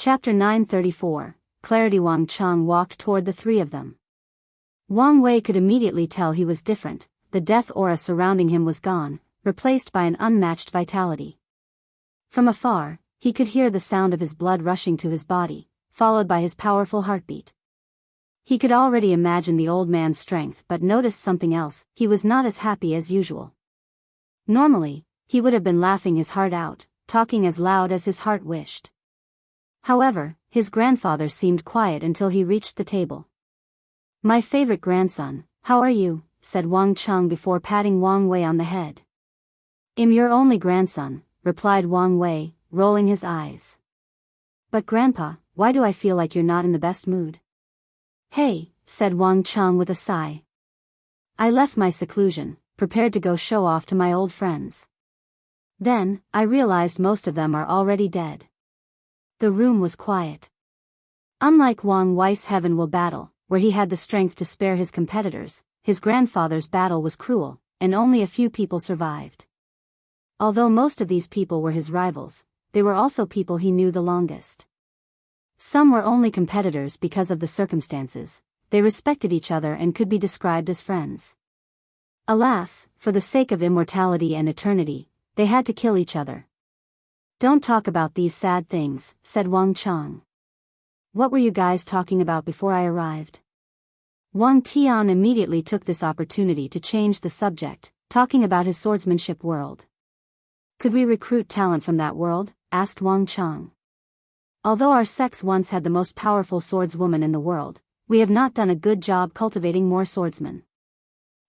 Chapter 934, Clarity. Wang Chang walked toward the three of them. Wang Wei could immediately tell he was different. The death aura surrounding him was gone, replaced by an unmatched vitality. From afar, he could hear the sound of his blood rushing to his body, followed by his powerful heartbeat. He could already imagine the old man's strength but noticed something else. He was not as happy as usual. Normally, he would have been laughing his heart out, talking as loud as his heart wished. However, his grandfather seemed quiet until he reached the table. "My favorite grandson, how are you?" said Wang Chang before patting Wang Wei on the head. "I'm your only grandson," replied Wang Wei, rolling his eyes. "But Grandpa, why do I feel like you're not in the best mood?" "Hey," said Wang Chang with a sigh. "I left my seclusion, prepared to go show off to my old friends. Then, I realized most of them are already dead." The room was quiet. Unlike Wang Wei's Heaven Will battle, where he had the strength to spare his competitors, his grandfather's battle was cruel, and only a few people survived. Although most of these people were his rivals, they were also people he knew the longest. Some were only competitors because of the circumstances. They respected each other and could be described as friends. Alas, for the sake of immortality and eternity, they had to kill each other. "Don't talk about these sad things," said Wang Chang. "What were you guys talking about before I arrived?" Wang Tian immediately took this opportunity to change the subject, talking about his swordsmanship world. "Could we recruit talent from that world?" asked Wang Chang. "Although our sex once had the most powerful swordswoman in the world, we have not done a good job cultivating more swordsmen."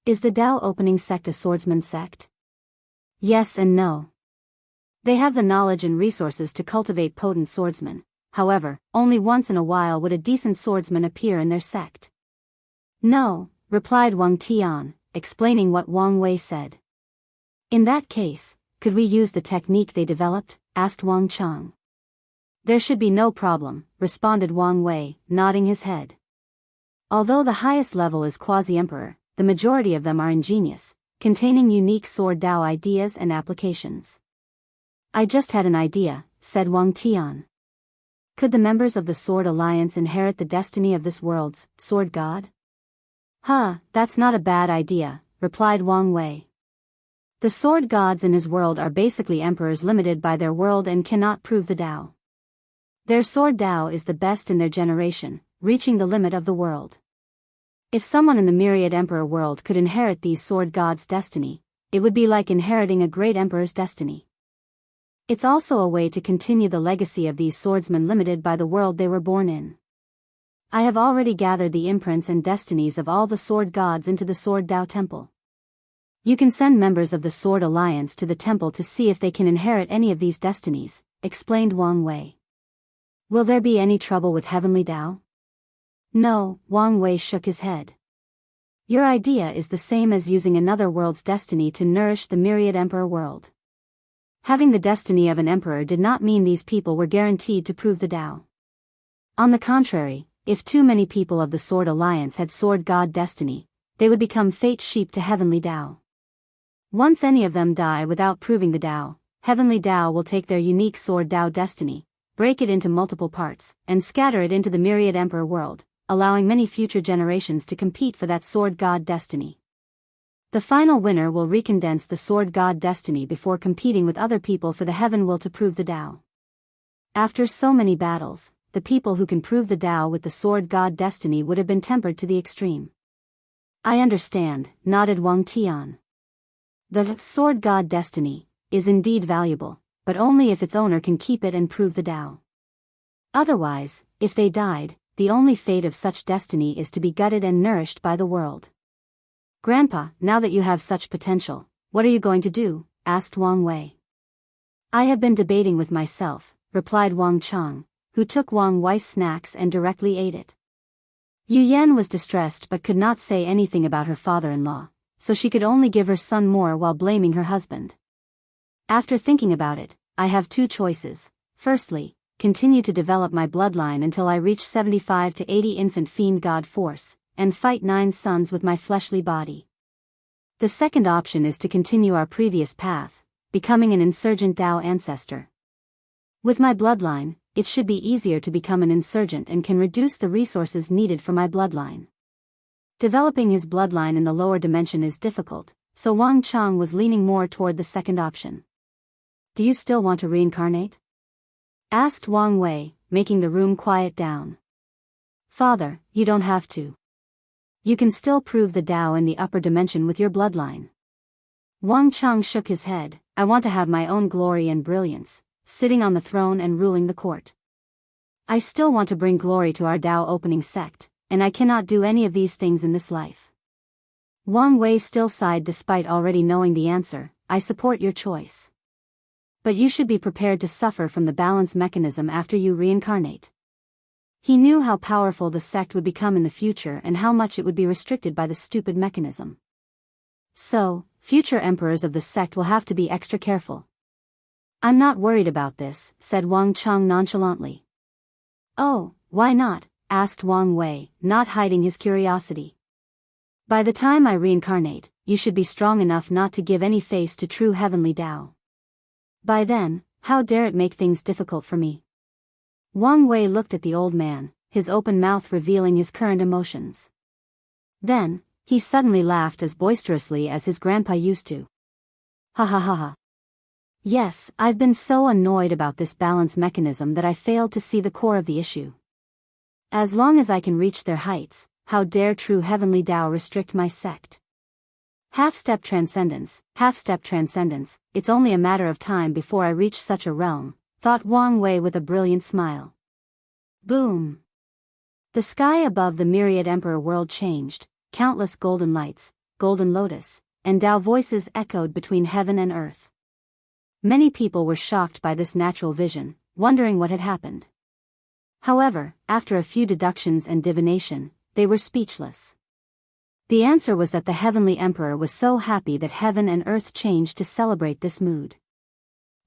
"Is the Dao Opening sect a swordsman sect?" "Yes and no. They have the knowledge and resources to cultivate potent swordsmen. However, only once in a while would a decent swordsman appear in their sect." "No," replied Wang Tian, explaining what Wang Wei said. "In that case, could we use the technique they developed?" asked Wang Chang. "There should be no problem," responded Wang Wei, nodding his head. "Although the highest level is Quasi-Emperor, the majority of them are ingenious, containing unique sword Dao ideas and applications." "I just had an idea," said Wang Tian. "Could the members of the Sword Alliance inherit the destiny of this world's sword god?" That's not a bad idea," replied Wang Wei. "The sword gods in his world are basically emperors limited by their world and cannot prove the Dao. Their sword Dao is the best in their generation, reaching the limit of the world. If someone in the myriad emperor world could inherit these sword gods' destiny, it would be like inheriting a great emperor's destiny. It's also a way to continue the legacy of these swordsmen limited by the world they were born in. I have already gathered the imprints and destinies of all the sword gods into the Sword Dao Temple. You can send members of the Sword Alliance to the temple to see if they can inherit any of these destinies," explained Wang Wei. "Will there be any trouble with Heavenly Dao?" "No," Wang Wei shook his head. "Your idea is the same as using another world's destiny to nourish the myriad emperor world. Having the destiny of an emperor did not mean these people were guaranteed to prove the Dao. On the contrary, if too many people of the Sword Alliance had sword god destiny, they would become fate sheep to Heavenly Dao. Once any of them die without proving the Dao, Heavenly Dao will take their unique sword Dao destiny, break it into multiple parts, and scatter it into the myriad emperor world, allowing many future generations to compete for that sword god destiny. The final winner will recondense the sword god destiny before competing with other people for the Heaven Will to prove the Dao. After so many battles, the people who can prove the Dao with the sword god destiny would have been tempered to the extreme." "I understand," nodded Wang Tian. "The sword god destiny is indeed valuable, but only if its owner can keep it and prove the Dao. Otherwise, if they died, the only fate of such destiny is to be gutted and nourished by the world." "Grandpa, now that you have such potential, what are you going to do?" asked Wang Wei. "I have been debating with myself," replied Wang Chang, who took Wang Wei's snacks and directly ate it. Yu Yan was distressed but could not say anything about her father-in-law, so she could only give her son more while blaming her husband. "After thinking about it, I have two choices. Firstly, continue to develop my bloodline until I reach 75 to 80 infant fiend god force, and fight 9 sons with my fleshly body. The second option is to continue our previous path, becoming an insurgent Dao ancestor. With my bloodline, it should be easier to become an insurgent and can reduce the resources needed for my bloodline. Developing his bloodline in the lower dimension is difficult, so Wang Chang was leaning more toward the second option. Do you still want to reincarnate? Asked Wang Wei, making the room quiet down. Father, you don't have to. You can still prove the Tao in the upper dimension with your bloodline. Wang Chang shook his head. I want to have my own glory and brilliance, sitting on the throne and ruling the court. I still want to bring glory to our Tao opening sect, and I cannot do any of these things in this life. Wang Wei still sighed despite already knowing the answer. I support your choice. But you should be prepared to suffer from the balance mechanism after you reincarnate. He knew how powerful the sect would become in the future and how much it would be restricted by the stupid mechanism. So, future emperors of the sect will have to be extra careful. I'm not worried about this, said Wang Chang nonchalantly. Oh, why not? Asked Wang Wei, not hiding his curiosity. By the time I reincarnate, you should be strong enough not to give any face to true heavenly Tao. By then, how dare it make things difficult for me? Wang Wei looked at the old man, his open mouth revealing his current emotions. Then, he suddenly laughed as boisterously as his grandpa used to. Ha ha ha ha. Yes, I've been so annoyed about this balance mechanism that I failed to see the core of the issue. As long as I can reach their heights, how dare true heavenly Tao restrict my sect? Half-step transcendence, it's only a matter of time before I reach such a realm, thought Wang Wei with a brilliant smile. Boom! The sky above the myriad emperor world changed, countless golden lights, golden lotus, and Tao voices echoed between heaven and earth. Many people were shocked by this natural vision, wondering what had happened. However, after a few deductions and divination, they were speechless. The answer was that the heavenly emperor was so happy that heaven and earth changed to celebrate this mood.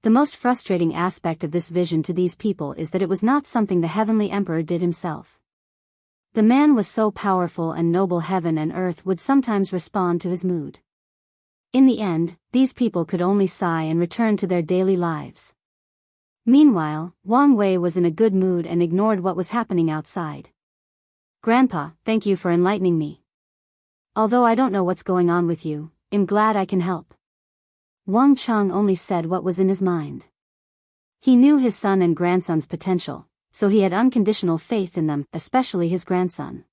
The most frustrating aspect of this vision to these people is that it was not something the heavenly emperor did himself. The man was so powerful and noble, heaven and earth would sometimes respond to his mood. In the end, these people could only sigh and return to their daily lives. Meanwhile, Wang Wei was in a good mood and ignored what was happening outside. Grandpa, thank you for enlightening me. Although I don't know what's going on with you, I'm glad I can help. Wang Chang only said what was in his mind. He knew his son and grandson's potential, so he had unconditional faith in them, especially his grandson.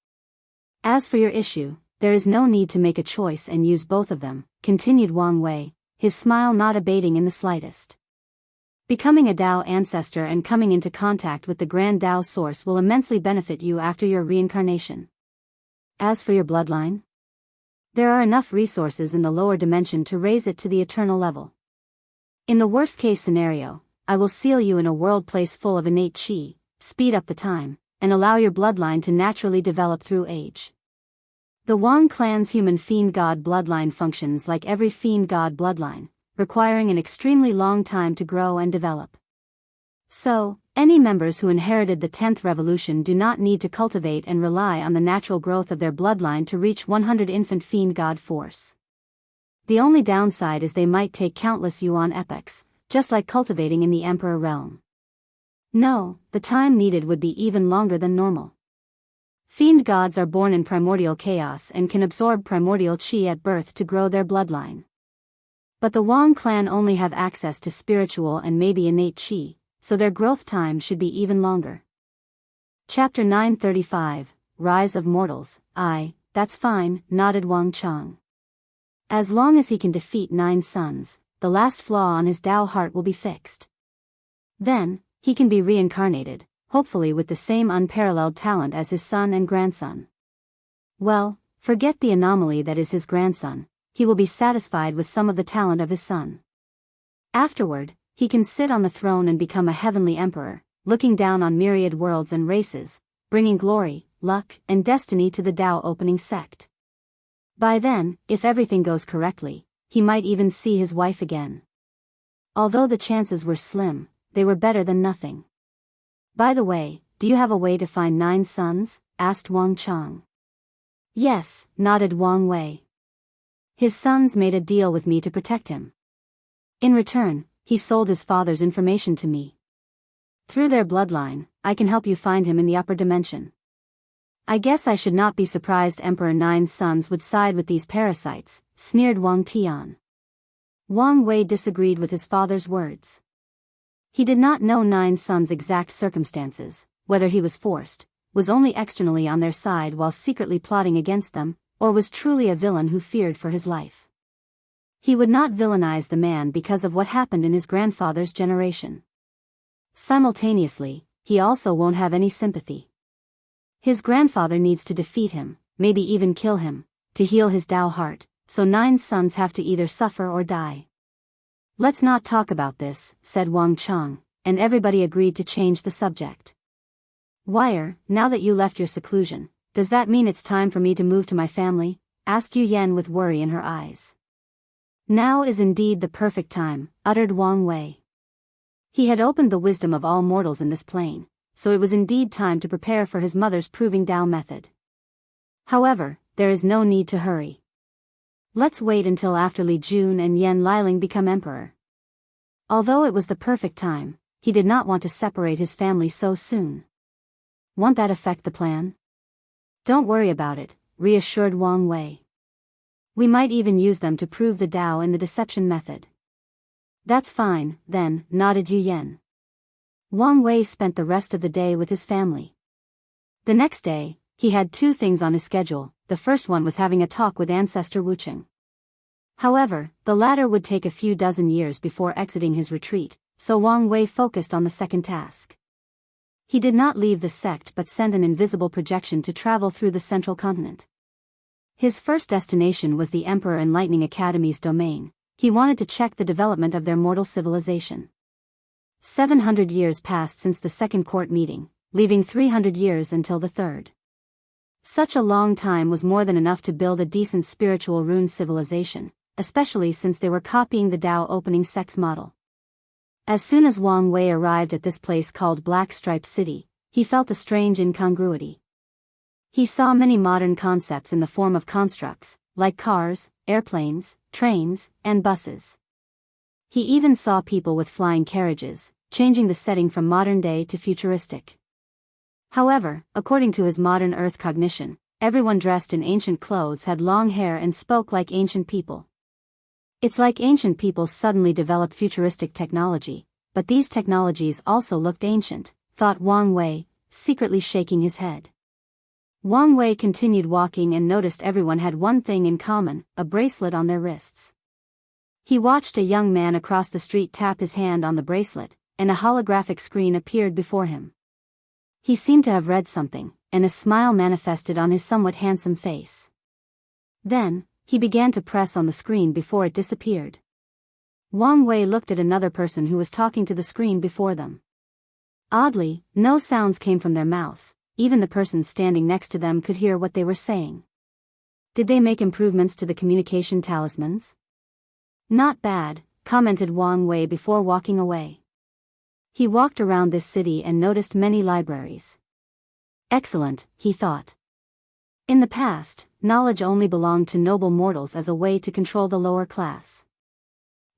As for your issue, there is no need to make a choice and use both of them, continued Wang Wei, his smile not abating in the slightest. Becoming a Tao ancestor and coming into contact with the grand Tao source will immensely benefit you after your reincarnation. As for your bloodline, there are enough resources in the lower dimension to raise it to the eternal level. In the worst-case scenario, I will seal you in a world place full of innate qi, speed up the time, and allow your bloodline to naturally develop through age. The Wang clan's human fiend god bloodline functions like every fiend god bloodline, requiring an extremely long time to grow and develop. So, any members who inherited the 10th revolution do not need to cultivate and rely on the natural growth of their bloodline to reach 100 infant fiend god force. The only downside is they might take countless yuan epochs, just like cultivating in the emperor realm. No, the time needed would be even longer than normal. Fiend gods are born in primordial chaos and can absorb primordial qi at birth to grow their bloodline. But the Wang clan only have access to spiritual and maybe innate qi, so their growth time should be even longer. Chapter 935, Rise of Mortals. That's fine, nodded Wang Chang. As long as he can defeat 9 suns, the last flaw on his Tao heart will be fixed. Then, he can be reincarnated, hopefully with the same unparalleled talent as his son and grandson. Well, forget the anomaly that is his grandson, he will be satisfied with some of the talent of his son. Afterward, he can sit on the throne and become a heavenly emperor, looking down on myriad worlds and races, bringing glory, luck, and destiny to the Tao opening sect. By then, if everything goes correctly, he might even see his wife again. Although the chances were slim, they were better than nothing. By the way, do you have a way to find 9 sons? Asked Wang Chang. Yes, nodded Wang Wei. His sons made a deal with me to protect him. In return, he sold his father's information to me. Through their bloodline, I can help you find him in the upper dimension. I guess I should not be surprised Emperor Nine's sons would side with these parasites, sneered Wang Tian. Wang Wei disagreed with his father's words. He did not know Nine's sons' exact circumstances, whether he was forced, was only externally on their side while secretly plotting against them, or was truly a villain who feared for his life. He would not villainize the man because of what happened in his grandfather's generation. Simultaneously, he also won't have any sympathy. His grandfather needs to defeat him, maybe even kill him, to heal his Dao heart, so Nine's sons have to either suffer or die. Let's not talk about this, said Wang Chang, and everybody agreed to change the subject. Wire, now that you left your seclusion, does that mean it's time for me to move to my family? Asked Yu Yan with worry in her eyes. Now is indeed the perfect time, uttered Wang Wei. He had opened the wisdom of all mortals in this plane, so it was indeed time to prepare for his mother's proving Dao method. However, there is no need to hurry. Let's wait until after Li Jun and Yan Liling become emperor. Although it was the perfect time, he did not want to separate his family so soon. Won't that affect the plan? Don't worry about it, reassured Wang Wei. We might even use them to prove the Dao in the deception method. That's fine, then, nodded Yu Yan. Wang Wei spent the rest of the day with his family. The next day, he had two things on his schedule. The first one was having a talk with Ancestor Wucheng. However, the latter would take a few dozen years before exiting his retreat, so Wang Wei focused on the second task. He did not leave the sect but sent an invisible projection to travel through the central continent. His first destination was the Emperor Enlightening Academy's domain. He wanted to check the development of their mortal civilization. 700 years passed since the second court meeting, leaving 300 years until the third. Such a long time was more than enough to build a decent spiritual rune civilization, especially since they were copying the Dao opening sex model. As soon as Wang Wei arrived at this place called Black Stripe City, he felt a strange incongruity. He saw many modern concepts in the form of constructs, like cars, airplanes, trains, and buses. He even saw people with flying carriages, changing the setting from modern day to futuristic. However, according to his modern Earth cognition, everyone dressed in ancient clothes had long hair and spoke like ancient people. It's like ancient people suddenly developed futuristic technology, but these technologies also looked ancient, thought Wang Wei, secretly shaking his head. Wang Wei continued walking and noticed everyone had one thing in common, a bracelet on their wrists. He watched a young man across the street tap his hand on the bracelet, and a holographic screen appeared before him. He seemed to have read something, and a smile manifested on his somewhat handsome face. Then, he began to press on the screen before it disappeared. Wang Wei looked at another person who was talking to the screen before them. Oddly, no sounds came from their mouths, even the person standing next to them could hear what they were saying. Did they make improvements to the communication talismans? Not bad, commented Wang Wei before walking away. He walked around this city and noticed many libraries. Excellent, he thought. In the past, knowledge only belonged to noble mortals as a way to control the lower class.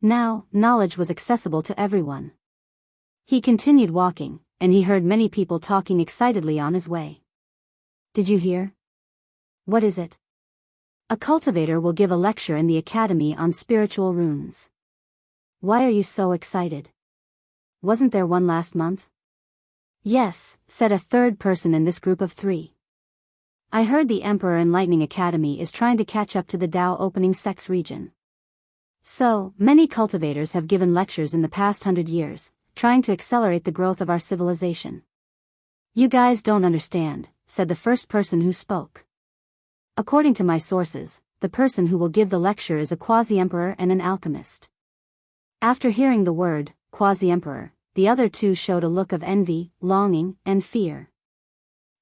Now, knowledge was accessible to everyone. He continued walking, and he heard many people talking excitedly on his way. Did you hear? What is it? A cultivator will give a lecture in the academy on spiritual runes. Why are you so excited? Wasn't there one last month? Yes, said a third person in this group of three. I heard the Emperor Enlightening Academy is trying to catch up to the Dao opening sex region. So, many cultivators have given lectures in the past 100 years, trying to accelerate the growth of our civilization. You guys don't understand, said the first person who spoke. According to my sources, the person who will give the lecture is a quasi-emperor and an alchemist. After hearing the word, quasi-emperor, the other two showed a look of envy, longing, and fear.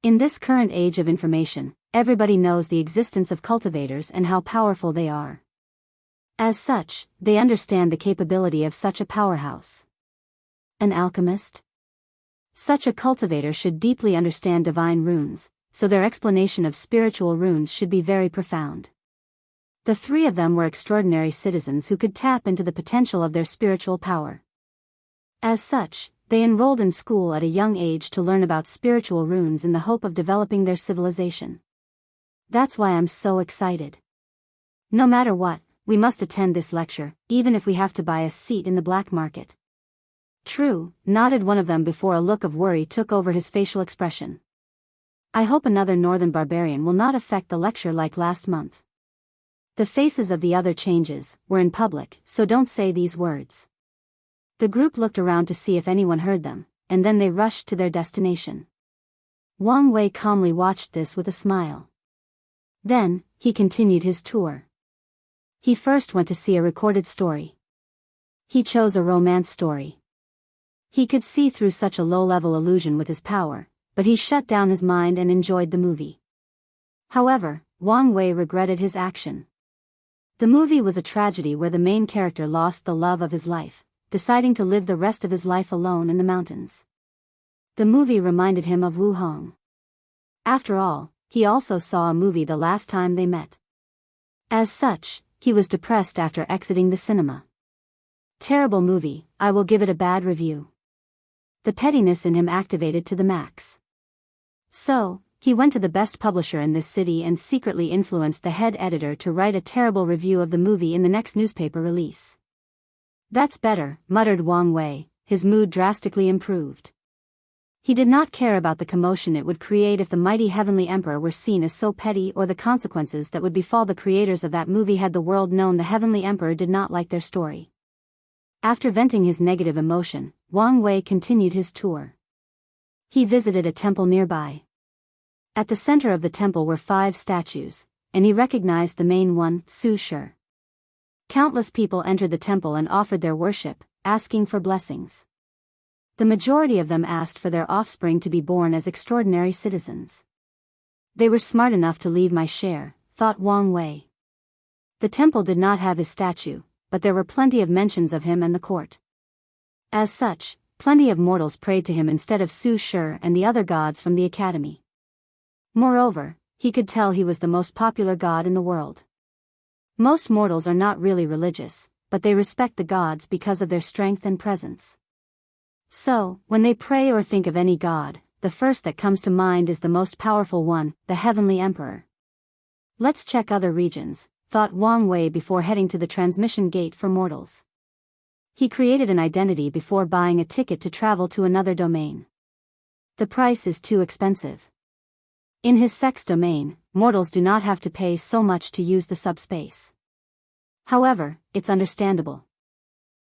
In this current age of information, everybody knows the existence of cultivators and how powerful they are. As such, they understand the capability of such a powerhouse. An alchemist? Such a cultivator should deeply understand divine runes, so their explanation of spiritual runes should be very profound. The three of them were extraordinary citizens who could tap into the potential of their spiritual power. As such, They enrolled in school at a young age to learn about spiritual runes in the hope of developing their civilization. That's why I'm so excited. No matter what, we must attend this lecture, even if we have to buy a seat in the black market. True, nodded one of them before a look of worry took over his facial expression. I hope another northern barbarian will not affect the lecture like last month. The faces of the other changes were in public, so don't say these words. The group looked around to see if anyone heard them, and then they rushed to their destination. Wang Wei calmly watched this with a smile. Then, he continued his tour. He first went to see a recorded story. He chose a romance story. He could see through such a low-level illusion with his power, but he shut down his mind and enjoyed the movie. However, Wang Wei regretted his action. The movie was a tragedy where the main character lost the love of his life, deciding to live the rest of his life alone in the mountains. The movie reminded him of Wu Hong. After all, he also saw a movie the last time they met. As such, he was depressed after exiting the cinema. Terrible movie, I will give it a bad review. The pettiness in him activated to the max. So, he went to the best publisher in this city and secretly influenced the head editor to write a terrible review of the movie in the next newspaper release. That's better, muttered Wang Wei, his mood drastically improved. He did not care about the commotion it would create if the mighty heavenly emperor were seen as so petty or the consequences that would befall the creators of that movie had the world known the heavenly emperor did not like their story. After venting his negative emotion, Wang Wei continued his tour. He visited a temple nearby. At the center of the temple were 5 statues, and he recognized the main one, Su Shi. Countless people entered the temple and offered their worship, asking for blessings. The majority of them asked for their offspring to be born as extraordinary citizens. They were smart enough to leave my share, thought Wang Wei. The temple did not have his statue, but there were plenty of mentions of him and the court. As such, plenty of mortals prayed to him instead of Su Shi and the other gods from the academy. Moreover, he could tell he was the most popular god in the world. Most mortals are not really religious, but they respect the gods because of their strength and presence. So, when they pray or think of any god, the first that comes to mind is the most powerful one, the heavenly emperor. Let's check other regions, thought Wang Wei before heading to the transmission gate for mortals. He created an identity before buying a ticket to travel to another domain. The price is too expensive. In his sex domain, mortals do not have to pay so much to use the subspace. However, it's understandable.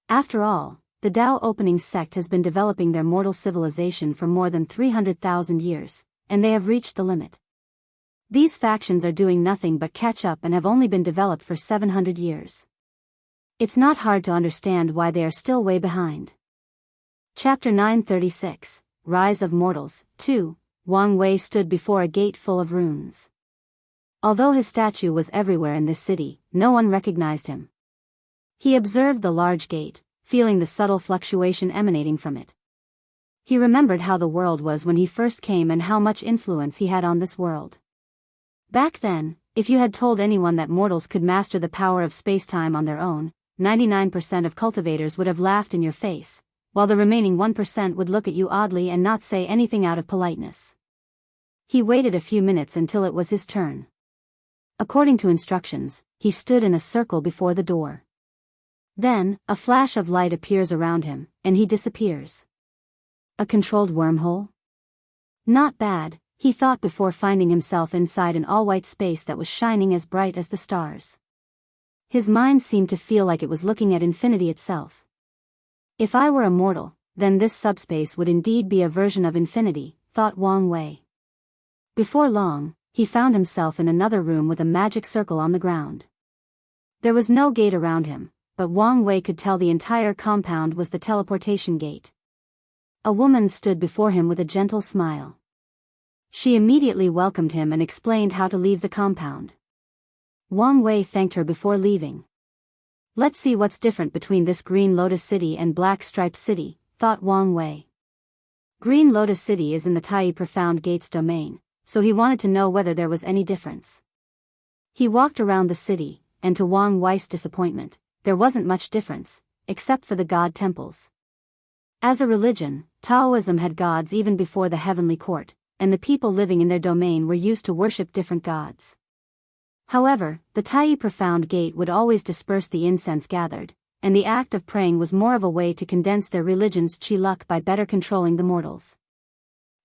After all, the Tao opening sect has been developing their mortal civilization for more than 300,000 years, and they have reached the limit. These factions are doing nothing but catch up and have only been developed for 700 years. It's not hard to understand why they are still way behind. Chapter 936, Rise of Mortals, 2, Wang Wei stood before a gate full of runes. Although his statue was everywhere in this city, no one recognized him. He observed the large gate, feeling the subtle fluctuation emanating from it. He remembered how the world was when he first came and how much influence he had on this world. Back then, if you had told anyone that mortals could master the power of space-time on their own, 99% of cultivators would have laughed in your face, while the remaining 1% would look at you oddly and not say anything out of politeness. He waited a few minutes until it was his turn. According to instructions, he stood in a circle before the door. Then, a flash of light appears around him, and he disappears. A controlled wormhole? Not bad, he thought before finding himself inside an all-white space that was shining as bright as the stars. His mind seemed to feel like it was looking at infinity itself. If I were a mortal, then this subspace would indeed be a version of infinity, thought Wang Wei. Before long, he found himself in another room with a magic circle on the ground. There was no gate around him, but Wang Wei could tell the entire compound was the teleportation gate. A woman stood before him with a gentle smile. She immediately welcomed him and explained how to leave the compound. Wang Wei thanked her before leaving. Let's see what's different between this Green Lotus City and Black Striped City, thought Wang Wei. Green Lotus City is in the Tai Profound Gates domain, so he wanted to know whether there was any difference. He walked around the city, and to Wang Wei's disappointment, there wasn't much difference, except for the god temples. As a religion, Taoism had gods even before the heavenly court, and the people living in their domain were used to worship different gods. However, the Tai profound gate would always disperse the incense gathered, and the act of praying was more of a way to condense their religion's chi luck by better controlling the mortals.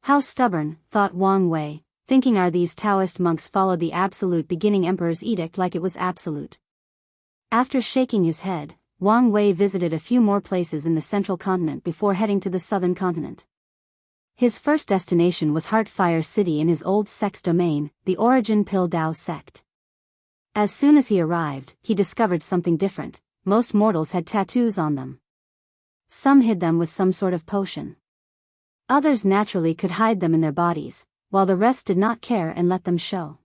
How stubborn, thought Wang Wei, thinking these Taoist monks followed the absolute beginning emperor's edict like it was absolute. After shaking his head, Wang Wei visited a few more places in the central continent before heading to the southern continent. His first destination was Heartfire City in his old sect's domain, the Origin Pill Dao sect. As soon as he arrived, he discovered something different. Most mortals had tattoos on them. Some hid them with some sort of potion. Others naturally could hide them in their bodies, while the rest did not care and let them show.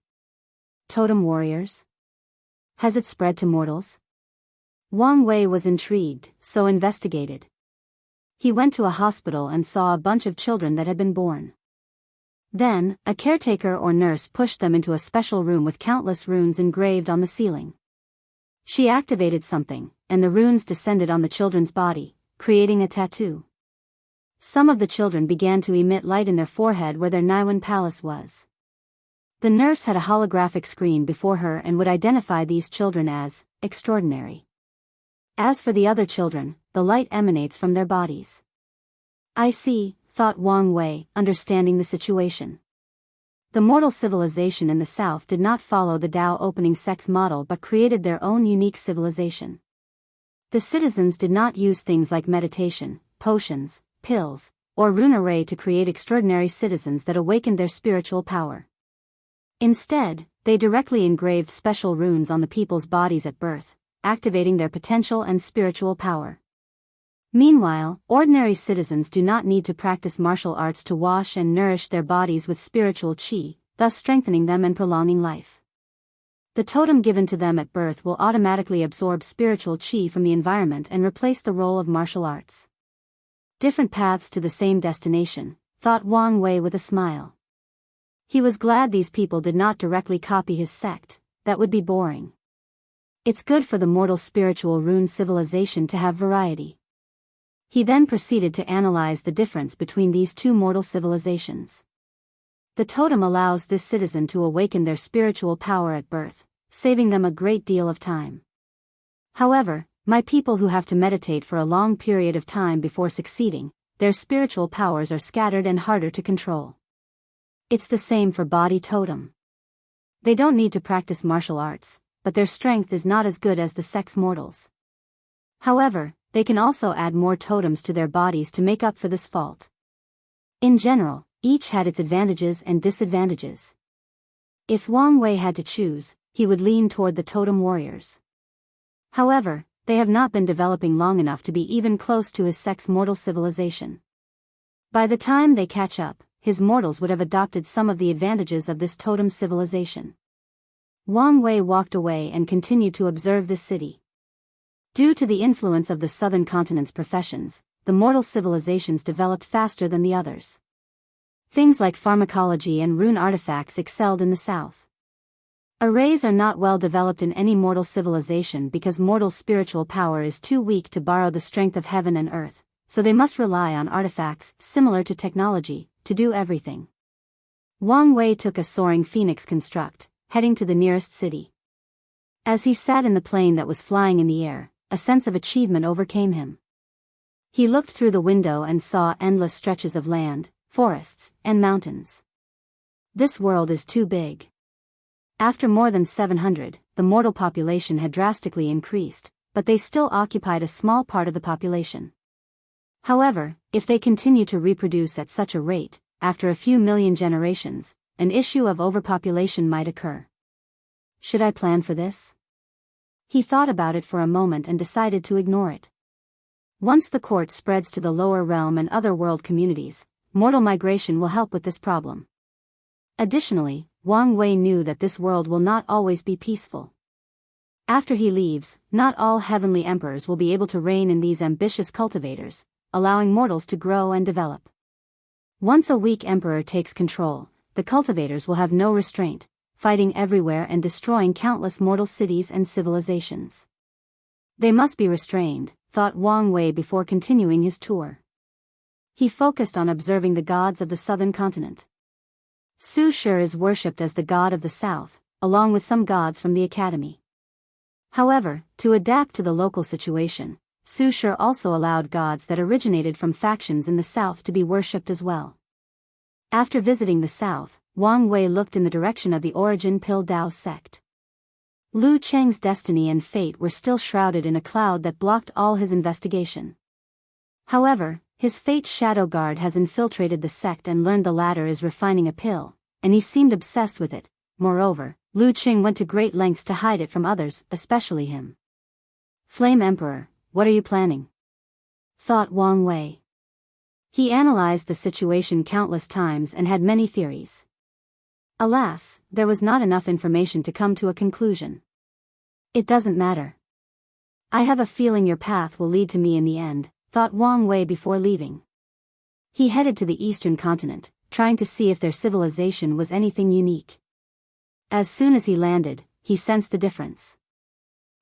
Totem warriors? Has it spread to mortals? Wang Wei was intrigued, so investigated. He went to a hospital and saw a bunch of children that had been born. Then, a caretaker or nurse pushed them into a special room with countless runes engraved on the ceiling. She activated something, and the runes descended on the children's body, creating a tattoo. Some of the children began to emit light in their forehead where their Niwen palace was. The nurse had a holographic screen before her and would identify these children as extraordinary. As for the other children, the light emanates from their bodies. I see, thought Wang Wei, understanding the situation. The mortal civilization in the south did not follow the Dao opening sect's model but created their own unique civilization. The citizens did not use things like meditation, potions, pills, or rune array to create extraordinary citizens that awakened their spiritual power. Instead, they directly engraved special runes on the people's bodies at birth, activating their potential and spiritual power. Meanwhile, ordinary citizens do not need to practice martial arts to wash and nourish their bodies with spiritual qi, thus strengthening them and prolonging life. The totem given to them at birth will automatically absorb spiritual qi from the environment and replace the role of martial arts. Different paths to the same destination, thought Wang Wei with a smile. He was glad these people did not directly copy his sect, that would be boring. It's good for the mortal spiritual rune civilization to have variety. He then proceeded to analyze the difference between these two mortal civilizations. The totem allows this citizen to awaken their spiritual power at birth, saving them a great deal of time. However, my people who have to meditate for a long period of time before succeeding, their spiritual powers are scattered and harder to control. It's the same for body totem. They don't need to practice martial arts, but their strength is not as good as the sex mortals. However, they can also add more totems to their bodies to make up for this fault. In general, each had its advantages and disadvantages. If Wang Wei had to choose, he would lean toward the totem warriors. However, they have not been developing long enough to be even close to his sex mortal civilization. By the time they catch up, his mortals would have adopted some of the advantages of this totem civilization. Wang Wei walked away and continued to observe this city. Due to the influence of the southern continent's professions, the mortal civilizations developed faster than the others. Things like pharmacology and rune artifacts excelled in the south. Arrays are not well developed in any mortal civilization because mortal spiritual power is too weak to borrow the strength of heaven and earth, so they must rely on artifacts similar to technology to do everything. Wang Wei took a soaring phoenix construct, heading to the nearest city. As he sat in the plane that was flying in the air, a sense of achievement overcame him. He looked through the window and saw endless stretches of land, forests, and mountains. This world is too big. After more than 700, the mortal population had drastically increased, but they still occupied a small part of the population. However, if they continue to reproduce at such a rate, after a few million generations, an issue of overpopulation might occur. Should I plan for this? He thought about it for a moment and decided to ignore it. Once the court spreads to the lower realm and other world communities, mortal migration will help with this problem. Additionally, Wang Wei knew that this world will not always be peaceful. After he leaves, not all heavenly emperors will be able to reign in these ambitious cultivators, allowing mortals to grow and develop. Once a weak emperor takes control, the cultivators will have no restraint, fighting everywhere and destroying countless mortal cities and civilizations. They must be restrained, thought Wang Wei before continuing his tour. He focused on observing the gods of the southern continent. Su Shi is worshipped as the god of the south, along with some gods from the academy. However, to adapt to the local situation, Su Shi also allowed gods that originated from factions in the south to be worshipped as well. After visiting the south, Wang Wei looked in the direction of the Origin Pil Dao sect. Lu Cheng's destiny and fate were still shrouded in a cloud that blocked all his investigation. However, his fate's shadow guard has infiltrated the sect and learned the latter is refining a pill, and he seemed obsessed with it. Moreover, Lu Cheng went to great lengths to hide it from others, especially him. Flame Emperor, what are you planning? Thought Wang Wei. He analyzed the situation countless times and had many theories. Alas, there was not enough information to come to a conclusion. It doesn't matter. I have a feeling your path will lead to me in the end, thought Wang Wei before leaving. He headed to the eastern continent, trying to see if their civilization was anything unique. As soon as he landed, he sensed the difference.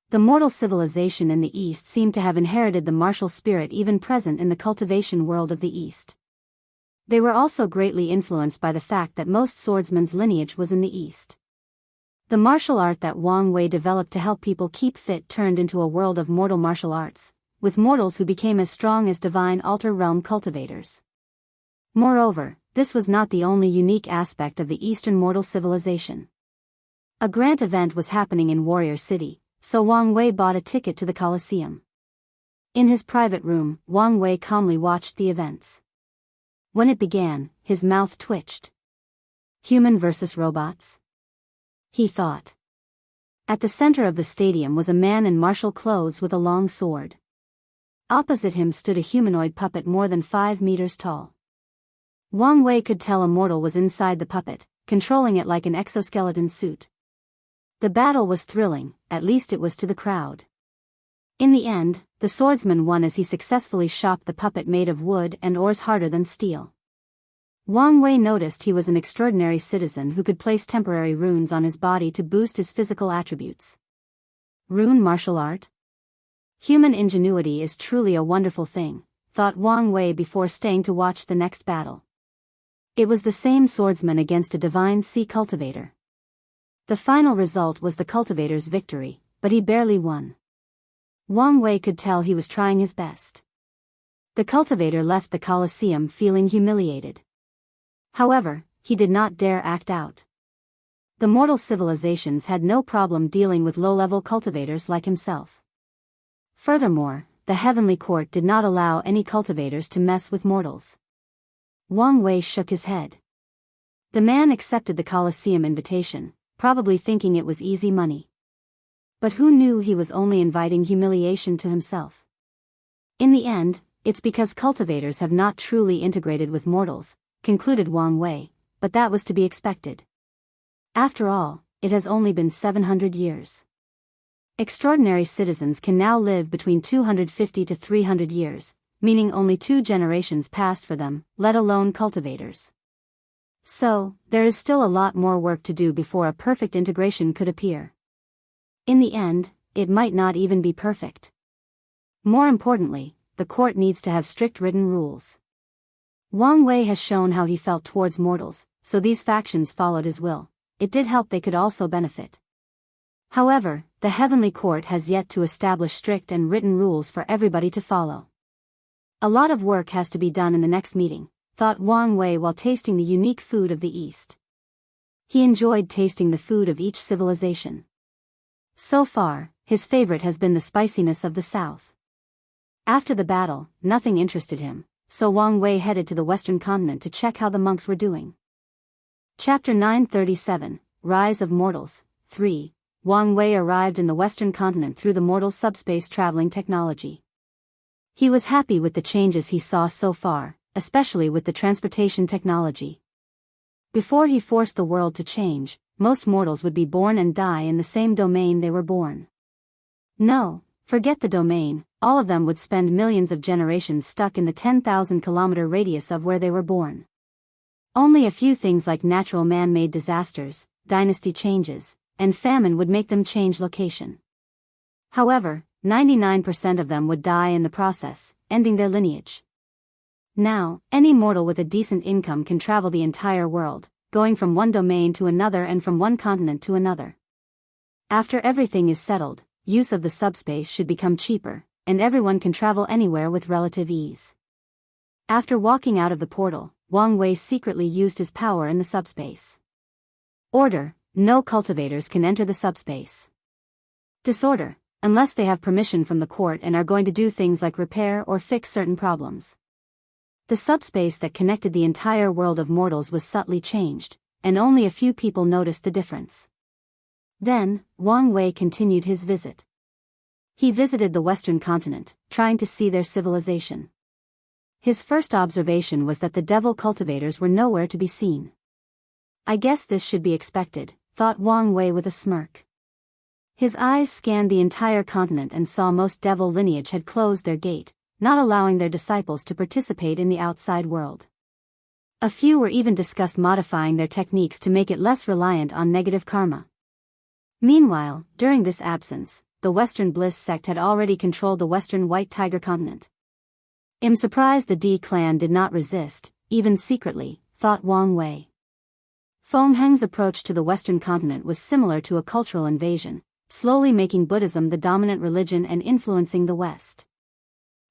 The mortal civilization in the east seemed to have inherited the martial spirit even present in the cultivation world of the east. They were also greatly influenced by the fact that most swordsmen's lineage was in the east. The martial art that Wang Wei developed to help people keep fit turned into a world of mortal martial arts, with mortals who became as strong as divine altar realm cultivators. Moreover, this was not the only unique aspect of the eastern mortal civilization. A grand event was happening in Warrior City, so Wang Wei bought a ticket to the Colosseum. In his private room, Wang Wei calmly watched the events. When it began, his mouth twitched. Human versus robots? He thought. At the center of the stadium was a man in martial clothes with a long sword. Opposite him stood a humanoid puppet more than 5 meters tall. Wang Wei could tell a mortal was inside the puppet, controlling it like an exoskeleton suit. The battle was thrilling, at least it was to the crowd. In the end, the swordsman won as he successfully chopped the puppet made of wood and ores harder than steel. Wang Wei noticed he was an extraordinary citizen who could place temporary runes on his body to boost his physical attributes. Rune martial art? Human ingenuity is truly a wonderful thing, thought Wang Wei before staying to watch the next battle. It was the same swordsman against a divine sea cultivator. The final result was the cultivator's victory, but he barely won. Wang Wei could tell he was trying his best. The cultivator left the Colosseum feeling humiliated. However, he did not dare act out. The mortal civilizations had no problem dealing with low-level cultivators like himself. Furthermore, the heavenly court did not allow any cultivators to mess with mortals. Wang Wei shook his head. The man accepted the Colosseum invitation, probably thinking it was easy money. But who knew he was only inviting humiliation to himself? In the end, it's because cultivators have not truly integrated with mortals, concluded Wang Wei, but that was to be expected. After all, it has only been 700 years. Extraordinary citizens can now live between 250 to 300 years, meaning only 2 generations passed for them, let alone cultivators. So, there is still a lot more work to do before a perfect integration could appear. In the end, it might not even be perfect. More importantly, the court needs to have strict written rules. Wang Wei has shown how he felt towards mortals, so these factions followed his will. It did help they could also benefit. However, the heavenly court has yet to establish strict and written rules for everybody to follow. A lot of work has to be done in the next meeting, thought Wang Wei while tasting the unique food of the East. He enjoyed tasting the food of each civilization. So far, his favorite has been the spiciness of the South. After the battle, nothing interested him, so Wang Wei headed to the Western continent to check how the monks were doing. Chapter 937, Rise of Mortals, 3. Wang Wei arrived in the Western continent through the mortal subspace traveling technology. He was happy with the changes he saw so far, especially with the transportation technology. Before he forced the world to change, most mortals would be born and die in the same domain they were born. No, forget the domain, all of them would spend millions of generations stuck in the 10,000-kilometer radius of where they were born. Only a few things like natural man-made disasters, dynasty changes, and famine would make them change location. However, 99% of them would die in the process, ending their lineage. Now, any mortal with a decent income can travel the entire world, going from one domain to another and from one continent to another. After everything is settled, use of the subspace should become cheaper, and everyone can travel anywhere with relative ease. After walking out of the portal, Wang Wei secretly used his power in the subspace. Order: no cultivators can enter the subspace. Disorder: unless they have permission from the court and are going to do things like repair or fix certain problems. The subspace that connected the entire world of mortals was subtly changed, and only a few people noticed the difference. Then, Wang Wei continued his visit. He visited the Western continent, trying to see their civilization. His first observation was that the devil cultivators were nowhere to be seen. I guess this should be expected, thought Wang Wei with a smirk. His eyes scanned the entire continent and saw most devil lineage had closed their gate, not allowing their disciples to participate in the outside world. A few were even discussed modifying their techniques to make it less reliant on negative karma. Meanwhile, during this absence, the Western Bliss sect had already controlled the Western White Tiger continent. I'm surprised the D clan did not resist, even secretly, thought Wang Wei. Feng Heng's approach to the Western continent was similar to a cultural invasion, slowly making Buddhism the dominant religion and influencing the West.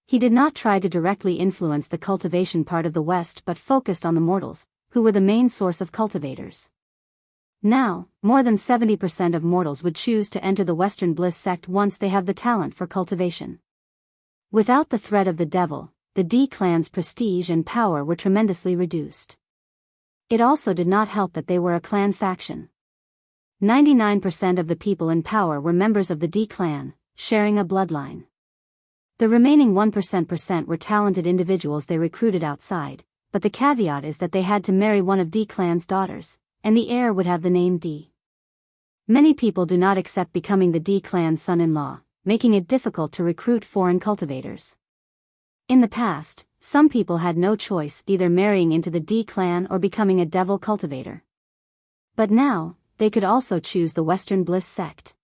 He did not try to directly influence the cultivation part of the West but focused on the mortals, who were the main source of cultivators. Now, more than 70% of mortals would choose to enter the Western Bliss sect once they have the talent for cultivation. Without the threat of the devil, the D clan's prestige and power were tremendously reduced. It also did not help that they were a clan faction. 99% of the people in power were members of the D clan, sharing a bloodline. The remaining 1% were talented individuals they recruited outside, but the caveat is that they had to marry one of D clan's daughters, and the heir would have the name D. Many people do not accept becoming the D clan's son-in-law, making it difficult to recruit foreign cultivators. In the past, some people had no choice, either marrying into the D clan or becoming a devil cultivator. But now, they could also choose the Western Bliss sect.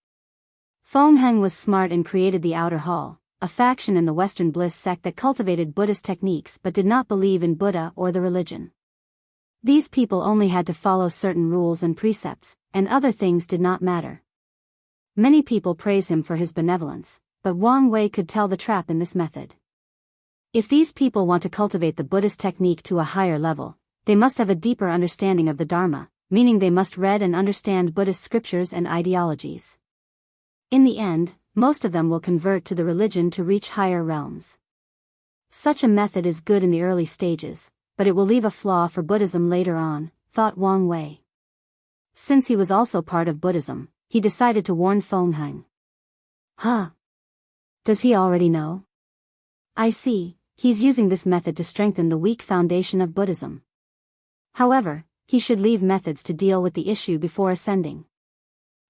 Feng Heng was smart and created the Outer Hall, a faction in the Western Bliss sect that cultivated Buddhist techniques but did not believe in Buddha or the religion. These people only had to follow certain rules and precepts, and other things did not matter. Many people praise him for his benevolence, but Wang Wei could tell the trap in this method. If these people want to cultivate the Buddhist technique to a higher level, they must have a deeper understanding of the Dharma, meaning they must read and understand Buddhist scriptures and ideologies. In the end, most of them will convert to the religion to reach higher realms. Such a method is good in the early stages, but it will leave a flaw for Buddhism later on, thought Wang Wei. Since he was also part of Buddhism, he decided to warn Feng Heng. Huh? Does he already know? I see, he's using this method to strengthen the weak foundation of Buddhism. However, he should leave methods to deal with the issue before ascending.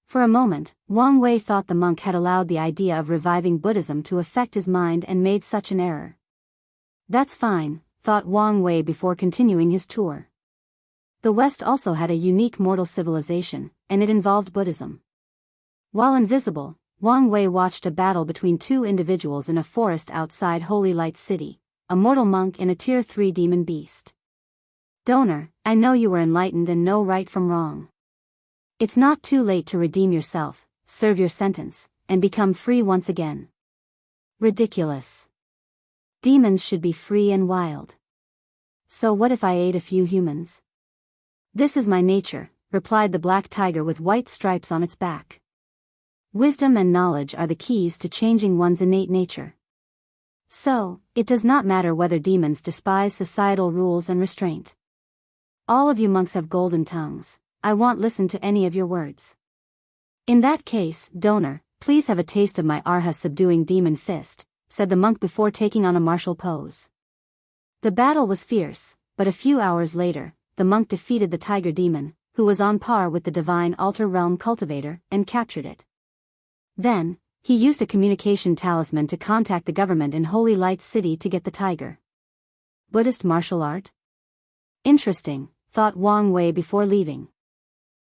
For a moment, Wang Wei thought the monk had allowed the idea of reviving Buddhism to affect his mind and made such an error. That's fine, thought Wang Wei before continuing his tour. The West also had a unique mortal civilization, and it involved Buddhism. While invisible, Wang Wei watched a battle between two individuals in a forest outside Holy Light City, a mortal monk and a Tier 3 demon beast. Donor, I know you were enlightened and know right from wrong. It's not too late to redeem yourself, serve your sentence, and become free once again. Ridiculous. Demons should be free and wild. So what if I ate a few humans? This is my nature, replied the black tiger with white stripes on its back. Wisdom and knowledge are the keys to changing one's innate nature. So, it does not matter whether demons despise societal rules and restraint. All of you monks have golden tongues, I won't listen to any of your words. In that case, donor, please have a taste of my Arha subduing demon fist, said the monk before taking on a martial pose. The battle was fierce, but a few hours later, the monk defeated the tiger demon, who was on par with the divine altar realm cultivator, and captured it. Then, he used a communication talisman to contact the government in Holy Light City to get the tiger. Buddhist martial art? Interesting, thought Wang Wei before leaving.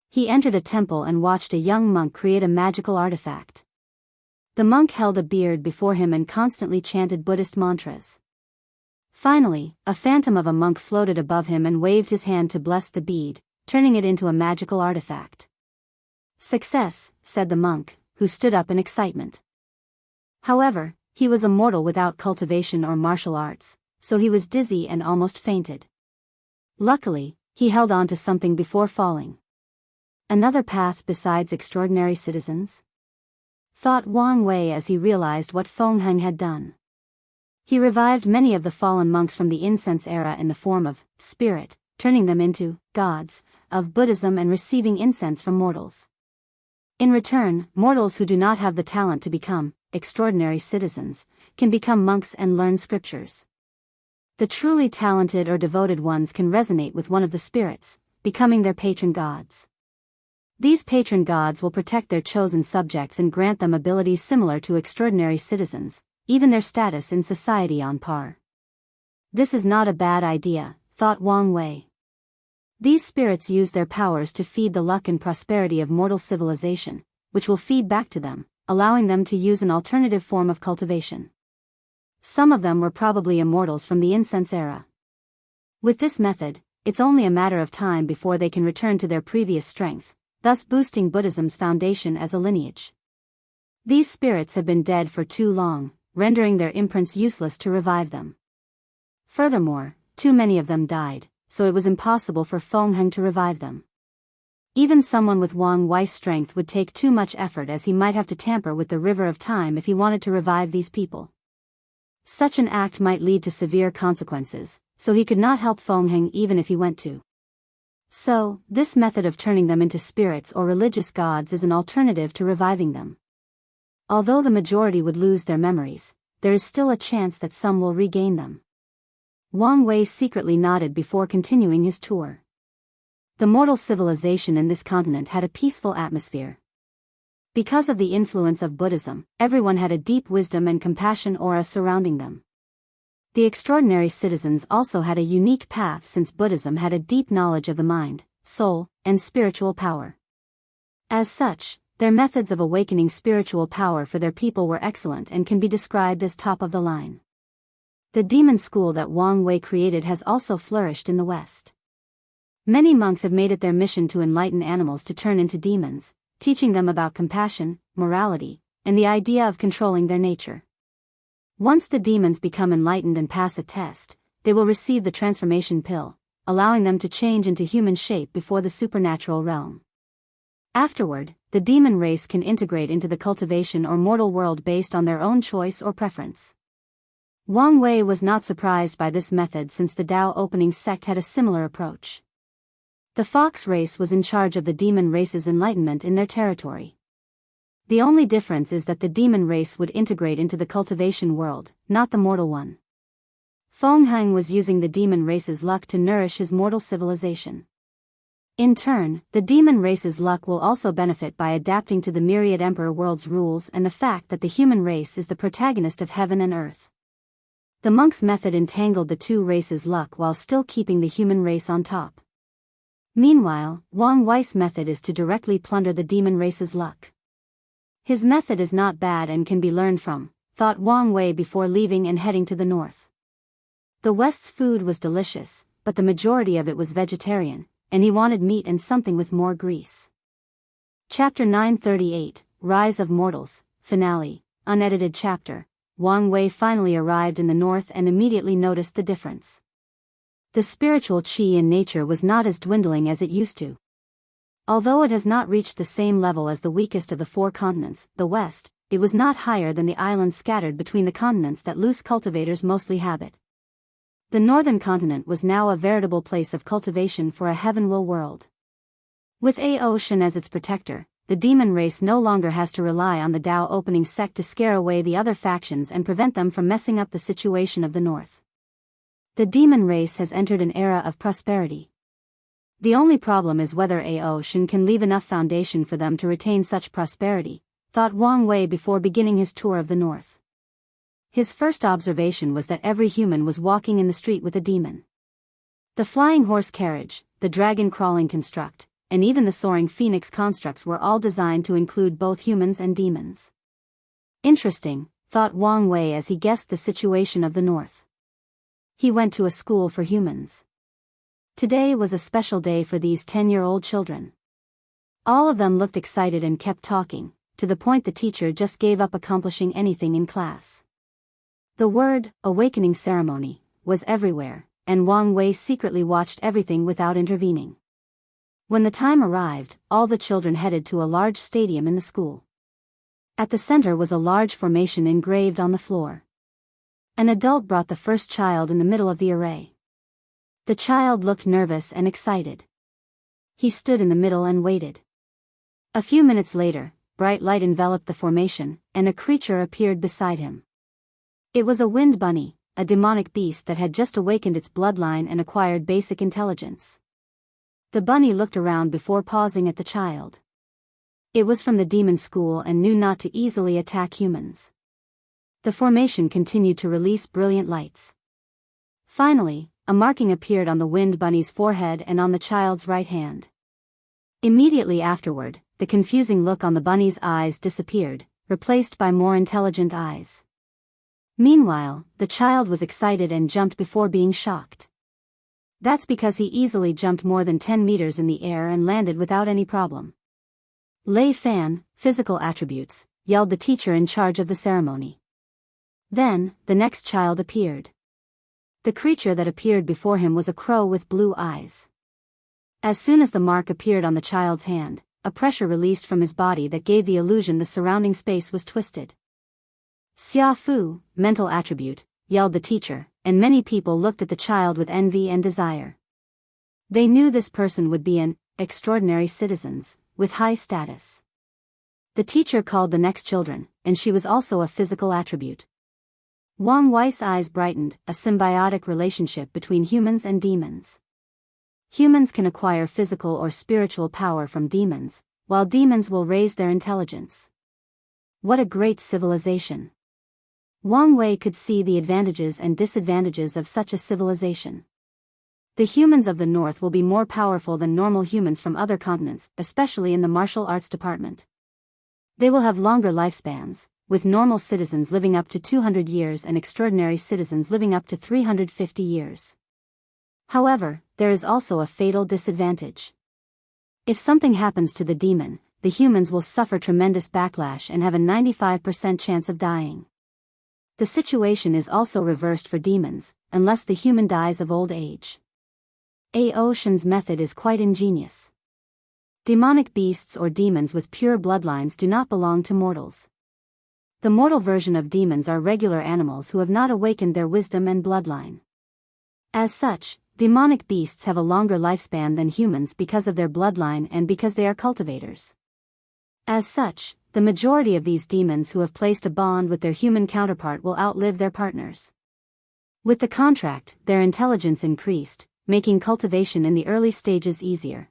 He entered a temple and watched a young monk create a magical artifact. The monk held a beard before him and constantly chanted Buddhist mantras. Finally, a phantom of a monk floated above him and waved his hand to bless the bead, turning it into a magical artifact. "Success," said the monk, who stood up in excitement. However, he was a mortal without cultivation or martial arts, so he was dizzy and almost fainted. Luckily, he held on to something before falling. Another path besides extraordinary citizens? Thought Wang Wei as he realized what Feng Heng had done. He revived many of the fallen monks from the incense era in the form of spirit, turning them into gods of Buddhism and receiving incense from mortals. In return, mortals who do not have the talent to become extraordinary citizens can become monks and learn scriptures. The truly talented or devoted ones can resonate with one of the spirits, becoming their patron gods. These patron gods will protect their chosen subjects and grant them abilities similar to extraordinary citizens, even their status in society on par. This is not a bad idea, thought Wang Wei. These spirits use their powers to feed the luck and prosperity of mortal civilization, which will feed back to them, allowing them to use an alternative form of cultivation. Some of them were probably immortals from the incense era. With this method, it's only a matter of time before they can return to their previous strength, thus boosting Buddhism's foundation as a lineage. These spirits have been dead for too long, rendering their imprints useless to revive them. Furthermore, too many of them died, so it was impossible for Feng Heng to revive them. Even someone with Wang Wei's strength would take too much effort, as he might have to tamper with the river of time if he wanted to revive these people. Such an act might lead to severe consequences, so he could not help Feng Heng even if he went to. So, this method of turning them into spirits or religious gods is an alternative to reviving them. Although the majority would lose their memories, there is still a chance that some will regain them. Wang Wei secretly nodded before continuing his tour. The mortal civilization in this continent had a peaceful atmosphere. Because of the influence of Buddhism, everyone had a deep wisdom and compassion aura surrounding them. The extraordinary citizens also had a unique path, since Buddhism had a deep knowledge of the mind, soul, and spiritual power. As such, their methods of awakening spiritual power for their people were excellent and can be described as top of the line. The demon school that Wang Wei created has also flourished in the West. Many monks have made it their mission to enlighten animals to turn into demons, teaching them about compassion, morality, and the idea of controlling their nature. Once the demons become enlightened and pass a test, they will receive the transformation pill, allowing them to change into human shape before the supernatural realm. Afterward, the demon race can integrate into the cultivation or mortal world based on their own choice or preference. Wang Wei was not surprised by this method, since the Tao opening sect had a similar approach. The fox race was in charge of the demon race's enlightenment in their territory. The only difference is that the demon race would integrate into the cultivation world, not the mortal one. Feng Heng was using the demon race's luck to nourish his mortal civilization. In turn, the demon race's luck will also benefit by adapting to the myriad emperor world's rules and the fact that the human race is the protagonist of heaven and earth. The monk's method entangled the two races' luck while still keeping the human race on top. Meanwhile, Wang Wei's method is to directly plunder the demon race's luck. His method is not bad and can be learned from, thought Wang Wei before leaving and heading to the north. The West's food was delicious, but the majority of it was vegetarian, and he wanted meat and something with more grease. Chapter 938, Rise of Mortals, Finale, Unedited Chapter. Wang Wei finally arrived in the north and immediately noticed the difference. The spiritual qi in nature was not as dwindling as it used to. Although it has not reached the same level as the weakest of the four continents, the West, it was not higher than the islands scattered between the continents that loose cultivators mostly habit. The northern continent was now a veritable place of cultivation for a heavenward world. With a ocean as its protector, the demon race no longer has to rely on the Tao opening sect to scare away the other factions and prevent them from messing up the situation of the north. The demon race has entered an era of prosperity. The only problem is whether a ocean can leave enough foundation for them to retain such prosperity, thought Wang Wei before beginning his tour of the north. His first observation was that every human was walking in the street with a demon. The flying horse carriage, the dragon crawling construct, and even the soaring phoenix constructs were all designed to include both humans and demons. Interesting, thought Wang Wei as he guessed the situation of the north. he went to a school for humans. Today was a special day for these 10-year-old children. All of them looked excited and kept talking, to the point the teacher just gave up accomplishing anything in class. The word, awakening ceremony, was everywhere, and Wang Wei secretly watched everything without intervening. When the time arrived, all the children headed to a large stadium in the school. At the center was a large formation engraved on the floor. An adult brought the first child in the middle of the array. The child looked nervous and excited. He stood in the middle and waited. A few minutes later, bright light enveloped the formation, and a creature appeared beside him. It was a wind bunny, a demonic beast that had just awakened its bloodline and acquired basic intelligence. The bunny looked around before pausing at the child. It was from the demon school and knew not to easily attack humans. The formation continued to release brilliant lights. Finally, a marking appeared on the wind bunny's forehead and on the child's right hand. Immediately afterward, the confusing look on the bunny's eyes disappeared, replaced by more intelligent eyes. Meanwhile, the child was excited and jumped before being shocked. That's because he easily jumped more than 10 meters in the air and landed without any problem. Lei Fan, physical attributes, yelled the teacher in charge of the ceremony. Then, the next child appeared. The creature that appeared before him was a crow with blue eyes. As soon as the mark appeared on the child's hand, a pressure released from his body that gave the illusion the surrounding space was twisted. Xia Fu, mental attribute, yelled the teacher, and many people looked at the child with envy and desire. They knew this person would be an extraordinary citizen, with high status. The teacher called the next children, and she was also a physical attribute. Wang Wei's eyes brightened, a symbiotic relationship between humans and demons. Humans can acquire physical or spiritual power from demons, while demons will raise their intelligence. What a great civilization! Wang Wei could see the advantages and disadvantages of such a civilization. The humans of the North will be more powerful than normal humans from other continents, especially in the martial arts department. They will have longer lifespans, with normal citizens living up to 200 years and extraordinary citizens living up to 350 years. However, there is also a fatal disadvantage. If something happens to the demon, the humans will suffer tremendous backlash and have a 95% chance of dying. The situation is also reversed for demons, unless the human dies of old age. Aoshan's method is quite ingenious. Demonic beasts or demons with pure bloodlines do not belong to mortals. The mortal version of demons are regular animals who have not awakened their wisdom and bloodline. As such, demonic beasts have a longer lifespan than humans because of their bloodline and because they are cultivators. As such, the majority of these demons who have placed a bond with their human counterpart will outlive their partners. With the contract, their intelligence increased, making cultivation in the early stages easier.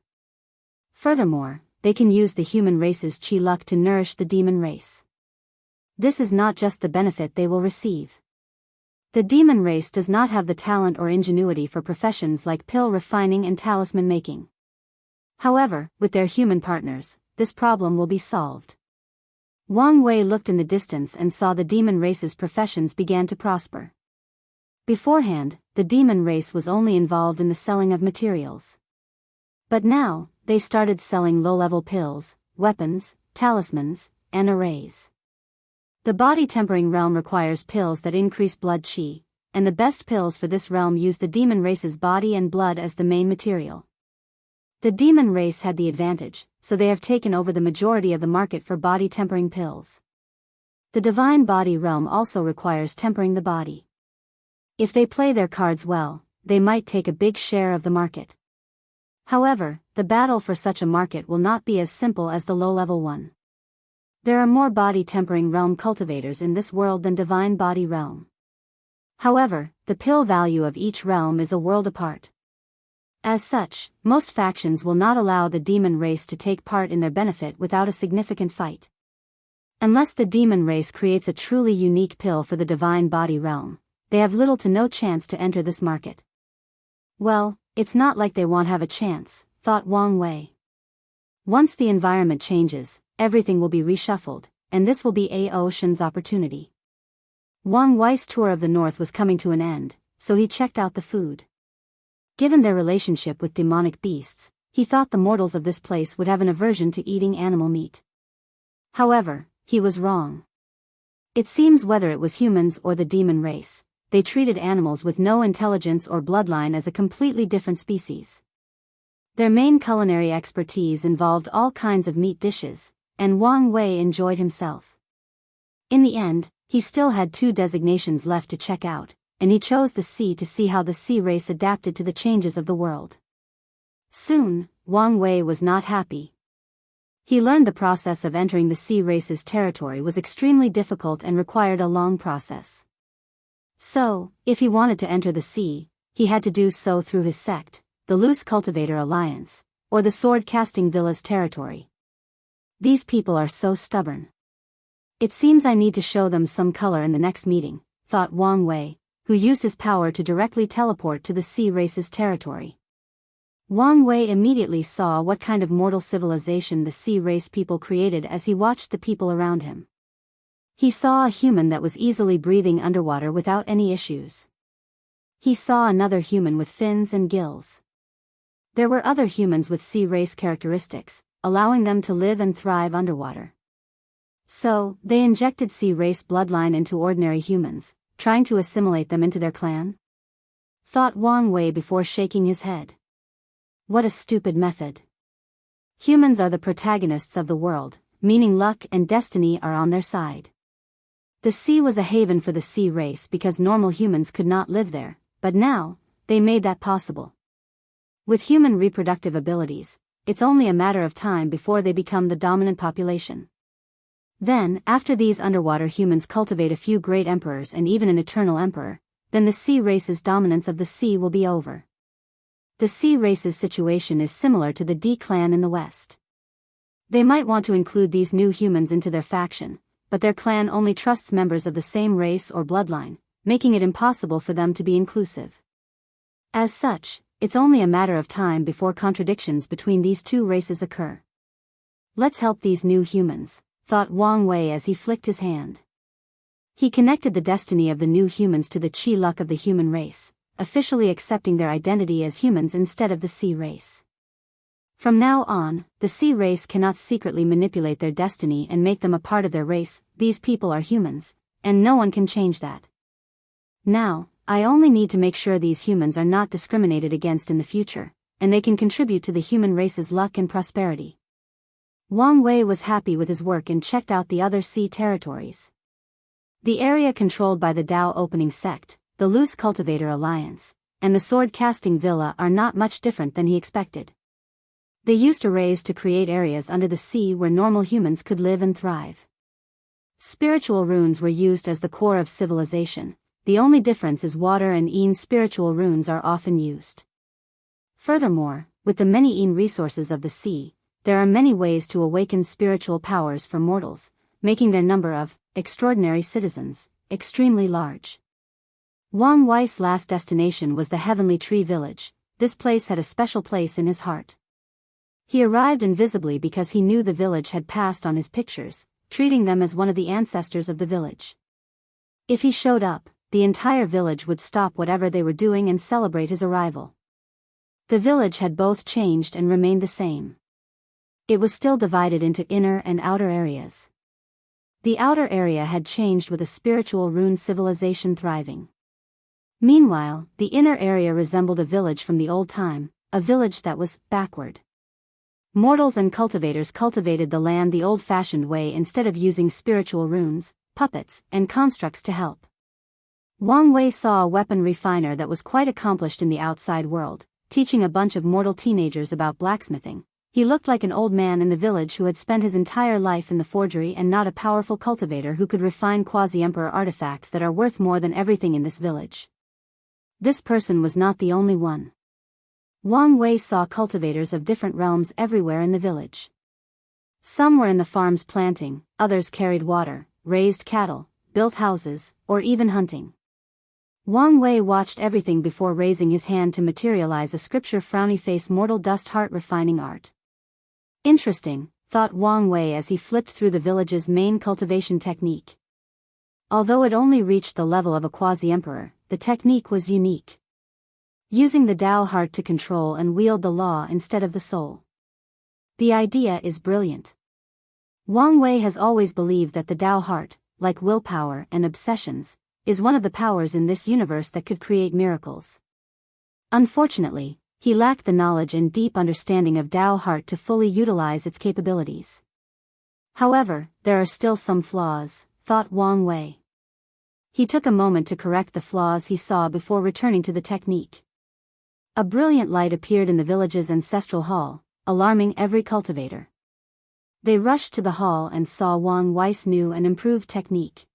Furthermore, they can use the human race's chi luck to nourish the demon race. This is not just the benefit they will receive. The demon race does not have the talent or ingenuity for professions like pill refining and talisman making. However, with their human partners, this problem will be solved. Wang Wei looked in the distance and saw the demon race's professions began to prosper. Beforehand, the demon race was only involved in the selling of materials. But now, they started selling low-level pills, weapons, talismans, and arrays. The body-tempering realm requires pills that increase blood chi, and the best pills for this realm use the demon race's body and blood as the main material. The demon race had the advantage, so they have taken over the majority of the market for body-tempering pills. The divine body realm also requires tempering the body. If they play their cards well, they might take a big share of the market. However, the battle for such a market will not be as simple as the low-level one. There are more body-tempering realm cultivators in this world than divine body realm. However, the pill value of each realm is a world apart. As such, most factions will not allow the demon race to take part in their benefit without a significant fight. Unless the demon race creates a truly unique pill for the divine body realm, they have little to no chance to enter this market. Well, it's not like they won't have a chance, thought Wang Wei. Once the environment changes, everything will be reshuffled, and this will be Aoshan's opportunity. Wang Wei's tour of the North was coming to an end, so he checked out the food. Given their relationship with demonic beasts, he thought the mortals of this place would have an aversion to eating animal meat. However, he was wrong. It seems whether it was humans or the demon race, they treated animals with no intelligence or bloodline as a completely different species. Their main culinary expertise involved all kinds of meat dishes, and Wang Wei enjoyed himself. In the end, he still had 2 designations left to check out, and he chose the sea to see how the sea race adapted to the changes of the world. Soon, Wang Wei was not happy. He learned the process of entering the sea race's territory was extremely difficult and required a long process. So, if he wanted to enter the sea, he had to do so through his sect, the Loose Cultivator Alliance, or the Sword-Casting Villa's territory. These people are so stubborn. It seems I need to show them some color in the next meeting, thought Wang Wei, who used his power to directly teleport to the sea race's territory. Wang Wei immediately saw what kind of mortal civilization the sea race people created as he watched the people around him. He saw a human that was easily breathing underwater without any issues. He saw another human with fins and gills. There were other humans with sea race characteristics, allowing them to live and thrive underwater. So, they injected sea race bloodline into ordinary humans, trying to assimilate them into their clan? Thought Wang Wei before shaking his head. What a stupid method. Humans are the protagonists of the world, meaning luck and destiny are on their side. The sea was a haven for the sea race because normal humans could not live there, but now, they made that possible. With human reproductive abilities, it's only a matter of time before they become the dominant population. Then, after these underwater humans cultivate a few great emperors and even an eternal emperor, then the sea race's dominance of the sea will be over. The sea race's situation is similar to the D clan in the West. They might want to include these new humans into their faction, but their clan only trusts members of the same race or bloodline, making it impossible for them to be inclusive. As such, it's only a matter of time before contradictions between these 2 races occur. Let's help these new humans, thought Wang Wei as he flicked his hand. He connected the destiny of the new humans to the chi luck of the human race, officially accepting their identity as humans instead of the sea race. From now on, the sea race cannot secretly manipulate their destiny and make them a part of their race. These people are humans, and no one can change that. Now, I only need to make sure these humans are not discriminated against in the future, and they can contribute to the human race's luck and prosperity. Wang Wei was happy with his work and checked out the other sea territories. The area controlled by the Dao Opening Sect, the Loose Cultivator Alliance, and the Sword-Casting Villa are not much different than he expected. They used arrays to create areas under the sea where normal humans could live and thrive. Spiritual runes were used as the core of civilization. The only difference is water and Yin spiritual runes are often used. Furthermore, with the many Yin resources of the sea, there are many ways to awaken spiritual powers for mortals, making their number of extraordinary citizens extremely large. Wang Wei's last destination was the Heavenly Tree Village. This place had a special place in his heart. He arrived invisibly because he knew the village had passed on his pictures, treating them as one of the ancestors of the village. If he showed up, the entire village would stop whatever they were doing and celebrate his arrival. The village had both changed and remained the same. It was still divided into inner and outer areas. The outer area had changed with a spiritual rune civilization thriving. Meanwhile, the inner area resembled a village from the old time, a village that was backward. Mortals and cultivators cultivated the land the old-fashioned way instead of using spiritual runes, puppets, and constructs to help. Wang Wei saw a weapon refiner that was quite accomplished in the outside world, teaching a bunch of mortal teenagers about blacksmithing. He looked like an old man in the village who had spent his entire life in the forgery and not a powerful cultivator who could refine quasi-emperor artifacts that are worth more than everything in this village. This person was not the only one. Wang Wei saw cultivators of different realms everywhere in the village. Some were in the farms planting, others carried water, raised cattle, built houses, or even hunting. Wang Wei watched everything before raising his hand to materialize a scripture frowny face mortal dust heart refining art. Interesting, thought Wang Wei as he flipped through the village's main cultivation technique. Although it only reached the level of a quasi-emperor, the technique was unique. Using the Tao heart to control and wield the law instead of the soul. The idea is brilliant. Wang Wei has always believed that the Tao heart, like willpower and obsessions, is one of the powers in this universe that could create miracles. Unfortunately, he lacked the knowledge and deep understanding of Tao heart to fully utilize its capabilities. However, there are still some flaws, thought Wang Wei. He took a moment to correct the flaws he saw before returning to the technique. A brilliant light appeared in the village's ancestral hall, alarming every cultivator. They rushed to the hall and saw Wang Wei's new and improved technique.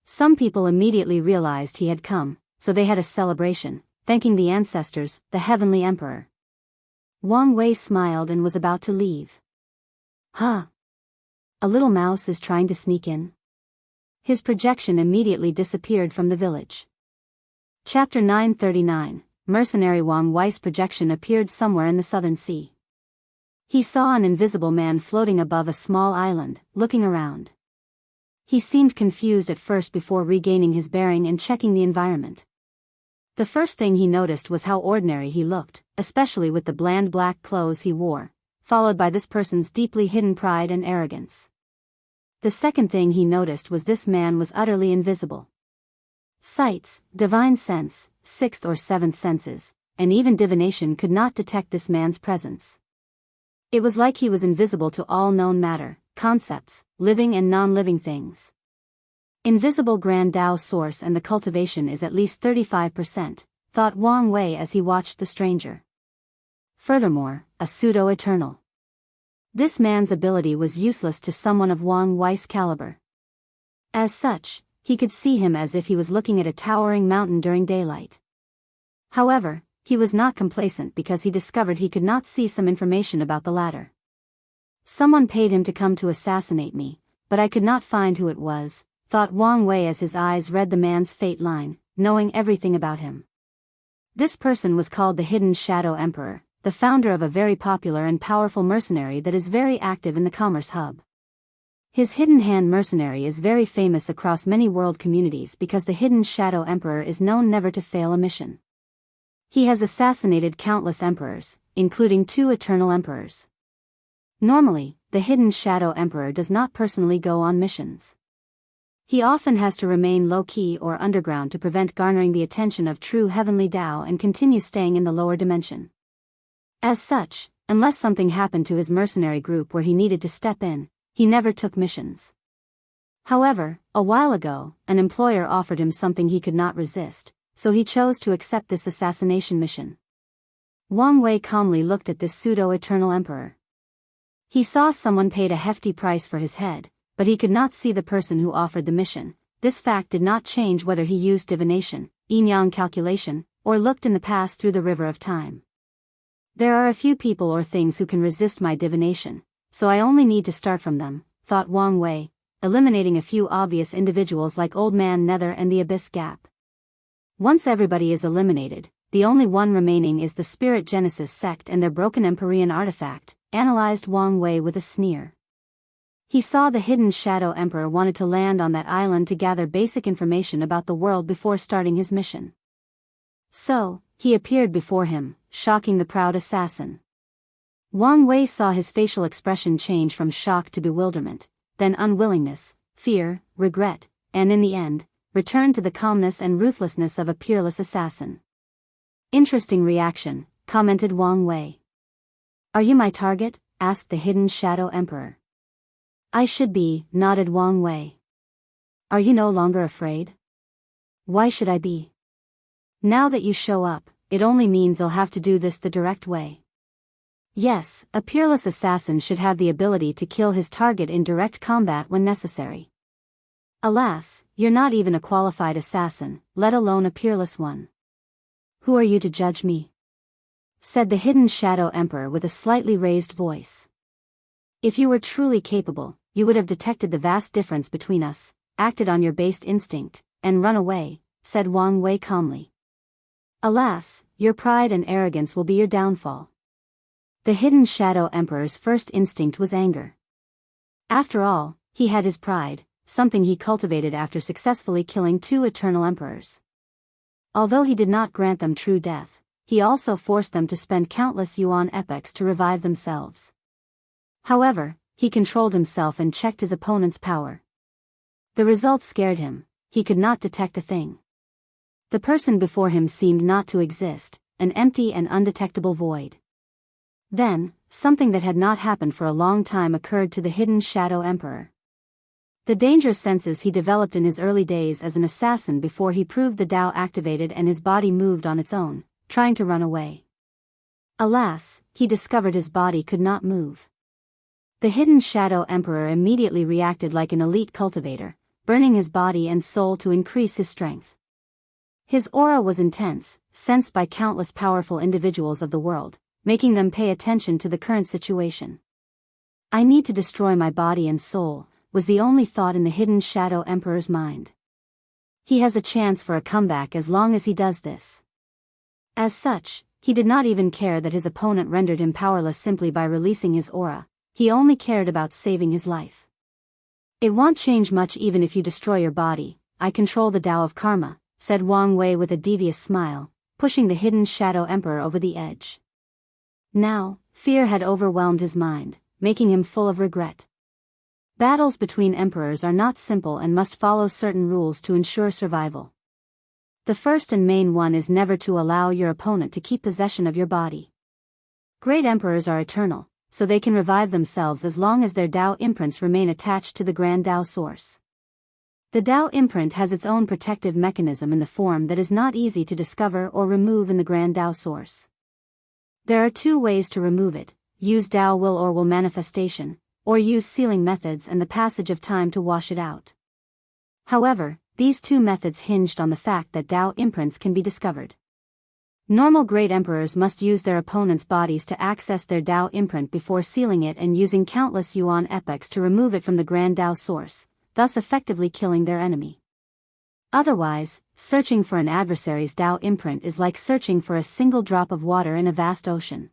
Some people immediately realized he had come, so they had a celebration, thanking the ancestors, the heavenly emperor. Wang Wei smiled and was about to leave. Huh? A little mouse is trying to sneak in? His projection immediately disappeared from the village. Chapter 939, Mercenary Wang Wei's projection appeared somewhere in the southern sea. He saw an invisible man floating above a small island, looking around. He seemed confused at first before regaining his bearing and checking the environment. The first thing he noticed was how ordinary he looked, especially with the bland black clothes he wore, followed by this person's deeply hidden pride and arrogance. The second thing he noticed was this man was utterly invisible. Sights, divine sense, sixth or seventh senses, and even divination could not detect this man's presence. It was like he was invisible to all known matter, concepts, living and non-living things. Invisible Grand Tao source and the cultivation is at least 35%, thought Wang Wei as he watched the stranger. Furthermore, a pseudo-eternal. This man's ability was useless to someone of Wang Wei's caliber. As such, he could see him as if he was looking at a towering mountain during daylight. However, he was not complacent because he discovered he could not see some information about the latter. Someone paid him to come to assassinate me, but I could not find who it was, thought Wang Wei as his eyes read the man's fate line, knowing everything about him. This person was called the Hidden Shadow Emperor, the founder of a very popular and powerful mercenary that is very active in the commerce hub. His Hidden Hand mercenary is very famous across many world communities because the Hidden Shadow Emperor is known never to fail a mission. He has assassinated countless emperors, including 2 eternal emperors. Normally, the Hidden Shadow Emperor does not personally go on missions. He often has to remain low-key or underground to prevent garnering the attention of true heavenly Tao and continue staying in the lower dimension. As such, unless something happened to his mercenary group where he needed to step in, he never took missions. However, a while ago, an employer offered him something he could not resist, so he chose to accept this assassination mission. Wang Wei calmly looked at this pseudo-eternal emperor. He saw someone paid a hefty price for his head, but he could not see the person who offered the mission. This fact did not change whether he used divination, yin-yang calculation, or looked in the past through the river of time. There are a few people or things who can resist my divination, so I only need to start from them, thought Wang Wei, eliminating a few obvious individuals like Old Man Nether and the Abyss Gap. Once everybody is eliminated, the only one remaining is the Spirit Genesis sect and their broken Empyrean artifact, analyzed Wang Wei with a sneer. He saw the Hidden Shadow Emperor wanted to land on that island to gather basic information about the world before starting his mission. So, he appeared before him, shocking the proud assassin. Wang Wei saw his facial expression change from shock to bewilderment, then unwillingness, fear, regret, and in the end, returned to the calmness and ruthlessness of a peerless assassin. Interesting reaction, commented Wang Wei. Are you my target? Asked the Hidden Shadow Emperor. I should be, nodded Wang Wei. Are you no longer afraid? Why should I be? Now that you show up, it only means I'll have to do this the direct way. Yes, a peerless assassin should have the ability to kill his target in direct combat when necessary. Alas, you're not even a qualified assassin, let alone a peerless one. Who are you to judge me? Said the Hidden Shadow Emperor with a slightly raised voice. If you were truly capable, you would have detected the vast difference between us, acted on your based instinct, and run away, said Wang Wei calmly. Alas, your pride and arrogance will be your downfall. The Hidden Shadow Emperor's first instinct was anger. After all, he had his pride, something he cultivated after successfully killing 2 eternal emperors. Although he did not grant them true death, he also forced them to spend countless yuan epochs to revive themselves. However, he controlled himself and checked his opponent's power. The results scared him. He could not detect a thing. The person before him seemed not to exist, an empty and undetectable void. Then, something that had not happened for a long time occurred to the hidden Shadow Emperor. The dangerous senses he developed in his early days as an assassin before he proved the Tao activated and his body moved on its own, trying to run away. Alas, he discovered his body could not move. The hidden Shadow Emperor immediately reacted like an elite cultivator, burning his body and soul to increase his strength. His aura was intense, sensed by countless powerful individuals of the world, making them pay attention to the current situation. I need to destroy my body and soul, was the only thought in the hidden Shadow Emperor's mind. He has a chance for a comeback as long as he does this. As such, he did not even care that his opponent rendered him powerless simply by releasing his aura. He only cared about saving his life. It won't change much even if you destroy your body. I control the Tao of Karma, said Wang Wei with a devious smile, pushing the hidden Shadow Emperor over the edge. Now, fear had overwhelmed his mind, making him full of regret. Battles between emperors are not simple and must follow certain rules to ensure survival. The first and main one is never to allow your opponent to keep possession of your body. Great emperors are eternal, so they can revive themselves as long as their Tao imprints remain attached to the grand Tao source. The Tao imprint has its own protective mechanism in the form that is not easy to discover or remove in the grand Tao source. There are 2 ways to remove it: use Tao will or will manifestation, or use sealing methods and the passage of time to wash it out. However, these 2 methods hinged on the fact that Tao imprints can be discovered. Normal great emperors must use their opponents' bodies to access their Tao imprint before sealing it and using countless yuan epochs to remove it from the grand Tao source, thus effectively killing their enemy. Otherwise, searching for an adversary's Tao imprint is like searching for a single drop of water in a vast ocean.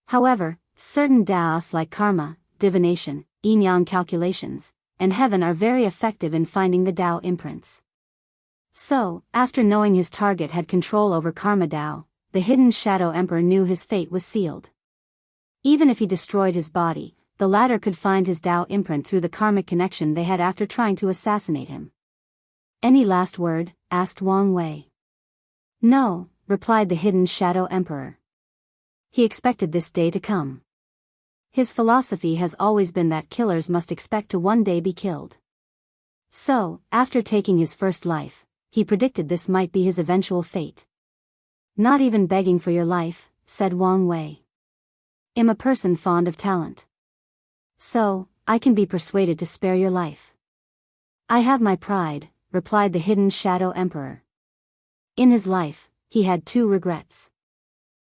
However, certain Taos like karma, divination, yin-yang calculations, and heaven are very effective in finding the Tao imprints. So, after knowing his target had control over Karma Tao, the hidden Shadow Emperor knew his fate was sealed. Even if he destroyed his body, the latter could find his Tao imprint through the karmic connection they had after trying to assassinate him. Any last word? Asked Wang Wei. No, replied the hidden Shadow Emperor. He expected this day to come. His philosophy has always been that killers must expect to one day be killed. So, after taking his first life, he predicted this might be his eventual fate. Not even begging for your life, said Wang Wei. I'm a person fond of talent. So, I can be persuaded to spare your life. I have my pride, replied the hidden Shadow Emperor. In his life, he had 2 regrets.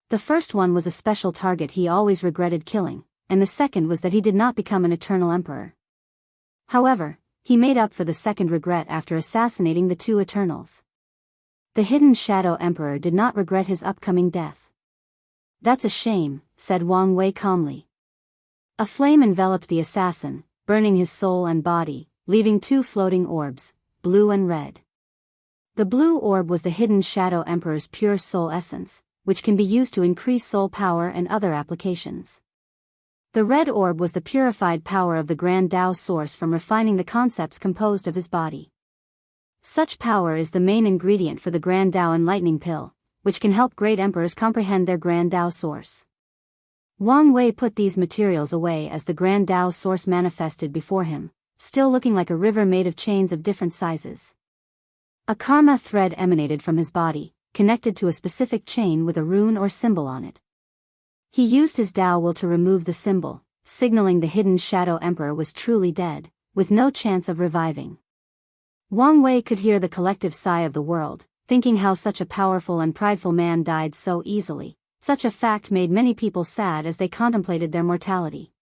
The first one was a special target he always regretted killing, and the second was that he did not become an eternal emperor. However, he made up for the second regret after assassinating the 2 Eternals. The hidden Shadow Emperor did not regret his upcoming death. That's a shame, said Wang Wei calmly. A flame enveloped the assassin, burning his soul and body, leaving 2 floating orbs, blue and red. The blue orb was the hidden Shadow Emperor's pure soul essence, which can be used to increase soul power and other applications. The red orb was the purified power of the Grand Tao source from refining the concepts composed of his body. Such power is the main ingredient for the Grand Tao Enlightening Pill, which can help great emperors comprehend their Grand Tao source. Wang Wei put these materials away as the Grand Tao source manifested before him, still looking like a river made of chains of different sizes. A karma thread emanated from his body, connected to a specific chain with a rune or symbol on it. He used his Tao will to remove the symbol, signaling the hidden Shadow Emperor was truly dead, with no chance of reviving. Wang Wei could hear the collective sigh of the world, thinking how such a powerful and prideful man died so easily. Such a fact made many people sad as they contemplated their mortality.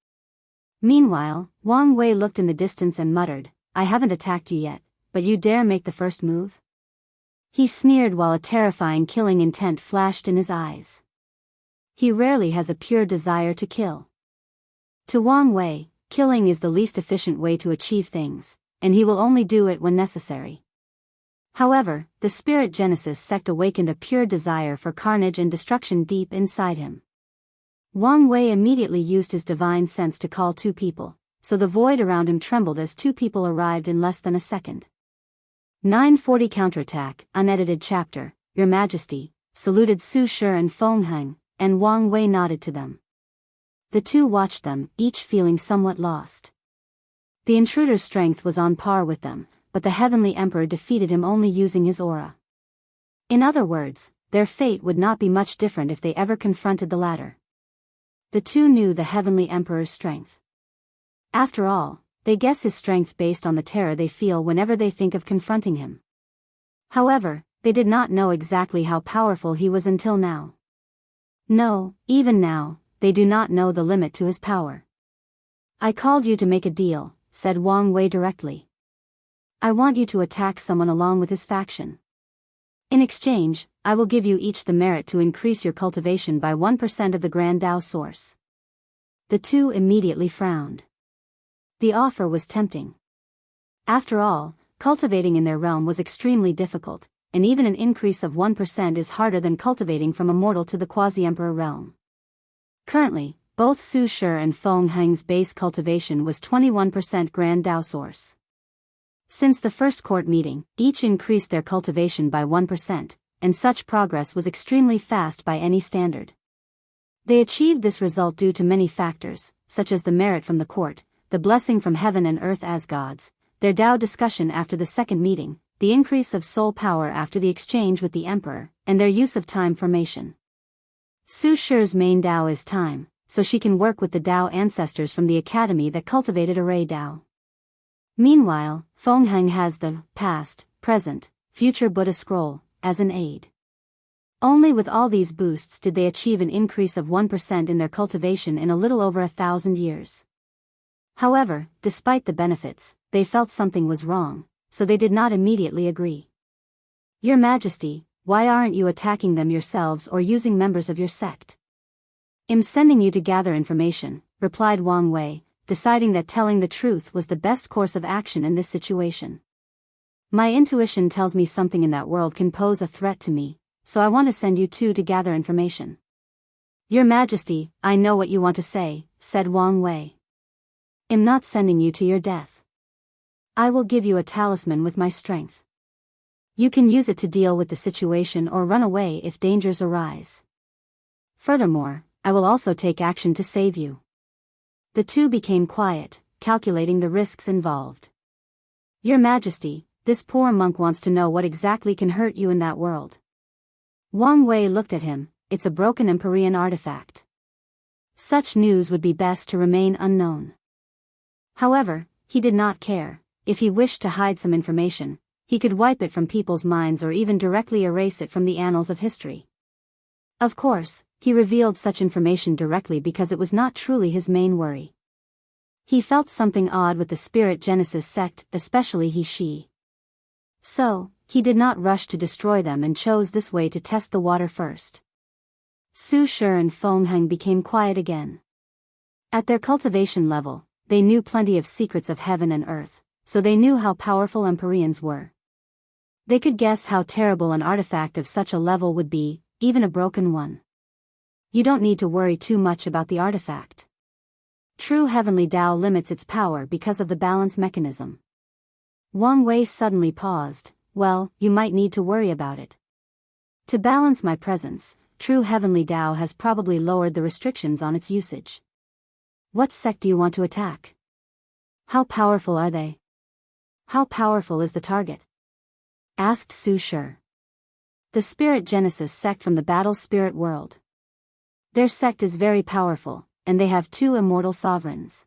Meanwhile, Wang Wei looked in the distance and muttered, I haven't attacked you yet, but you dare make the first move? He sneered while a terrifying killing intent flashed in his eyes. He rarely has a pure desire to kill. To Wang Wei, killing is the least efficient way to achieve things, and he will only do it when necessary. However, the Spirit Genesis sect awakened a pure desire for carnage and destruction deep inside him. Wang Wei immediately used his divine sense to call 2 people, so the void around him trembled as 2 people arrived in less than a second. 940 Counterattack, Unedited Chapter. Your Majesty, saluted Su Shi and Feng Heng, and Wang Wei nodded to them. The 2 watched them, each feeling somewhat lost. The intruder's strength was on par with them, but the Heavenly Emperor defeated him only using his aura. In other words, their fate would not be much different if they ever confronted the latter. The 2 knew the Heavenly Emperor's strength. After all, they guess his strength based on the terror they feel whenever they think of confronting him. However, they did not know exactly how powerful he was until now. No, even now, they do not know the limit to his power. I called you to make a deal, said Wang Wei directly. I want you to attack someone along with his faction. In exchange, I will give you each the merit to increase your cultivation by 1% of the Grand Tao source. The 2 immediately frowned. The offer was tempting. After all, cultivating in their realm was extremely difficult, and even an increase of 1% is harder than cultivating from a mortal to the quasi-emperor realm. Currently, both Su Shi and Feng Heng's base cultivation was 21% Grand Tao source. Since the first court meeting, each increased their cultivation by 1%, and such progress was extremely fast by any standard. They achieved this result due to many factors, such as the merit from the court, the blessing from heaven and earth as gods, their Tao discussion after the second meeting, the increase of soul power after the exchange with the emperor, and their use of time formation. Su Shi's main Tao is time, so she can work with the Tao ancestors from the academy that cultivated array Tao. Meanwhile, Feng Heng has the past, present, future Buddha scroll as an aid. Only with all these boosts did they achieve an increase of 1% in their cultivation in a little over 1,000 years. However, despite the benefits, they felt something was wrong, so they did not immediately agree. Your Majesty, why aren't you attacking them yourselves or using members of your sect? I'm sending you to gather information, replied Wang Wei, deciding that telling the truth was the best course of action in this situation. My intuition tells me something in that world can pose a threat to me, so I want to send you 2 to gather information. Your Majesty, I know what you want to say, said Wang Wei. I'm not sending you to your death. I will give you a talisman with my strength. You can use it to deal with the situation or run away if dangers arise. Furthermore, I will also take action to save you. The 2 became quiet, calculating the risks involved. Your Majesty, this poor monk wants to know what exactly can hurt you in that world. Wang Wei looked at him. It's a broken Empyrean artifact. Such news would be best to remain unknown. However, he did not care. If he wished to hide some information, he could wipe it from people's minds or even directly erase it from the annals of history. Of course, he revealed such information directly because it was not truly his main worry. He felt something odd with the Spirit Genesis sect, especially he. So, he did not rush to destroy them and chose this way to test the water first. Su Shi and Feng Heng became quiet again. At their cultivation level, they knew plenty of secrets of heaven and earth, so they knew how powerful Empyreans were. They could guess how terrible an artifact of such a level would be, even a broken one. You don't need to worry too much about the artifact. True heavenly Tao limits its power because of the balance mechanism. Wang Wei suddenly paused. Well, you might need to worry about it. To balance my presence, true heavenly Tao has probably lowered the restrictions on its usage. What sect do you want to attack? How powerful are they? How powerful is the target? Asked Su Shi. The Spirit Genesis sect from the Battle Spirit world. Their sect is very powerful, and they have 2 immortal sovereigns.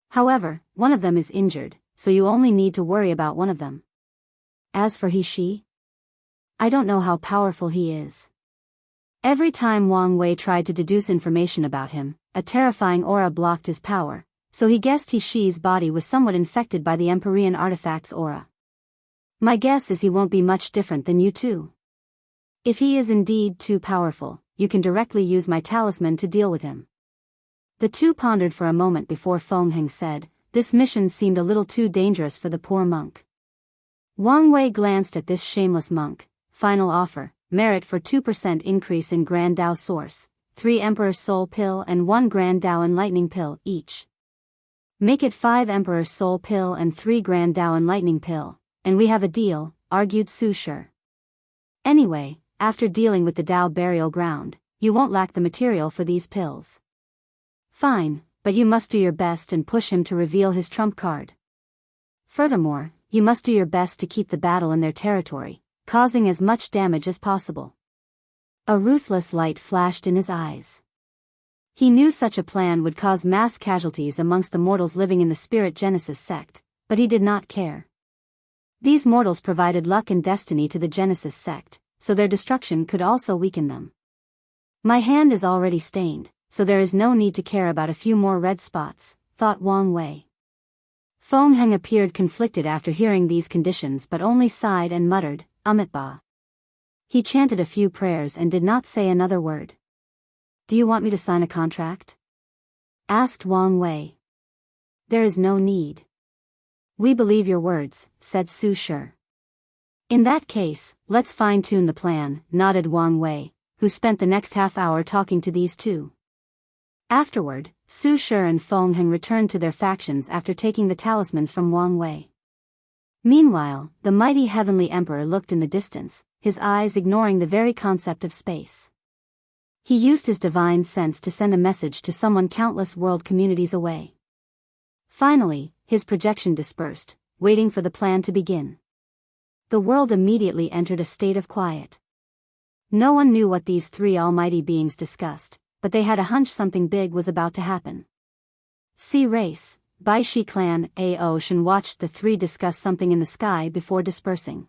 However, one of them is injured, so you only need to worry about one of them. As for she, I don't know how powerful he is. Every time Wang Wei tried to deduce information about him, a terrifying aura blocked his power, so he guessed she's body was somewhat infected by the Empyrean artifact's aura. My guess is he won't be much different than you 2. If he is indeed too powerful, you can directly use my talisman to deal with him. The 2 pondered for a moment before Feng Heng said, this mission seemed a little too dangerous for the poor monk. Wang Wei glanced at this shameless monk. Final offer, merit for 2% increase in Grand Dao Source, 3 Emperor Soul Pill and 1 Grand Dao Enlightening Pill each. Make it 5 Emperor Soul Pill and 3 Grand Dao Enlightening Pill, and we have a deal, argued Su Shi. Anyway, after dealing with the Dao burial ground, you won't lack the material for these pills. Fine, but you must do your best and push him to reveal his trump card. Furthermore, you must do your best to keep the battle in their territory, causing as much damage as possible. A ruthless light flashed in his eyes. He knew such a plan would cause mass casualties amongst the mortals living in the Spirit Genesis sect, but he did not care. These mortals provided luck and destiny to the Genesis sect, so their destruction could also weaken them. My hand is already stained, so there is no need to care about a few more red spots, thought Wang Wei. Feng Heng appeared conflicted after hearing these conditions but only sighed and muttered, Amitabha. He chanted a few prayers and did not say another word. Do you want me to sign a contract? Asked Wang Wei. There is no need. We believe your words, said Su Shi. In that case, let's fine-tune the plan, nodded Wang Wei, who spent the next half hour talking to these two. Afterward, Su Shi and Feng Heng returned to their factions after taking the talismans from Wang Wei. Meanwhile, the mighty heavenly emperor looked in the distance, his eyes ignoring the very concept of space. He used his divine sense to send a message to someone countless world communities away. Finally, his projection dispersed, waiting for the plan to begin. The world immediately entered a state of quiet. No one knew what these three almighty beings discussed, but they had a hunch something big was about to happen. Sea Race, Bai Shi Clan, A.O. Shen watched the three discuss something in the sky before dispersing.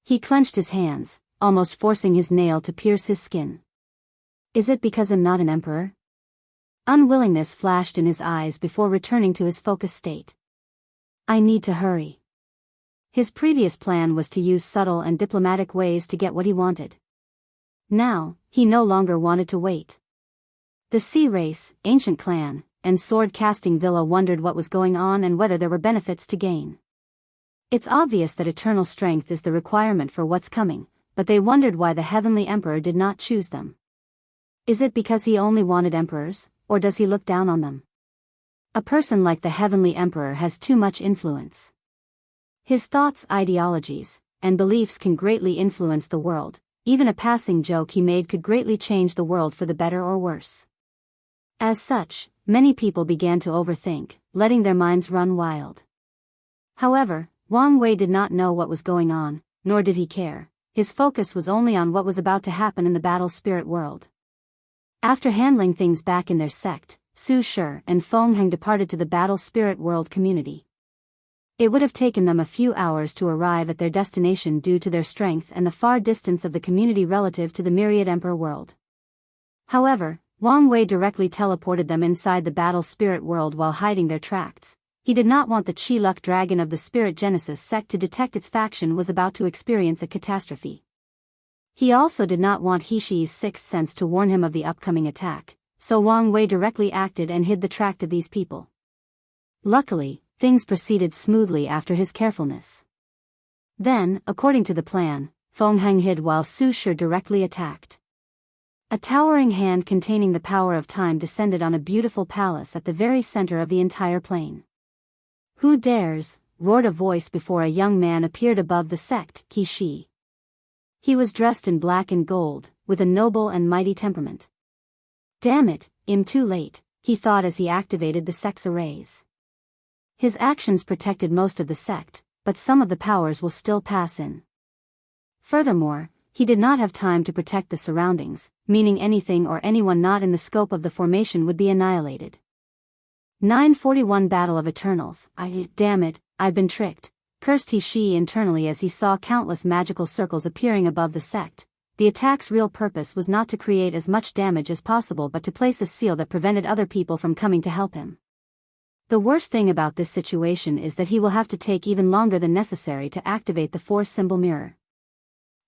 He clenched his hands, almost forcing his nail to pierce his skin. Is it because I'm not an emperor? Unwillingness flashed in his eyes before returning to his focused state. I need to hurry. His previous plan was to use subtle and diplomatic ways to get what he wanted. Now, he no longer wanted to wait. The Sea Race, Ancient Clan, and Sword-Casting Villa wondered what was going on and whether there were benefits to gain. It's obvious that eternal strength is the requirement for what's coming, but they wondered why the Heavenly Emperor did not choose them. Is it because he only wanted emperors, or does he look down on them? A person like the Heavenly Emperor has too much influence. His thoughts, ideologies, and beliefs can greatly influence the world. Even a passing joke he made could greatly change the world for the better or worse. As such, many people began to overthink, letting their minds run wild. However, Wang Wei did not know what was going on, nor did he care. His focus was only on what was about to happen in the battle spirit world. After handling things back in their sect, Su Shi and Feng Heng departed to the battle spirit world community. It would have taken them a few hours to arrive at their destination due to their strength and the far distance of the community relative to the myriad emperor world. However, Wang Wei directly teleported them inside the battle spirit world while hiding their tracks. He did not want the Chi-Luck dragon of the Spirit Genesis sect to detect its faction was about to experience a catastrophe. He also did not want He Shi's sixth sense to warn him of the upcoming attack, so Wang Wei directly acted and hid the track of these people. Luckily, things proceeded smoothly after his carefulness. Then, according to the plan, Feng Heng hid while Su Shi directly attacked. A towering hand containing the power of time descended on a beautiful palace at the very center of the entire plain. Who dares? Roared a voice before a young man appeared above the sect, He Shi. He was dressed in black and gold, with a noble and mighty temperament. Damn it, I'm too late, he thought as he activated the sect's arrays. His actions protected most of the sect, but some of the powers will still pass in. Furthermore, he did not have time to protect the surroundings, meaning anything or anyone not in the scope of the formation would be annihilated. 941 Battle of Eternals. Damn it, I've been tricked, cursed He Shi internally as he saw countless magical circles appearing above the sect. The attack's real purpose was not to create as much damage as possible but to place a seal that prevented other people from coming to help him. The worst thing about this situation is that he will have to take even longer than necessary to activate the Force symbol mirror.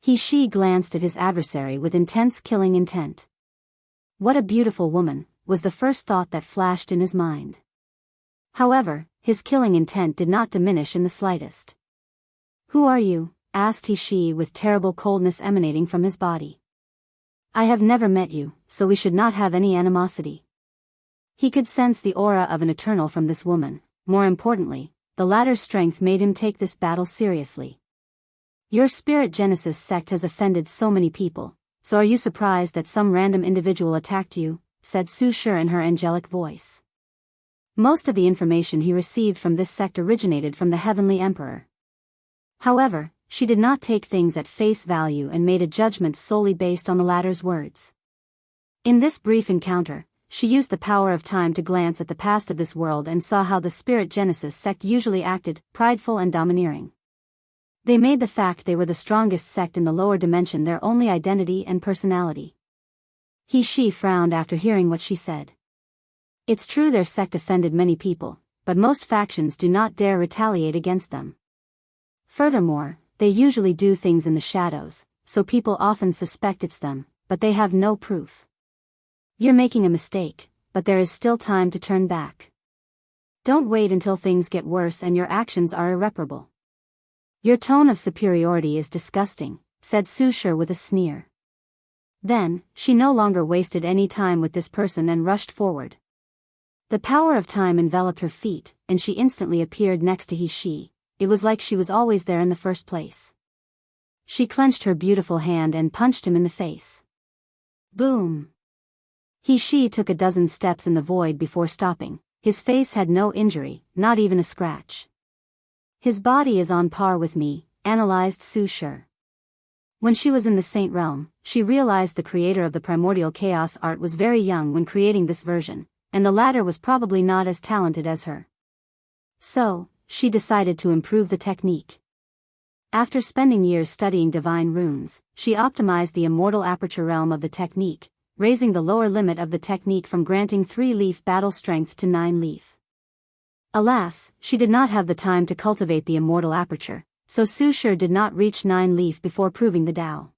He Shi glanced at his adversary with intense killing intent. What a beautiful woman, was the first thought that flashed in his mind. However, his killing intent did not diminish in the slightest. "Who are you?" asked he with terrible coldness emanating from his body. "I have never met you, so we should not have any animosity." He could sense the aura of an eternal from this woman. More importantly, the latter's strength made him take this battle seriously. "Your Spirit Genesis sect has offended so many people, so are you surprised that some random individual attacked you?" said Su Shi in her angelic voice. Most of the information he received from this sect originated from the Heavenly Emperor. However, she did not take things at face value and made a judgment solely based on the latter's words. In this brief encounter, she used the power of time to glance at the past of this world and saw how the Spirit Genesis sect usually acted, prideful and domineering. They made the fact they were the strongest sect in the lower dimension their only identity and personality. She frowned after hearing what she said. It's true their sect offended many people, but most factions do not dare retaliate against them. Furthermore, they usually do things in the shadows, so people often suspect it's them, but they have no proof. You're making a mistake, but there is still time to turn back. Don't wait until things get worse and your actions are irreparable. Your tone of superiority is disgusting, said Su Shi with a sneer. Then, she no longer wasted any time with this person and rushed forward. The power of time enveloped her feet, and she instantly appeared next to he. It was like she was always there in the first place. She clenched her beautiful hand and punched him in the face. Boom! He took a dozen steps in the void before stopping. His face had no injury, not even a scratch. His body is on par with me, analyzed Su Shi. When she was in the Saint Realm, she realized the creator of the primordial chaos art was very young when creating this version, and the latter was probably not as talented as her. So, she decided to improve the technique. After spending years studying divine runes, she optimized the immortal aperture realm of the technique, raising the lower limit of the technique from granting 3-leaf battle strength to 9-leaf. Alas, she did not have the time to cultivate the immortal aperture, so Su Shi did not reach 9-leaf before proving the Tao.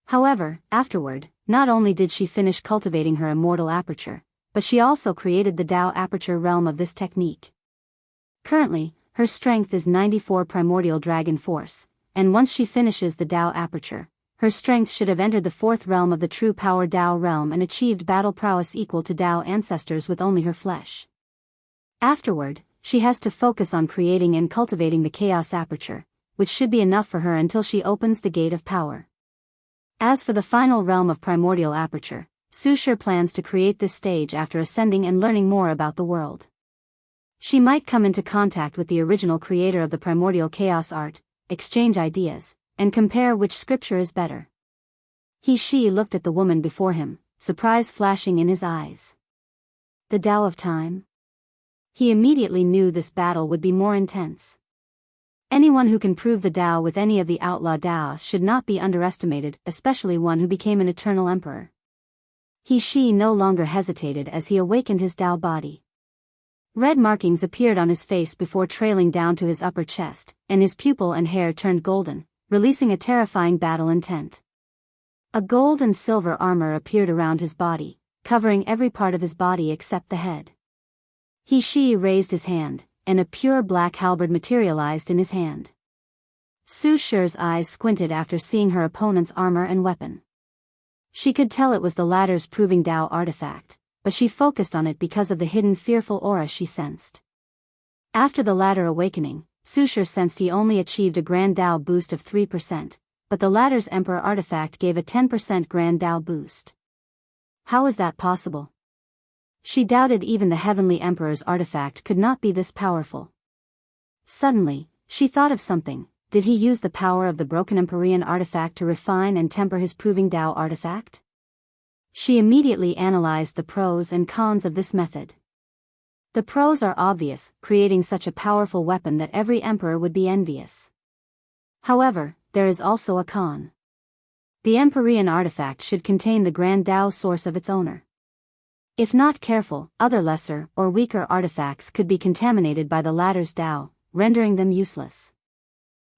However, afterward, not only did she finish cultivating her immortal aperture, but she also created the Tao aperture realm of this technique. Currently, her strength is 94 primordial dragon force, and once she finishes the Tao aperture, her strength should have entered the 4th realm of the true power Tao realm and achieved battle prowess equal to Tao ancestors with only her flesh. Afterward, she has to focus on creating and cultivating the chaos aperture, which should be enough for her until she opens the gate of power. As for the final realm of primordial aperture, Su Shi plans to create this stage after ascending and learning more about the world. She might come into contact with the original creator of the primordial chaos art, exchange ideas, and compare which scripture is better. She looked at the woman before him, surprise flashing in his eyes. The Tao of Time? He immediately knew this battle would be more intense. Anyone who can prove the Tao with any of the outlaw Taos should not be underestimated, especially one who became an eternal emperor. She no longer hesitated as he awakened his Tao body. Red markings appeared on his face before trailing down to his upper chest, and his pupil and hair turned golden, releasing a terrifying battle intent. A gold and silver armor appeared around his body, covering every part of his body except the head. She raised his hand, and a pure black halberd materialized in his hand. Su Shi's eyes squinted after seeing her opponent's armor and weapon. She could tell it was the latter's proving Tao artifact, but she focused on it because of the hidden fearful aura she sensed. After the latter awakening, Su Shi sensed he only achieved a Grand Tao boost of 3%, but the latter's Emperor artifact gave a 10% Grand Tao boost. How is that possible? She doubted even the Heavenly Emperor's artifact could not be this powerful. Suddenly, she thought of something. Did he use the power of the broken Empyrean artifact to refine and temper his proving Tao artifact? She immediately analyzed the pros and cons of this method. The pros are obvious, creating such a powerful weapon that every emperor would be envious. However, there is also a con. The Empyrean artifact should contain the Grand Tao source of its owner. If not careful, other lesser or weaker artifacts could be contaminated by the latter's Tao, rendering them useless.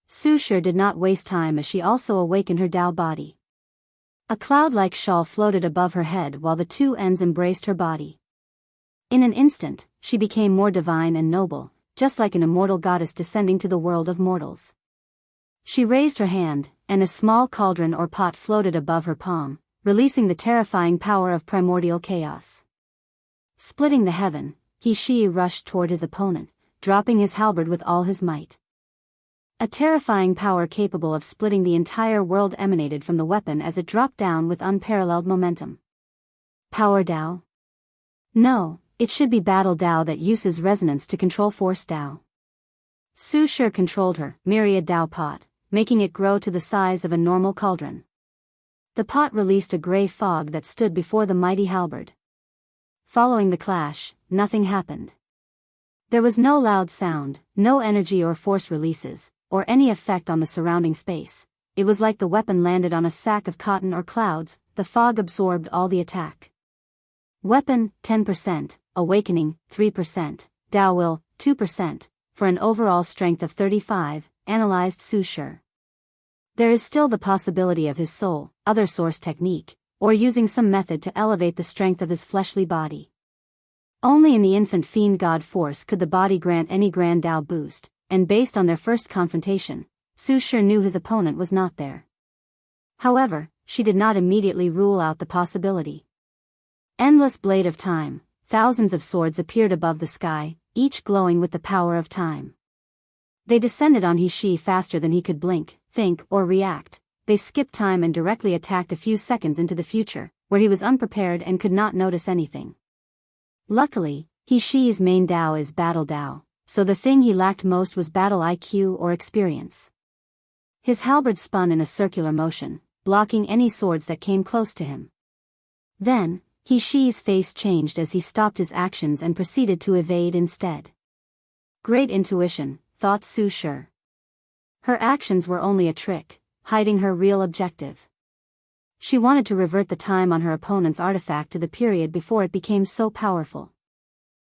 Su Shi did not waste time as she also awakened her Tao body. A cloud-like shawl floated above her head while the two ends embraced her body. In an instant, she became more divine and noble, just like an immortal goddess descending to the world of mortals. She raised her hand, and a small cauldron or pot floated above her palm, releasing the terrifying power of primordial chaos. Splitting the heaven, he rushed toward his opponent, dropping his halberd with all his might. A terrifying power capable of splitting the entire world emanated from the weapon as it dropped down with unparalleled momentum. Power Dao? No, it should be Battle Dao that uses resonance to control Force Dao. Su Shi controlled her myriad Dao pot, making it grow to the size of a normal cauldron. The pot released a gray fog that stood before the mighty halberd. Following the clash, nothing happened. There was no loud sound, no energy or force releases, or any effect on the surrounding space. It was like the weapon landed on a sack of cotton or clouds. The fog absorbed all the attack. Weapon, 10%, Awakening, 3%, Dao Will, 2%, for an overall strength of 35, analyzed Su Shi. There is still the possibility of his soul, other source technique, or using some method to elevate the strength of his fleshly body. Only in the infant fiend god force could the body grant any grand Dao boost, and based on their first confrontation, Su Shi knew his opponent was not there. However, she did not immediately rule out the possibility. Endless blade of time, thousands of swords appeared above the sky, each glowing with the power of time. They descended on He faster than he could blink, think, or react. They skipped time and directly attacked a few seconds into the future, where he was unprepared and could not notice anything. Luckily, He-Shi's main Dao is Battle Dao, so the thing he lacked most was battle IQ or experience. His halberd spun in a circular motion, blocking any swords that came close to him. Then, He-Shi's face changed as he stopped his actions and proceeded to evade instead. Great intuition, thought Su Shi. Her actions were only a trick, hiding her real objective. She wanted to revert the time on her opponent's artifact to the period before it became so powerful.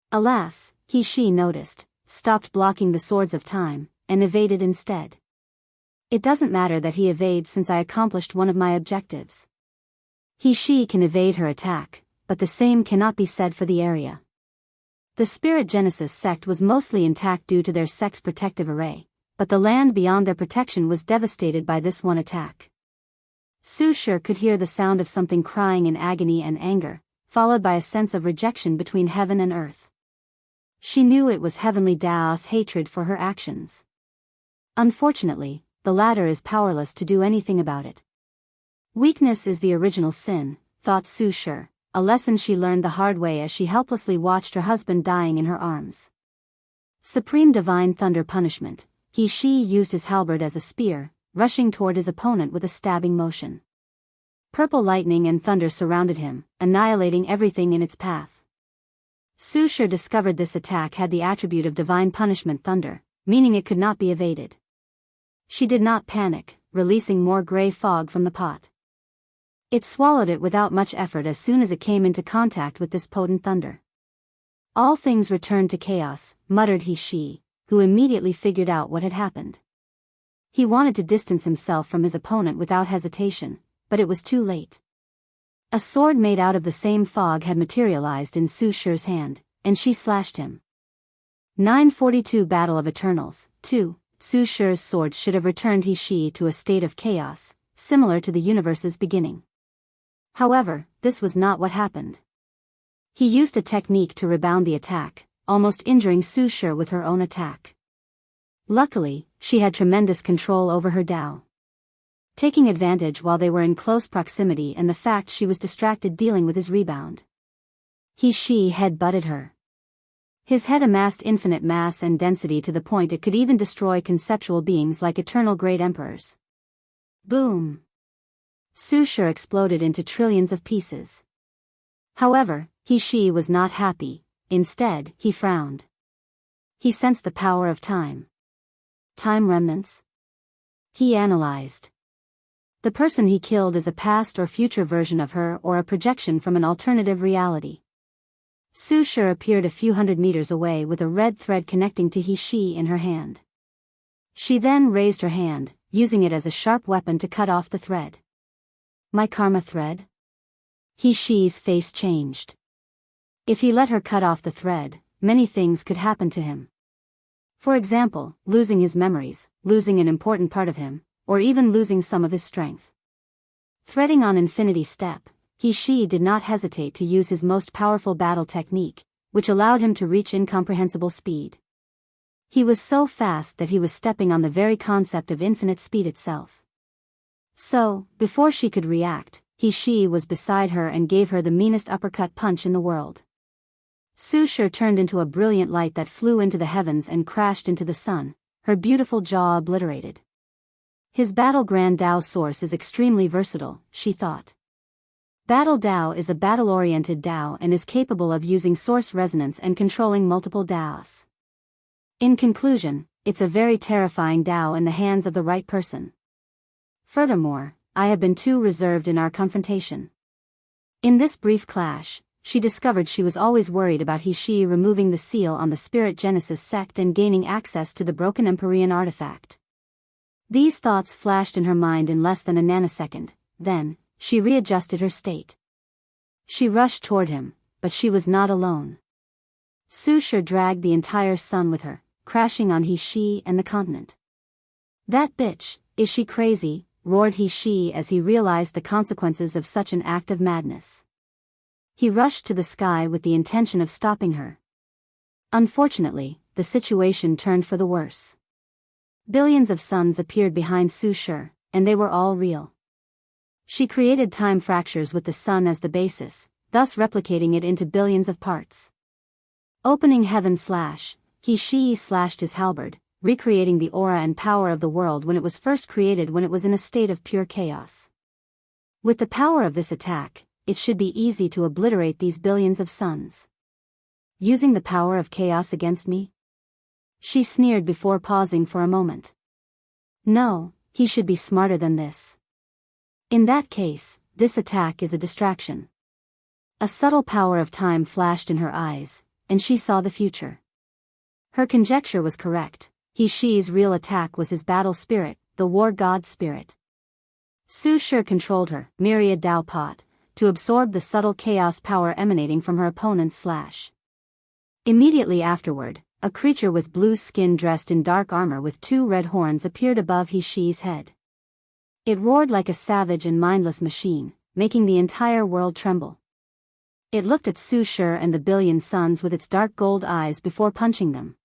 Alas, He noticed, stopped blocking the swords of time, and evaded instead. It doesn't matter that he evades since I accomplished one of my objectives. He can evade her attack, but the same cannot be said for the area. The Spirit Genesis sect was mostly intact due to their sect's protective array, but the land beyond their protection was devastated by this one attack. Su Shi could hear the sound of something crying in agony and anger, followed by a sense of rejection between heaven and earth. She knew it was Heavenly Dao's hatred for her actions. Unfortunately, the latter is powerless to do anything about it. Weakness is the original sin, thought Su Shi, a lesson she learned the hard way as she helplessly watched her husband dying in her arms. Supreme Divine Thunder Punishment. He used his halberd as a spear, rushing toward his opponent with a stabbing motion. Purple lightning and thunder surrounded him, annihilating everything in its path. Su Shi discovered this attack had the attribute of divine punishment thunder, meaning it could not be evaded. She did not panic, releasing more gray fog from the pot. It swallowed it without much effort as soon as it came into contact with this potent thunder. All things returned to chaos, muttered He, who immediately figured out what had happened. He wanted to distance himself from his opponent without hesitation, but it was too late. A sword made out of the same fog had materialized in Su Shi's hand, and she slashed him. 942 Battle of Eternals, 2. Su Shi's sword should have returned He to a state of chaos, similar to the universe's beginning. However, this was not what happened. He used a technique to rebound the attack, almost injuring Su Shi with her own attack. Luckily, she had tremendous control over her Dao. Taking advantage while they were in close proximity and the fact she was distracted dealing with his rebound. He head-butted her. His head amassed infinite mass and density to the point it could even destroy conceptual beings like eternal great emperors. Boom! Su Shi exploded into trillions of pieces. However, He was not happy. Instead, he frowned. He sensed the power of time. Time remnants? He analyzed. The person he killed is a past or future version of her or a projection from an alternative reality. Su Shi appeared a few hundred meters away with a red thread connecting to He in her hand. She then raised her hand, using it as a sharp weapon to cut off the thread. My karma thread? He-Shi's face changed. If he let her cut off the thread, many things could happen to him. For example, losing his memories, losing an important part of him, or even losing some of his strength. Threading on infinity step, He did not hesitate to use his most powerful battle technique, which allowed him to reach incomprehensible speed. He was so fast that he was stepping on the very concept of infinite speed itself. So, before she could react, He was beside her and gave her the meanest uppercut punch in the world. Su Shi turned into a brilliant light that flew into the heavens and crashed into the sun, her beautiful jaw obliterated. His Battle Grand Dao source is extremely versatile, she thought. Battle Dao is a battle-oriented Dao and is capable of using source resonance and controlling multiple Daos. In conclusion, it's a very terrifying Dao in the hands of the right person. Furthermore, I have been too reserved in our confrontation. In this brief clash, she discovered she was always worried about He removing the seal on the Spirit Genesis sect and gaining access to the broken Empyrean artifact. These thoughts flashed in her mind in less than a nanosecond, then, she readjusted her state. She rushed toward him, but she was not alone. Su Shi dragged the entire sun with her, crashing on He and the continent. "That bitch, is she crazy?" roared He as he realized the consequences of such an act of madness. He rushed to the sky with the intention of stopping her. Unfortunately, the situation turned for the worse. Billions of suns appeared behind Su Shi, and they were all real. She created time fractures with the sun as the basis, thus replicating it into billions of parts. Opening heaven slash, He slashed his halberd, recreating the aura and power of the world when it was first created when it was in a state of pure chaos. With the power of this attack, it should be easy to obliterate these billions of suns. Using the power of chaos against me? She sneered before pausing for a moment. No, he should be smarter than this. In that case, this attack is a distraction. A subtle power of time flashed in her eyes, and she saw the future. Her conjecture was correct. He's real attack was his battle spirit, the war god spirit. Su Shi controlled her myriad Dao pot to absorb the subtle chaos power emanating from her opponent's slash. Immediately afterward, a creature with blue skin dressed in dark armor with 2 red horns appeared above He's head. It roared like a savage and mindless machine, making the entire world tremble. It looked at Su Shi and the billion suns with its dark gold eyes before punching them.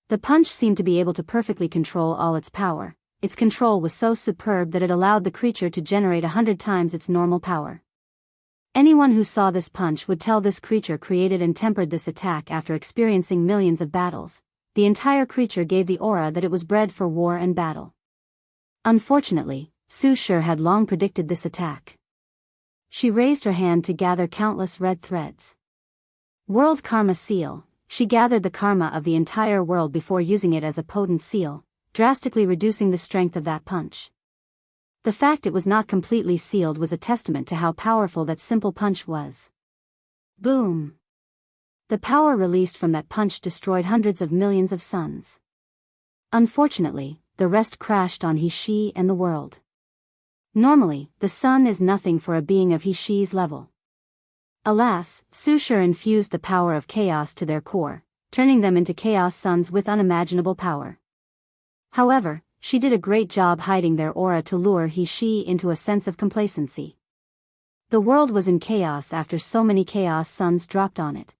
The punch seemed to be able to perfectly control all its power. Its control was so superb that it allowed the creature to generate 100 times its normal power. Anyone who saw this punch would tell this creature created and tempered this attack after experiencing millions of battles. The entire creature gave the aura that it was bred for war and battle. Unfortunately, Su Shi had long predicted this attack. She raised her hand to gather countless red threads. World Karma Seal. She gathered the karma of the entire world before using it as a potent seal, drastically reducing the strength of that punch. The fact it was not completely sealed was a testament to how powerful that simple punch was. Boom! The power released from that punch destroyed hundreds of millions of suns. Unfortunately, the rest crashed on He and the world. Normally, the sun is nothing for a being of He's level. Alas, Su Shi infused the power of chaos to their core, turning them into chaos suns with unimaginable power. However, she did a great job hiding their aura to lure He into a sense of complacency. The world was in chaos after so many chaos suns dropped on it.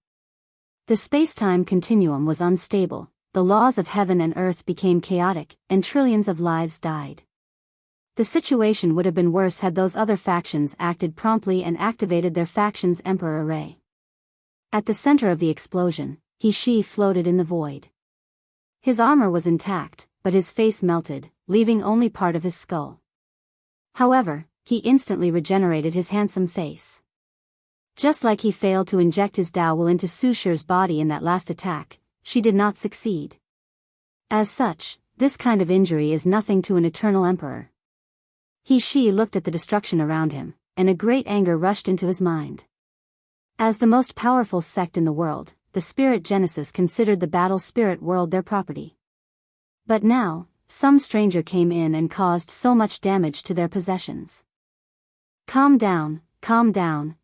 The space-time continuum was unstable, the laws of heaven and earth became chaotic, and trillions of lives died. The situation would have been worse had those other factions acted promptly and activated their faction's Emperor array. At the center of the explosion, He floated in the void. His armor was intact, but his face melted, leaving only part of his skull. However, he instantly regenerated his handsome face. Just like he failed to inject his Dao will into Su Shi's body in that last attack, she did not succeed. As such, this kind of injury is nothing to an eternal emperor. He looked at the destruction around him, and a great anger rushed into his mind. As the most powerful sect in the world, the Spirit Genesis considered the battle spirit world their property. But now, some stranger came in and caused so much damage to their possessions. Calm down,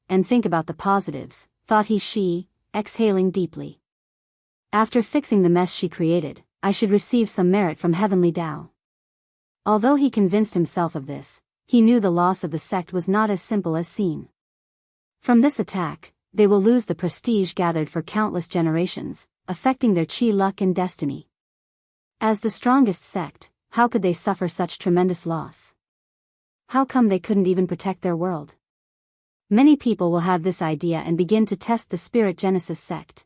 and think about the positives, thought He, exhaling deeply. After fixing the mess she created, I should receive some merit from heavenly Tao. Although he convinced himself of this, he knew the loss of the sect was not as simple as seen. From this attack, they will lose the prestige gathered for countless generations, affecting their chi luck and destiny. As the strongest sect, how could they suffer such tremendous loss? How come they couldn't even protect their world? Many people will have this idea and begin to test the Spirit Genesis sect.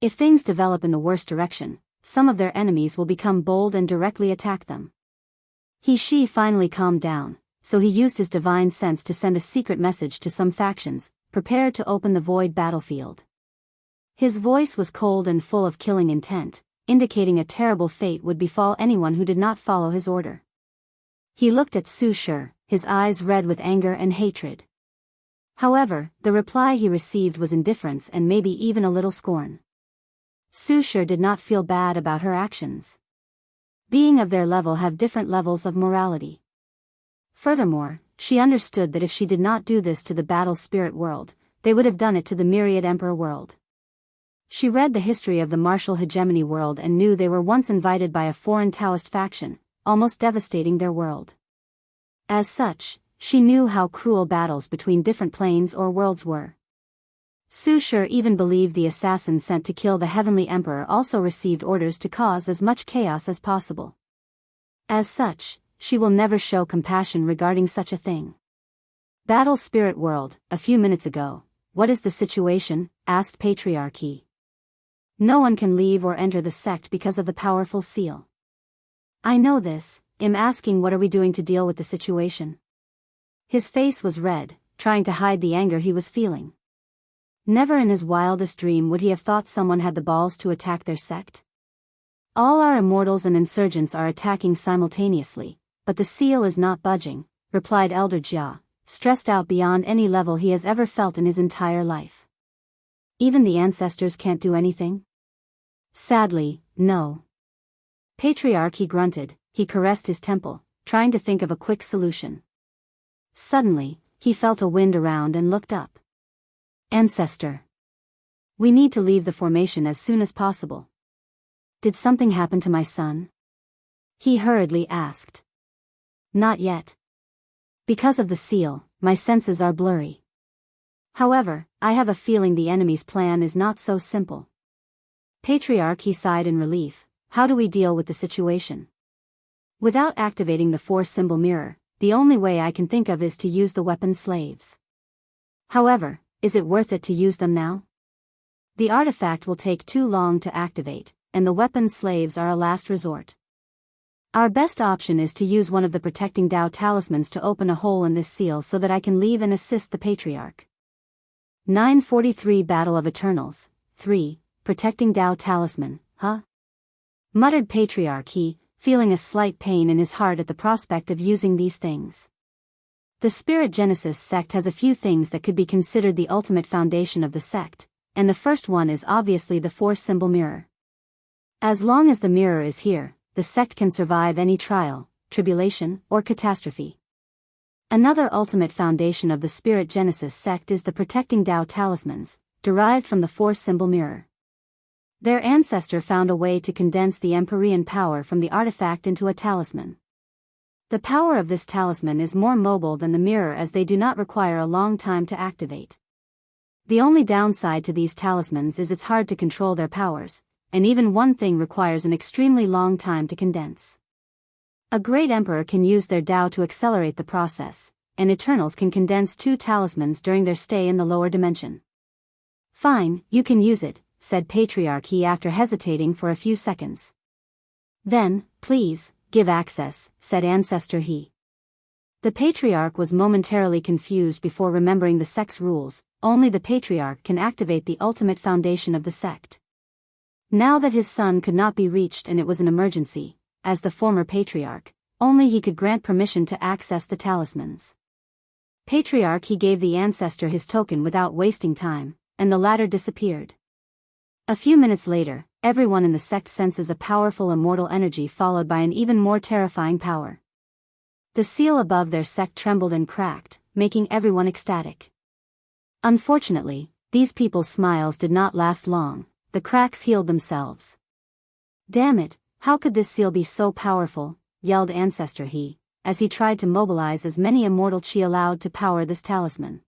If things develop in the worst direction, some of their enemies will become bold and directly attack them. She finally calmed down, so he used his divine sense to send a secret message to some factions, prepared to open the void battlefield. His voice was cold and full of killing intent, indicating a terrible fate would befall anyone who did not follow his order. He looked at Su Shi, his eyes red with anger and hatred. However, the reply he received was indifference and maybe even a little scorn. Su Shi did not feel bad about her actions. Being of their level have different levels of morality. Furthermore, she understood that if she did not do this to the battle spirit world, they would have done it to the myriad emperor world. She read the history of the martial hegemony world and knew they were once invited by a foreign Taoist faction, almost devastating their world. As such, she knew how cruel battles between different planes or worlds were. Su Shi even believed the assassin sent to kill the heavenly emperor also received orders to cause as much chaos as possible. As such, she will never show compassion regarding such a thing. Battle Spirit World, a few minutes ago, what is the situation? Asked Patriarchy. No one can leave or enter the sect because of the powerful seal. I know this, I'm asking what are we doing to deal with the situation? His face was red, trying to hide the anger he was feeling. Never in his wildest dream would he have thought someone had the balls to attack their sect. All our immortals and insurgents are attacking simultaneously, but the seal is not budging, replied Elder Jia, stressed out beyond any level he has ever felt in his entire life. Even the ancestors can't do anything? Sadly, no. Patriarch, he grunted, he caressed his temple, trying to think of a quick solution. Suddenly, he felt a wind around and looked up. Ancestor. We need to leave the formation as soon as possible. Did something happen to my son? He hurriedly asked. Not yet. Because of the seal, my senses are blurry. However, I have a feeling the enemy's plan is not so simple. Patriarch, he sighed in relief. How do we deal with the situation? Without activating the force symbol mirror, the only way I can think of is to use the weapon slaves. However, is it worth it to use them now? The artifact will take too long to activate, and the weapon slaves are a last resort. Our best option is to use one of the protecting Tao talismans to open a hole in this seal so that I can leave and assist the Patriarch. 943 Battle of Eternals, 3, Protecting Tao Talisman, huh? Muttered Patriarch, he, feeling a slight pain in his heart at the prospect of using these things. The Spirit Genesis sect has a few things that could be considered the ultimate foundation of the sect, and the first one is obviously the force symbol mirror. As long as the mirror is here, the sect can survive any trial, tribulation, or catastrophe. Another ultimate foundation of the Spirit Genesis sect is the protecting Tao talismans, derived from the force symbol mirror. Their ancestor found a way to condense the Empyrean power from the artifact into a talisman. The power of this talisman is more mobile than the mirror as they do not require a long time to activate. The only downside to these talismans is it's hard to control their powers, and even one thing requires an extremely long time to condense. A great emperor can use their Tao to accelerate the process, and Eternals can condense 2 talismans during their stay in the lower dimension. Fine, you can use it, said Patriarch after hesitating for a few seconds. Then, please, give access, said Ancestor he. The Patriarch was momentarily confused before remembering the sect's rules. Only the Patriarch can activate the ultimate foundation of the sect. Now that his son could not be reached and it was an emergency, as the former Patriarch, only he could grant permission to access the talismans. Patriarch, he gave the Ancestor his token without wasting time, and the latter disappeared. A few minutes later, everyone in the sect senses a powerful immortal energy followed by an even more terrifying power. The seal above their sect trembled and cracked, making everyone ecstatic. Unfortunately, these people's smiles did not last long. The cracks healed themselves. Damn it, how could this seal be so powerful, yelled Ancestor He, as he tried to mobilize as many immortal chi allowed to power this talisman.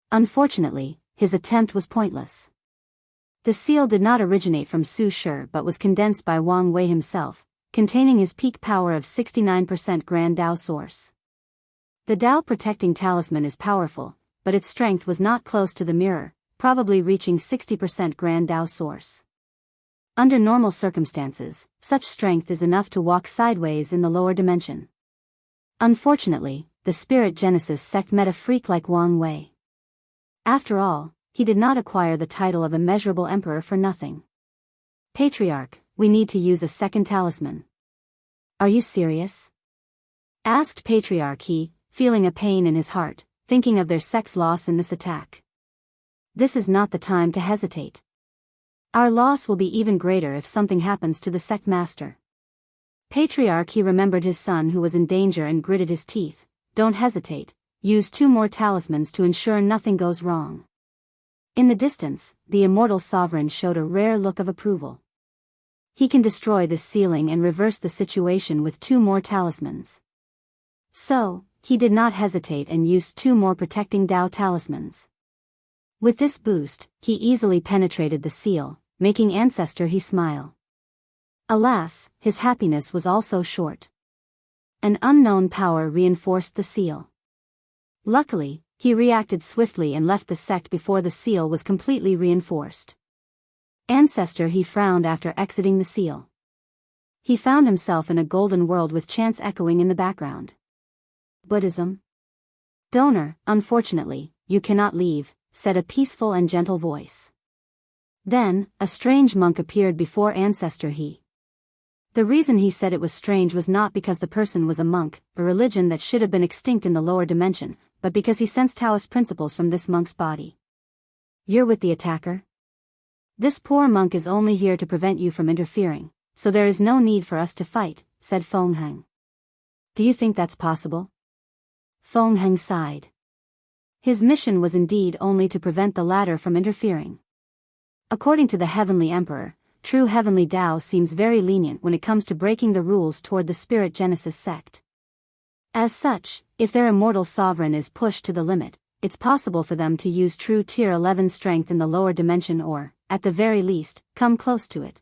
Unfortunately, his attempt was pointless. The seal did not originate from Su Shi but was condensed by Wang Wei himself, containing his peak power of 69% Grand Dao source. The Dao protecting talisman is powerful, but its strength was not close to the mirror, probably reaching 60% Grand Dao source. Under normal circumstances, such strength is enough to walk sideways in the lower dimension. Unfortunately, the Spirit Genesis sect met a freak like Wang Wei. After all, he did not acquire the title of immeasurable emperor for nothing. Patriarch, we need to use a second talisman. Are you serious? Asked Patriarch He, feeling a pain in his heart, thinking of their sect's loss in this attack. This is not the time to hesitate. Our loss will be even greater if something happens to the sect master. Patriarch He remembered his son who was in danger and gritted his teeth. Don't hesitate, use 2 more talismans to ensure nothing goes wrong. In the distance, the immortal sovereign showed a rare look of approval. He can destroy this ceiling and reverse the situation with 2 more talismans. So, he did not hesitate and used 2 more protecting Dao talismans. With this boost, he easily penetrated the seal, making Ancestor He smile. Alas, his happiness was also short. An unknown power reinforced the seal. Luckily, he reacted swiftly and left the sect before the seal was completely reinforced. Ancestor He frowned after exiting the seal. He found himself in a golden world with chants echoing in the background. Buddhism? Donor, unfortunately, you cannot leave, said a peaceful and gentle voice. Then, a strange monk appeared before Ancestor He. The reason he said it was strange was not because the person was a monk, a religion that should have been extinct in the lower dimension, but because he sensed Taoist principles from this monk's body. You're with the attacker? This poor monk is only here to prevent you from interfering, so there is no need for us to fight, said Feng Heng. Do you think that's possible? Feng Heng sighed. His mission was indeed only to prevent the latter from interfering. According to the Heavenly Emperor, true Heavenly Tao seems very lenient when it comes to breaking the rules toward the Spirit Genesis sect. As such, if their immortal sovereign is pushed to the limit, it's possible for them to use true Tier 11 strength in the lower dimension or, at the very least, come close to it.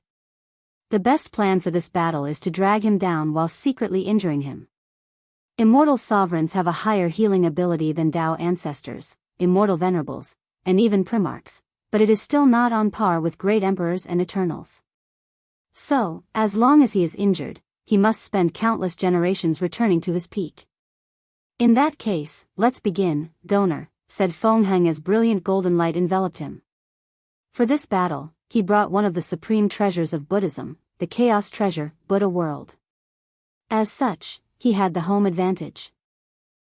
The best plan for this battle is to drag him down while secretly injuring him. Immortal sovereigns have a higher healing ability than Tao ancestors, immortal venerables, and even primarchs, but it is still not on par with great emperors and eternals. So, as long as he is injured, he must spend countless generations returning to his peak. In that case, let's begin, donor, said Feng Heng as brilliant golden light enveloped him. For this battle, he brought one of the supreme treasures of Buddhism, the Chaos Treasure, Buddha World. As such, he had the home advantage.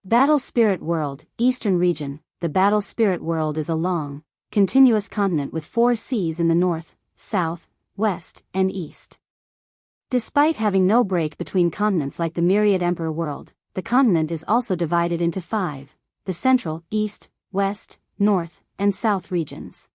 Battle Spirit World, Eastern Region. The Battle Spirit World is a long, continuous continent with 4 seas in the north, south, west, and east. Despite having no break between continents like the Myriad Emperor world, the continent is also divided into 5, the central, east, west, north, and south regions.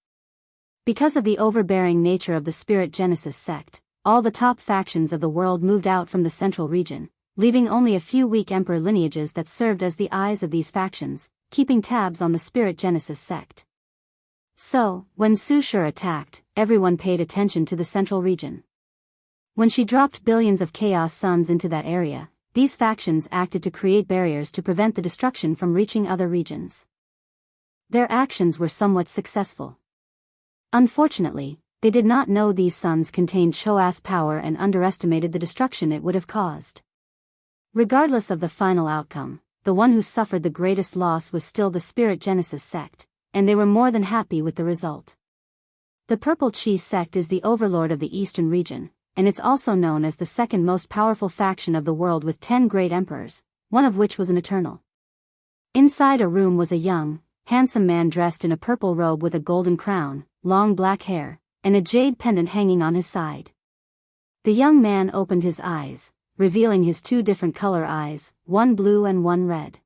Because of the overbearing nature of the Spirit Genesis sect, all the top factions of the world moved out from the central region, leaving only a few weak emperor lineages that served as the eyes of these factions, keeping tabs on the Spirit Genesis sect. So, when Su Shi attacked, everyone paid attention to the central region. When she dropped billions of chaos suns into that area, these factions acted to create barriers to prevent the destruction from reaching other regions. Their actions were somewhat successful. Unfortunately, they did not know these suns contained Choas power and underestimated the destruction it would have caused. Regardless of the final outcome, the one who suffered the greatest loss was still the Spirit Genesis sect, and they were more than happy with the result. The Purple Chi sect is the overlord of the Eastern region, and it's also known as the second most powerful faction of the world with 10 great emperors, one of which was an eternal. Inside a room was a young, handsome man dressed in a purple robe with a golden crown, long black hair, and a jade pendant hanging on his side. The young man opened his eyes, revealing his 2 different color eyes, one blue and one red.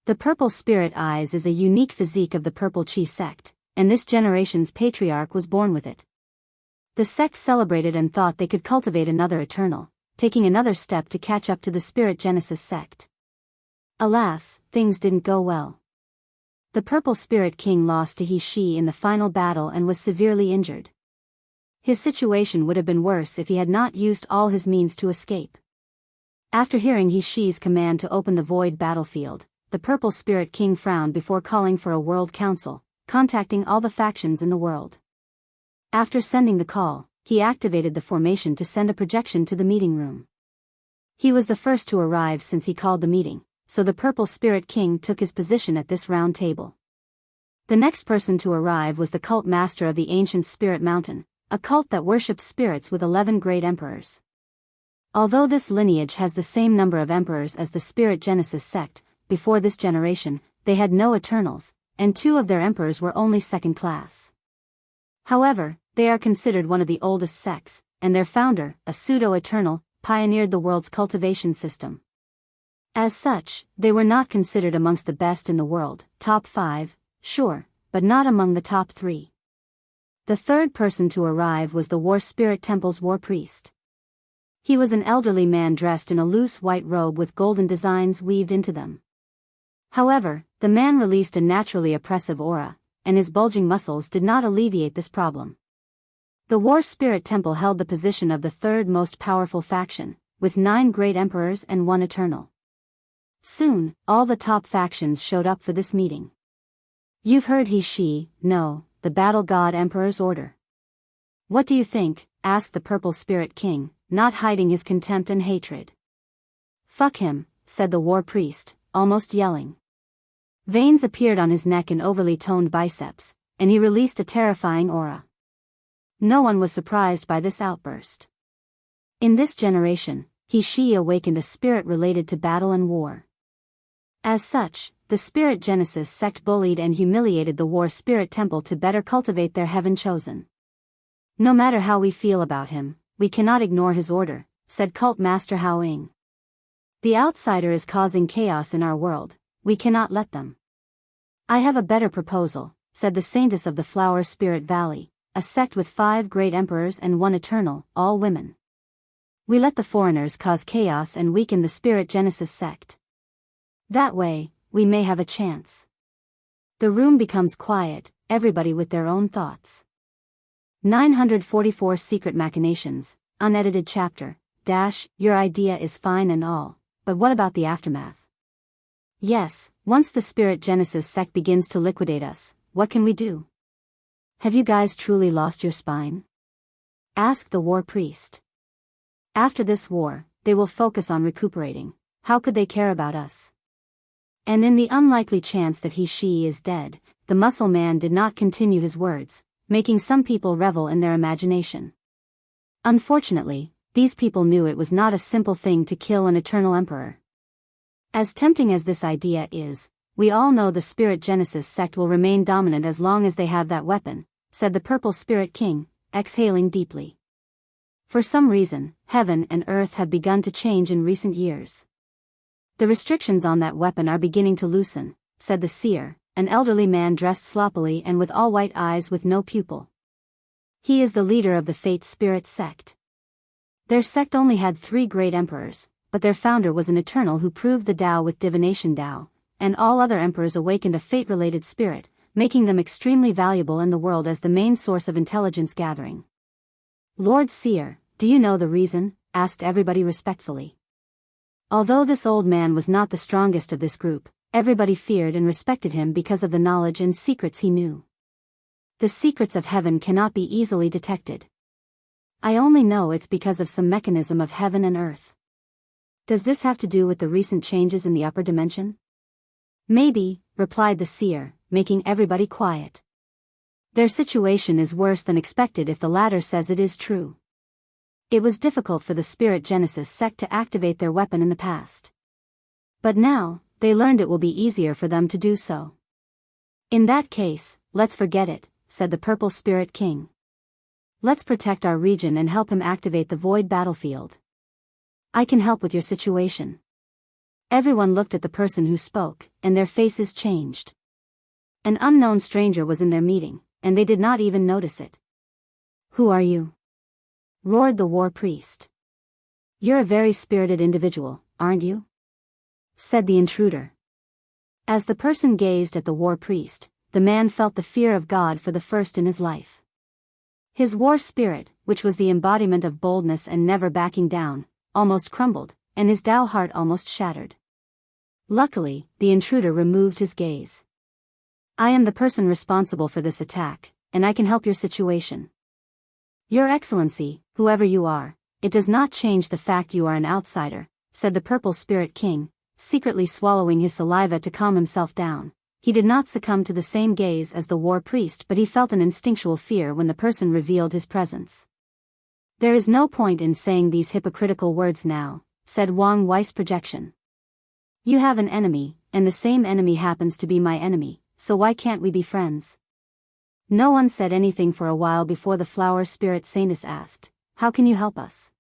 The purple spirit eyes is a unique physique of the Purple Chi sect, and this generation's patriarch was born with it. The sect celebrated and thought they could cultivate another eternal, taking another step to catch up to the Spirit Genesis sect. Alas, things didn't go well. The Purple Spirit King lost to He-She in the final battle and was severely injured. His situation would have been worse if he had not used all his means to escape. After hearing He-She's command to open the void battlefield, the Purple Spirit King frowned before calling for a world council, contacting all the factions in the world. After sending the call, he activated the formation to send a projection to the meeting room. He was the first to arrive since he called the meeting, so the Purple Spirit King took his position at this round table. The next person to arrive was the cult master of the ancient Spirit Mountain, a cult that worships spirits with 11 great emperors. Although this lineage has the same number of emperors as the Spirit Genesis sect, before this generation, they had no Eternals, and 2 of their emperors were only second class. However, they are considered one of the oldest sects, and their founder, a pseudo-Eternal, pioneered the world's cultivation system. As such, they were not considered amongst the best in the world, top 5, sure, but not among the top 3. The third person to arrive was the War Spirit Temple's War Priest. He was an elderly man dressed in a loose white robe with golden designs weaved into them. However, the man released a naturally oppressive aura, and his bulging muscles did not alleviate this problem. The War Spirit Temple held the position of the third most powerful faction, with 9 great emperors and 1 eternal. Soon, all the top factions showed up for this meeting. You've heard He-She, no, the Battle God Emperor's order. What do you think? Asked the Purple Spirit King, not hiding his contempt and hatred. Fuck him, said the War Priest, almost yelling. Veins appeared on his neck and overly toned biceps, and he released a terrifying aura. No one was surprised by this outburst. In this generation, He-She awakened a spirit related to battle and war. As such, the Spirit Genesis sect bullied and humiliated the War Spirit Temple to better cultivate their heaven chosen. No matter how we feel about him, we cannot ignore his order, said Cult Master Hao Ying. The outsider is causing chaos in our world, we cannot let them. I have a better proposal, said the Saintess of the Flower Spirit Valley, a sect with 5 great emperors and 1 eternal, all women. We let the foreigners cause chaos and weaken the Spirit Genesis sect. That way, we may have a chance. The room becomes quiet, everybody with their own thoughts. 944 Secret Machinations, unedited chapter, your idea is fine and all, but what about the aftermath? Yes, once the Spirit Genesis sect begins to liquidate us, what can we do? Have you guys truly lost your spine? Asked the War Priest. After this war, they will focus on recuperating. How could they care about us? And in the unlikely chance that He-She is dead, the muscle man did not continue his words, making some people revel in their imagination. Unfortunately, these people knew it was not a simple thing to kill an eternal emperor. As tempting as this idea is, we all know the Spirit Genesis sect will remain dominant as long as they have that weapon, said the Purple Spirit King, exhaling deeply. For some reason, heaven and earth have begun to change in recent years. The restrictions on that weapon are beginning to loosen, said the seer, an elderly man dressed sloppily and with all white eyes with no pupil. He is the leader of the Fate Spirit sect. Their sect only had 3 great emperors, but their founder was an eternal who proved the Tao with divination Tao, and all other emperors awakened a fate-related spirit, making them extremely valuable in the world as the main source of intelligence gathering. Lord Seer, do you know the reason? Asked everybody respectfully. Although this old man was not the strongest of this group, everybody feared and respected him because of the knowledge and secrets he knew. The secrets of heaven cannot be easily detected. I only know it's because of some mechanism of heaven and earth. Does this have to do with the recent changes in the upper dimension? Maybe, replied the seer, making everybody quiet. Their situation is worse than expected if the latter says it is true. It was difficult for the Spirit Genesis sect to activate their weapon in the past. But now, they learned it will be easier for them to do so. In that case, let's forget it, said the Purple Spirit King. Let's protect our region and help him activate the void battlefield. I can help with your situation. Everyone looked at the person who spoke, and their faces changed. An unknown stranger was in their meeting, and they did not even notice it. Who are you? roared the war priest. You're a very spirited individual, aren't you? Said the intruder. As the person gazed at the war priest, the man felt the fear of God for the first in his life. His war spirit, which was the embodiment of boldness and never backing down, almost crumbled, and his Tao heart almost shattered. Luckily, the intruder removed his gaze. I am the person responsible for this attack, and I can help your situation. Your Excellency, whoever you are, it does not change the fact you are an outsider, said the Purple Spirit King, secretly swallowing his saliva to calm himself down. He did not succumb to the same gaze as the war priest, but he felt an instinctual fear when the person revealed his presence. There is no point in saying these hypocritical words now, said Wang Wei's projection. You have an enemy, and the same enemy happens to be my enemy, so why can't we be friends? No one said anything for a while before the flower spirit Saintus asked, how can you help us?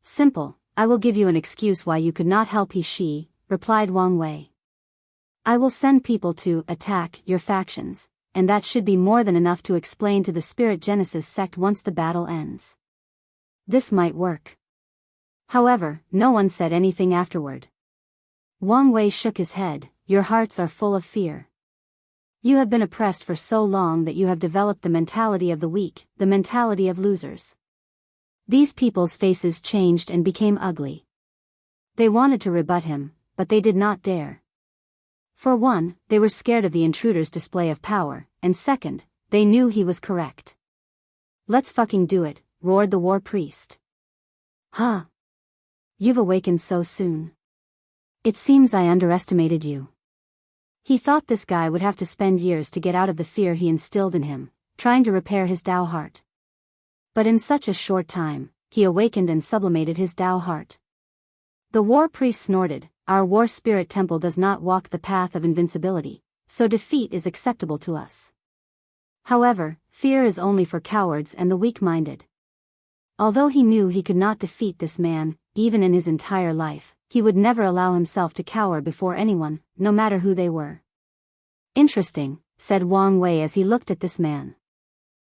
Simple, I will give you an excuse why you could not help she, replied Wang Wei. I will send people to attack your factions, and that should be more than enough to explain to the Spirit Genesis sect once the battle ends. This might work. However, no one said anything afterward. Wang Wei shook his head, your hearts are full of fear. You have been oppressed for so long that you have developed the mentality of the weak, the mentality of losers. These people's faces changed and became ugly. They wanted to rebut him, but they did not dare. For one, they were scared of the intruder's display of power, and second, they knew he was correct. Let's fucking do it, roared the war priest. Huh? You've awakened so soon. It seems I underestimated you. He thought this guy would have to spend years to get out of the fear he instilled in him, trying to repair his Tao heart. But in such a short time, he awakened and sublimated his Tao heart. The war priest snorted, our war spirit temple does not walk the path of invincibility, so defeat is acceptable to us. However, fear is only for cowards and the weak-minded. Although he knew he could not defeat this man, even in his entire life, he would never allow himself to cower before anyone, no matter who they were. Interesting, said Wang Wei as he looked at this man.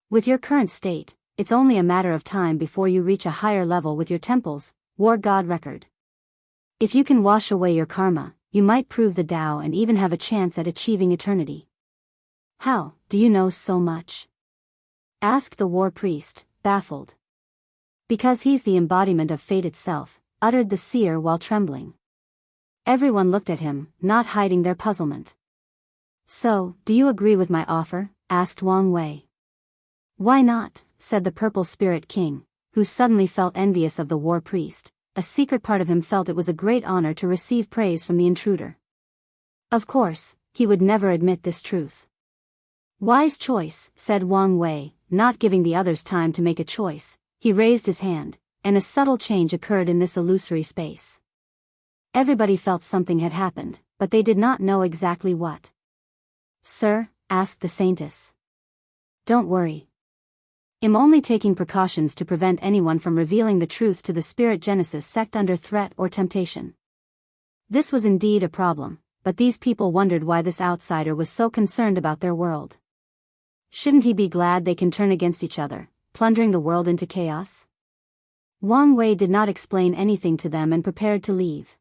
With your current state, it's only a matter of time before you reach a higher level with your temple's war god record. If you can wash away your karma, you might prove the Tao and even have a chance at achieving eternity. How do you know so much? Asked the war priest, baffled. Because he's the embodiment of fate itself, uttered the seer while trembling. Everyone looked at him, not hiding their puzzlement. So, do you agree with my offer? Asked Wang Wei. Why not? Said the Purple Spirit King, who suddenly felt envious of the war priest. A secret part of him felt it was a great honor to receive praise from the intruder. Of course, he would never admit this truth. Wise choice, said Wang Wei, not giving the others time to make a choice. He raised his hand, and a subtle change occurred in this illusory space. Everybody felt something had happened, but they did not know exactly what. Sir, asked the Saintess. Don't worry. I'm only taking precautions to prevent anyone from revealing the truth to the Spirit Genesis sect under threat or temptation. This was indeed a problem, but these people wondered why this outsider was so concerned about their world. Shouldn't he be glad they can turn against each other, plundering the world into chaos? Wang Wei did not explain anything to them and prepared to leave.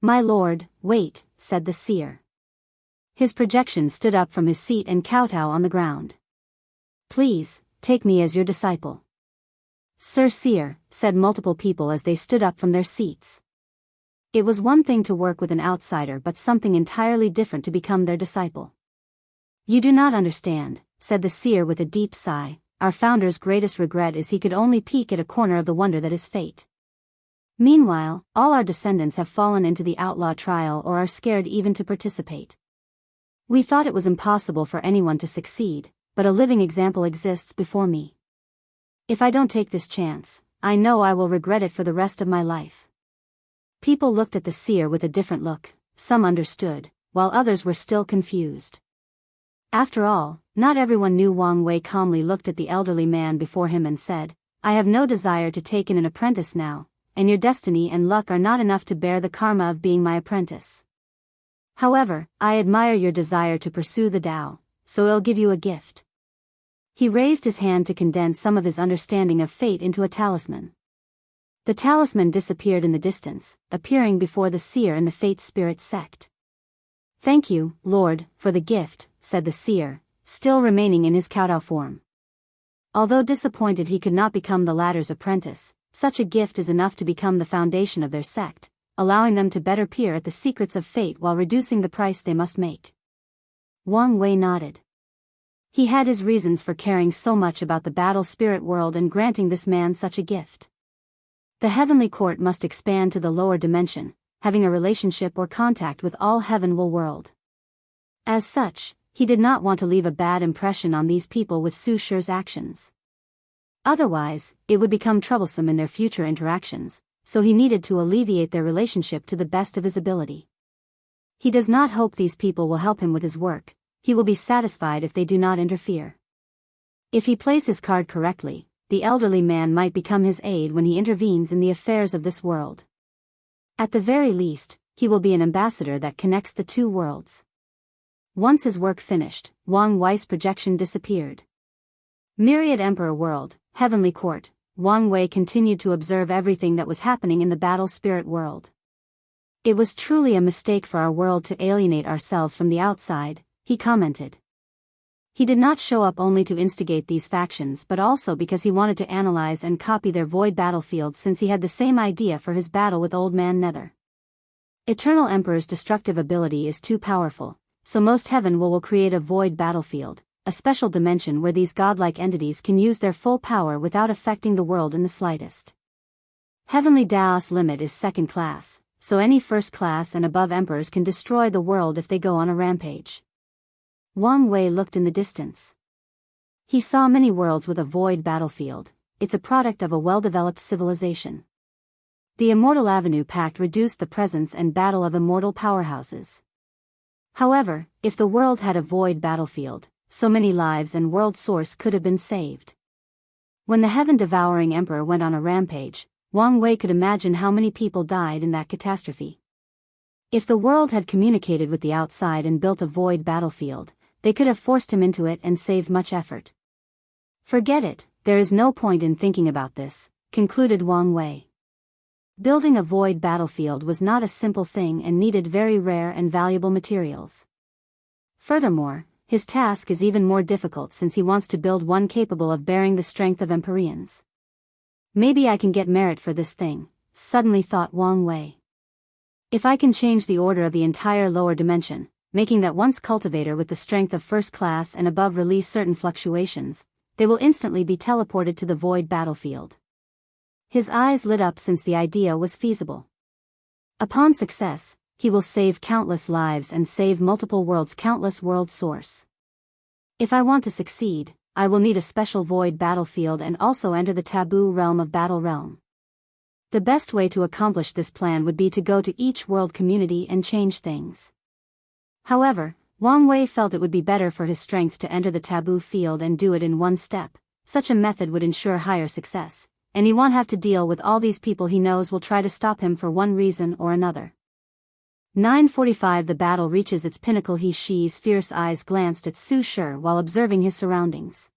My lord, wait, said the seer. His projection stood up from his seat and kowtow on the ground. Please, take me as your disciple. Sir Seer, said multiple people as they stood up from their seats. It was one thing to work with an outsider but something entirely different to become their disciple. You do not understand, said the seer with a deep sigh, our founder's greatest regret is he could only peek at a corner of the wonder that is fate. Meanwhile, all our descendants have fallen into the outlaw trial or are scared even to participate. We thought it was impossible for anyone to succeed, but a living example exists before me. If I don't take this chance, I know I will regret it for the rest of my life. People looked at the seer with a different look, some understood, while others were still confused. After all, not everyone knew. Wang Wei calmly looked at the elderly man before him and said, I have no desire to take in an apprentice now, and your destiny and luck are not enough to bear the karma of being my apprentice. However, I admire your desire to pursue the Tao, so I'll give you a gift. He raised his hand to condense some of his understanding of fate into a talisman. The talisman disappeared in the distance, appearing before the seer and the fate spirit sect. "Thank you, Lord, for the gift," said the seer, still remaining in his kowtow form. Although disappointed he could not become the latter's apprentice, such a gift is enough to become the foundation of their sect, allowing them to better peer at the secrets of fate while reducing the price they must make. Wang Wei nodded. He had his reasons for caring so much about the battle spirit world and granting this man such a gift. The heavenly court must expand to the lower dimension, having a relationship or contact with all heavenly world. As such, he did not want to leave a bad impression on these people with Su Shi's actions. Otherwise, it would become troublesome in their future interactions, so he needed to alleviate their relationship to the best of his ability. He does not hope these people will help him with his work. He will be satisfied if they do not interfere. If he plays his card correctly, the elderly man might become his aide when he intervenes in the affairs of this world. At the very least, he will be an ambassador that connects the two worlds. Once his work finished, Wang Wei's projection disappeared. Myriad Emperor World, Heavenly Court. Wang Wei continued to observe everything that was happening in the battle spirit world. "It was truly a mistake for our world to alienate ourselves from the outside," he commented. He did not show up only to instigate these factions but also because he wanted to analyze and copy their void battlefield, since he had the same idea for his battle with Old Man Nether. Eternal Emperor's destructive ability is too powerful, so most heaven will create a void battlefield, a special dimension where these godlike entities can use their full power without affecting the world in the slightest. Heavenly Daos limit is second class, so any first class and above emperors can destroy the world if they go on a rampage. Wang Wei looked in the distance. He saw many worlds with a void battlefield. It's a product of a well-developed civilization. The Immortal Avenue Pact reduced the presence and battle of immortal powerhouses. However, if the world had a void battlefield, so many lives and world source could have been saved. When the heaven-devouring emperor went on a rampage, Wang Wei could imagine how many people died in that catastrophe. If the world had communicated with the outside and built a void battlefield, they could have forced him into it and saved much effort. "Forget it, there is no point in thinking about this," concluded Wang Wei. Building a void battlefield was not a simple thing and needed very rare and valuable materials. Furthermore, his task is even more difficult since he wants to build one capable of bearing the strength of Empyreans. "Maybe I can get merit for this thing," suddenly thought Wang Wei. "If I can change the order of the entire lower dimension, making that once cultivator with the strength of first class and above release certain fluctuations, they will instantly be teleported to the void battlefield." His eyes lit up since the idea was feasible. Upon success, he will save countless lives and save multiple worlds, countless world source. "If I want to succeed, I will need a special void battlefield and also enter the taboo realm of Battle Realm. The best way to accomplish this plan would be to go to each world community and change things." However, Wang Wei felt it would be better for his strength to enter the taboo field and do it in one step. Such a method would ensure higher success, and he won't have to deal with all these people he knows will try to stop him for one reason or another. 9:45 The battle reaches its pinnacle. He Shi's fierce eyes glanced at Su Shi while observing his surroundings.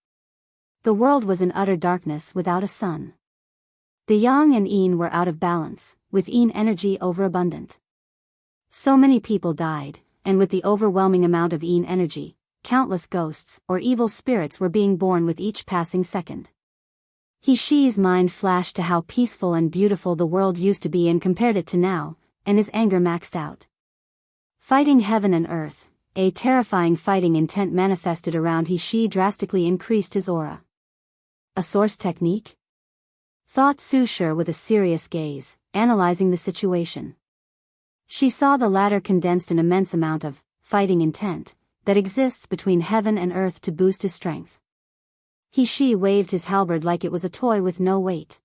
The world was in utter darkness without a sun. The Yang and Yin were out of balance, with Yin energy overabundant. So many people died, and with the overwhelming amount of Yin energy, countless ghosts or evil spirits were being born with each passing second. He Shi's mind flashed to how peaceful and beautiful the world used to be and compared it to now, and his anger maxed out. Fighting heaven and earth, a terrifying fighting intent manifested around He Shi drastically increased his aura. A source technique? Thought Su Shi with a serious gaze, analyzing the situation. She saw the latter condensed an immense amount of fighting intent that exists between heaven and earth to boost his strength. He Shi waved his halberd like it was a toy with no weight.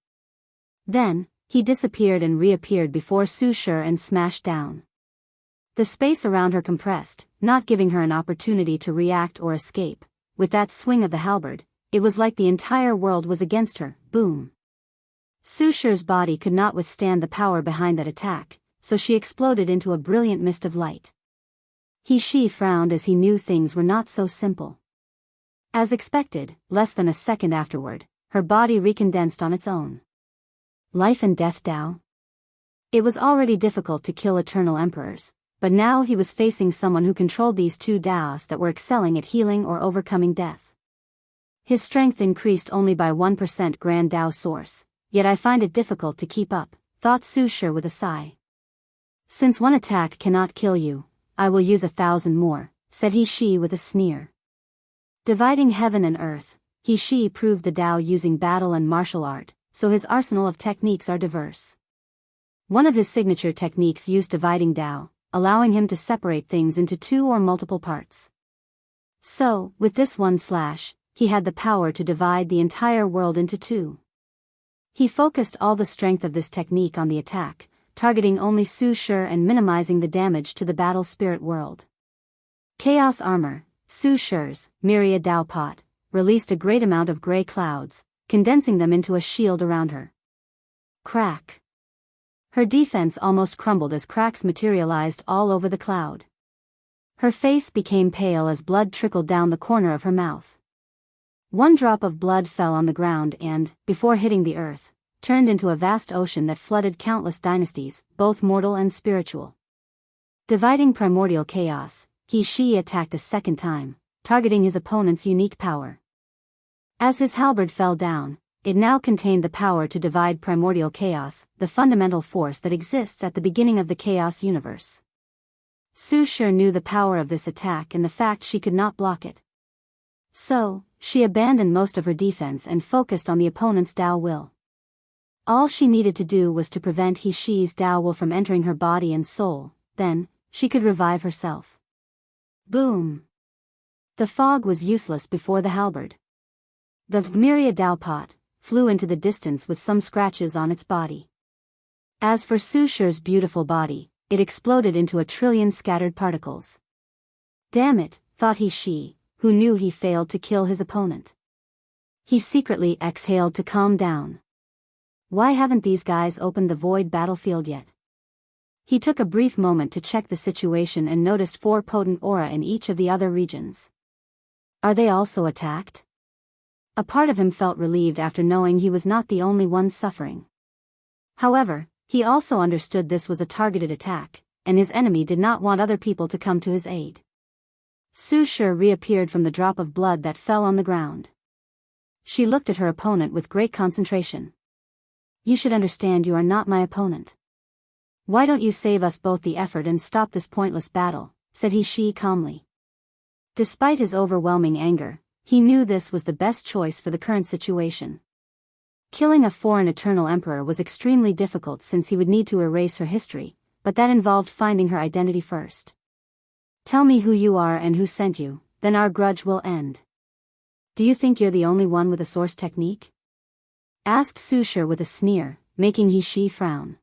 Then, he disappeared and reappeared before Su Shi and smashed down. The space around her compressed, not giving her an opportunity to react or escape. With that swing of the halberd, it was like the entire world was against her. Boom. Su Shi's body could not withstand the power behind that attack, so she exploded into a brilliant mist of light. He Shi frowned as he knew things were not so simple. As expected, less than a second afterward, her body recondensed on its own. Life and death Tao? It was already difficult to kill eternal emperors, but now he was facing someone who controlled these two Taos that were excelling at healing or overcoming death. His strength increased only by 1% Grand Tao source, yet I find it difficult to keep up, thought Su Shi with a sigh. Since one attack cannot kill you, I will use 1,000 more, said He Shi with a sneer. Dividing heaven and earth, He Shi proved the Tao using battle and martial art, so his arsenal of techniques are diverse. One of his signature techniques used dividing Tao, allowing him to separate things into two or multiple parts. So, with this one slash, he had the power to divide the entire world into two. He focused all the strength of this technique on the attack, targeting only Su Shi and minimizing the damage to the battle spirit world. Chaos Armor, Su Shi's myriad Tao pot, released a great amount of gray clouds, condensing them into a shield around her. Crack. Her defense almost crumbled as cracks materialized all over the cloud. Her face became pale as blood trickled down the corner of her mouth. One drop of blood fell on the ground and, before hitting the earth, turned into a vast ocean that flooded countless dynasties, both mortal and spiritual. Dividing primordial chaos, He Shi attacked a second time, targeting his opponent's unique power. As his halberd fell down, it now contained the power to divide primordial chaos, the fundamental force that exists at the beginning of the chaos universe. Su Shi knew the power of this attack and the fact she could not block it. So, she abandoned most of her defense and focused on the opponent's Tao will. All she needed to do was to prevent He Shi's Tao will from entering her body and soul, then, she could revive herself. Boom! The fog was useless before the halberd. The myriad Tao pot flew into the distance with some scratches on its body. As for Su Shi's beautiful body, it exploded into 1,000,000,000,000 scattered particles. Damn it, thought He Shi, who knew he failed to kill his opponent. He secretly exhaled to calm down. Why haven't these guys opened the void battlefield yet? He took a brief moment to check the situation and noticed 4 potent aura in each of the other regions. Are they also attacked? A part of him felt relieved after knowing he was not the only one suffering. However, he also understood this was a targeted attack, and his enemy did not want other people to come to his aid. Su Shi reappeared from the drop of blood that fell on the ground. She looked at her opponent with great concentration. You should understand you are not my opponent. Why don't you save us both the effort and stop this pointless battle, said He Shi calmly. Despite his overwhelming anger, he knew this was the best choice for the current situation. Killing a foreign eternal emperor was extremely difficult since he would need to erase her history, but that involved finding her identity first. Tell me who you are and who sent you, then our grudge will end. Do you think you're the only one with a source technique? Asked Su Shi with a sneer, making He Shi frown.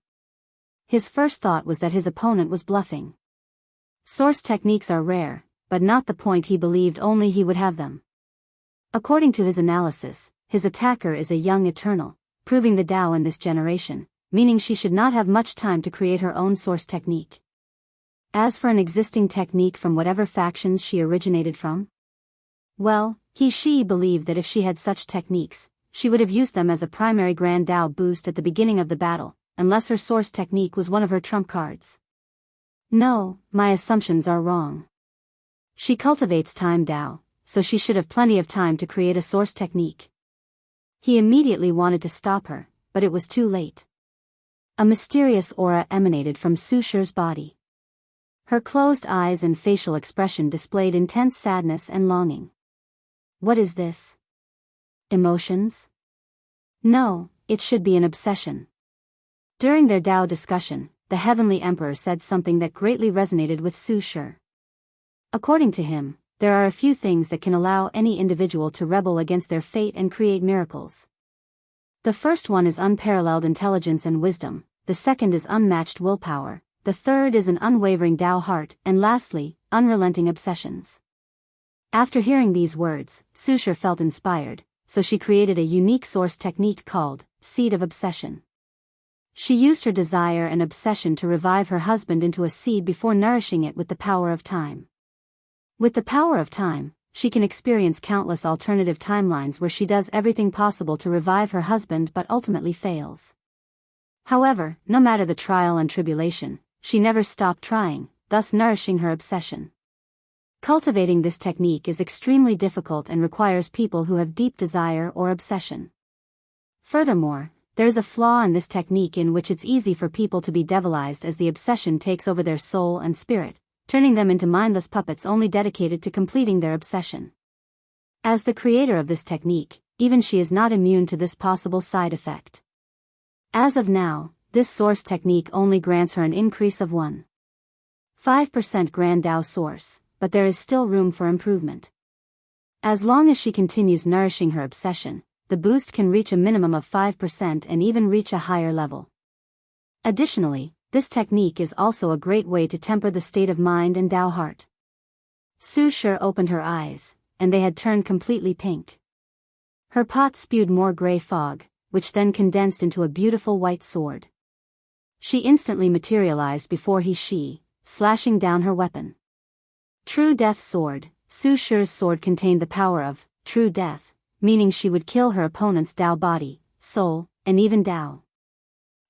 His first thought was that his opponent was bluffing. Source techniques are rare, but not the point he believed only he would have them. According to his analysis, his attacker is a young eternal, proving the Tao in this generation, meaning she should not have much time to create her own source technique. As for an existing technique from whatever factions she originated from? Well, He Shi believed that if she had such techniques, she would have used them as a primary Grand Tao boost at the beginning of the battle, unless her source technique was one of her trump cards. No, my assumptions are wrong. She cultivates time Tao, so she should have plenty of time to create a source technique. He immediately wanted to stop her, but it was too late. A mysterious aura emanated from Su Shi's body. Her closed eyes and facial expression displayed intense sadness and longing. What is this? Emotions? No, it should be an obsession. During their Tao discussion, the Heavenly Emperor said something that greatly resonated with Su Shi. According to him, there are a few things that can allow any individual to rebel against their fate and create miracles. The first one is unparalleled intelligence and wisdom, the second is unmatched willpower, the third is an unwavering Tao heart, and lastly, unrelenting obsessions. After hearing these words, Su Shi felt inspired, so she created a unique source technique called Seed of Obsession. She used her desire and obsession to revive her husband into a seed before nourishing it with the power of time. With the power of time, she can experience countless alternative timelines where she does everything possible to revive her husband but ultimately fails. However, no matter the trial and tribulation, she never stopped trying, thus nourishing her obsession. Cultivating this technique is extremely difficult and requires people who have deep desire or obsession. Furthermore, there is a flaw in this technique in which it's easy for people to be devilized as the obsession takes over their soul and spirit, turning them into mindless puppets only dedicated to completing their obsession. As the creator of this technique, even she is not immune to this possible side effect. As of now, this source technique only grants her an increase of 1.5% Grand Tao source, but there is still room for improvement. As long as she continues nourishing her obsession, the boost can reach a minimum of 5% and even reach a higher level. Additionally, this technique is also a great way to temper the state of mind and Tao heart. Su Shi opened her eyes, and they had turned completely pink. Her pot spewed more gray fog, which then condensed into a beautiful white sword. She instantly materialized before she, slashing down her weapon. True Death Sword. Su Shi's sword contained the power of true death, meaning she would kill her opponent's Tao body, soul, and even Tao.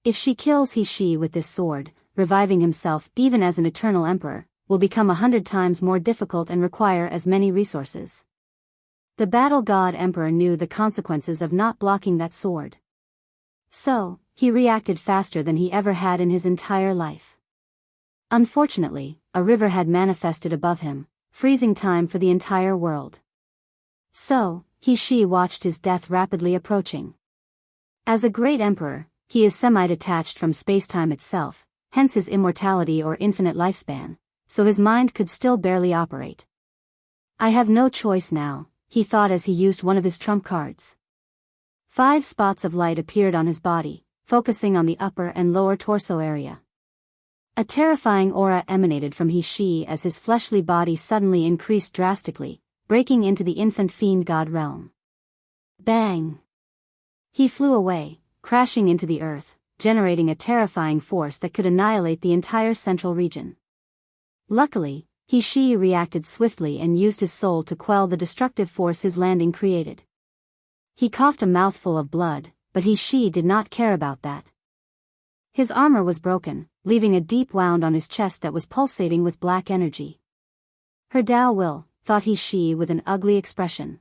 If she kills she with this sword, reviving himself even as an eternal emperor, will become 100 times more difficult and require as many resources. The battle god emperor knew the consequences of not blocking that sword. So, he reacted faster than he ever had in his entire life. Unfortunately, a river had manifested above him, freezing time for the entire world. So, she watched his death rapidly approaching. As a great emperor, he is semi-detached from spacetime itself, hence his immortality or infinite lifespan, so his mind could still barely operate. I have no choice now, he thought as he used one of his trump cards. 5 spots of light appeared on his body, focusing on the upper and lower torso area. A terrifying aura emanated from he as his fleshly body suddenly increased drastically, breaking into the infant fiend god realm. Bang! He flew away, crashing into the earth, generating a terrifying force that could annihilate the entire central region. Luckily, he reacted swiftly and used his soul to quell the destructive force his landing created. He coughed a mouthful of blood, but he did not care about that. His armor was broken, leaving a deep wound on his chest that was pulsating with black energy. Her Tao will, thought he with an ugly expression.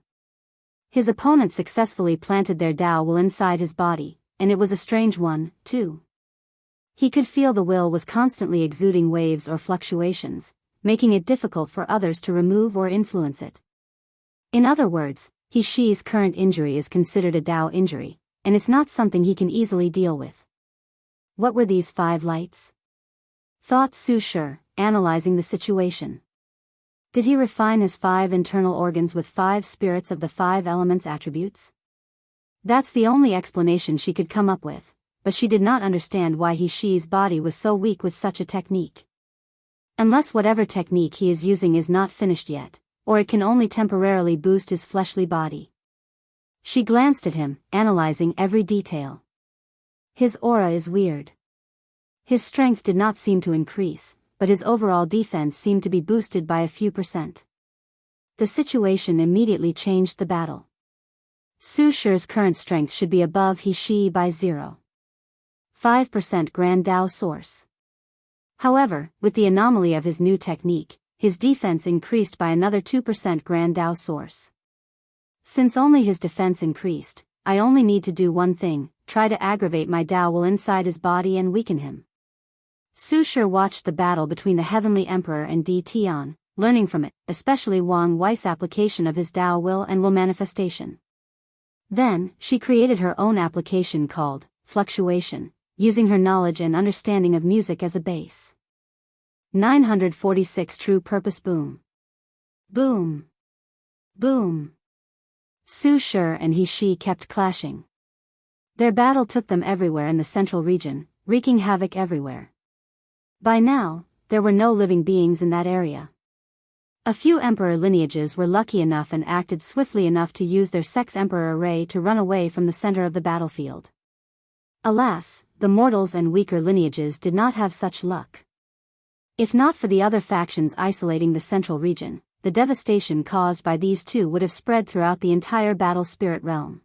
His opponent successfully planted their Tao will inside his body, and it was a strange one, too. He could feel the will was constantly exuding waves or fluctuations, making it difficult for others to remove or influence it. In other words, he's current injury is considered a Tao injury, and it's not something he can easily deal with. What were these 5 lights? Thought Su Shi, analyzing the situation. Did he refine his 5 internal organs with 5 spirits of the 5 elements attributes? That's the only explanation she could come up with, but she did not understand why she's body was so weak with such a technique. Unless whatever technique he is using is not finished yet, or it can only temporarily boost his fleshly body. She glanced at him, analyzing every detail. His aura is weird. His strength did not seem to increase, but his overall defense seemed to be boosted by a few %. The situation immediately changed the battle. Su Shi's current strength should be above he by 0.5% Grand Tao source. However, with the anomaly of his new technique, his defense increased by another 2% Grand Tao source. Since only his defense increased, I only need to do one thing, try to aggravate my Tao will inside his body and weaken him. Su Shi watched the battle between the Heavenly Emperor and Di Tian, learning from it, especially Wang Wei's application of his Tao will and will manifestation. Then, she created her own application called Fluctuation, using her knowledge and understanding of music as a base. 946 True Purpose Boom. Boom. Boom. Su Shi and he kept clashing. Their battle took them everywhere in the central region, wreaking havoc everywhere. By now, there were no living beings in that area. A few emperor lineages were lucky enough and acted swiftly enough to use their sex emperor array to run away from the center of the battlefield. Alas, the mortals and weaker lineages did not have such luck. If not for the other factions isolating the central region, the devastation caused by these two would have spread throughout the entire battle spirit realm.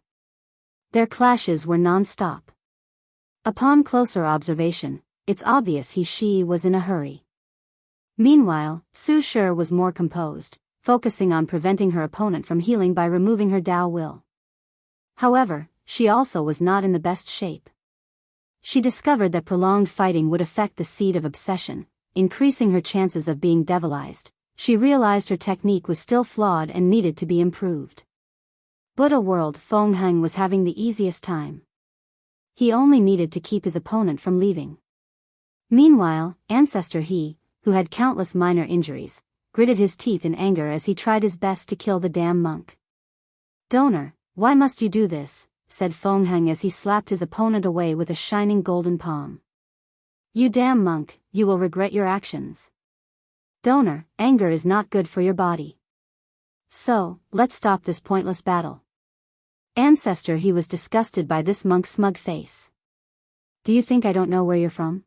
Their clashes were non-stop. Upon closer observation, it's obvious she was in a hurry. Meanwhile, Su Shi was more composed, focusing on preventing her opponent from healing by removing her Tao will. However, she also was not in the best shape. She discovered that prolonged fighting would affect the seed of obsession, increasing her chances of being devilized. She realized her technique was still flawed and needed to be improved. Buddha World Feng Heng was having the easiest time. He only needed to keep his opponent from leaving. Meanwhile, Ancestor He, who had countless minor injuries, gritted his teeth in anger as he tried his best to kill the damn monk. "Donor, why must you do this?" said Feng Heng as he slapped his opponent away with a shining golden palm. "You damn monk, you will regret your actions. Donor, anger is not good for your body. So, let's stop this pointless battle." Ancestor He was disgusted by this monk's smug face. "Do you think I don't know where you're from?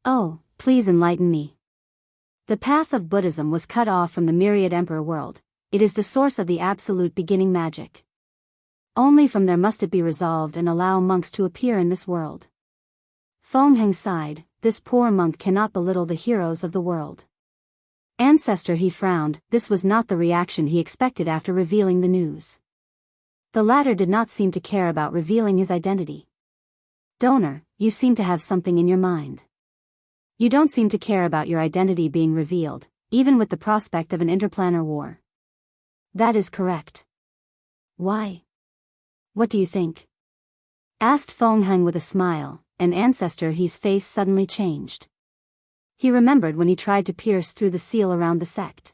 Oh, please enlighten me." The path of Buddhism was cut off from the myriad emperor world. It is the source of the absolute beginning magic. Only from there must it be resolved and allow monks to appear in this world. Feng Heng sighed, this poor monk cannot belittle the heroes of the world. Ancestor He frowned, this was not the reaction he expected after revealing the news. The latter did not seem to care about revealing his identity. "Donor, you seem to have something in your mind. You don't seem to care about your identity being revealed, even with the prospect of an interplanar war." "That is correct." "Why? What do you think?" asked Feng Heng with a smile, and Ancestor He's face suddenly changed. He remembered when he tried to pierce through the seal around the sect.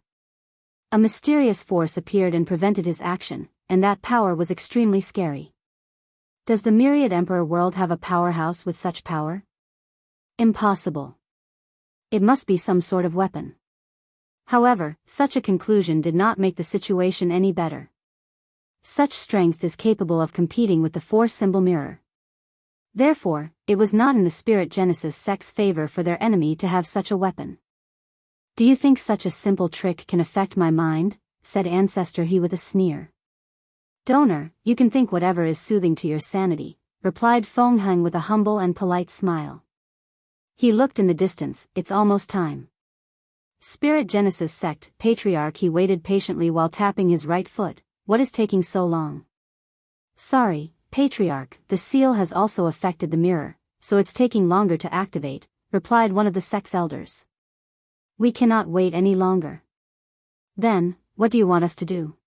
A mysterious force appeared and prevented his action, and that power was extremely scary. Does the Myriad Emperor world have a powerhouse with such power? Impossible. It must be some sort of weapon. However, such a conclusion did not make the situation any better. Such strength is capable of competing with the four-symbol mirror. Therefore, it was not in the Spirit Genesis sect's favor for their enemy to have such a weapon. "Do you think such a simple trick can affect my mind?" said Ancestor He with a sneer. "Donor, you can think whatever is soothing to your sanity," replied Feng Heng with a humble and polite smile. He looked in the distance, it's almost time. Spirit Genesis sect, Patriarch He waited patiently while tapping his right foot. "What is taking so long?" "Sorry, Patriarch, the seal has also affected the mirror, so it's taking longer to activate," replied one of the sect's elders. "We cannot wait any longer." "Then, what do you want us to do?"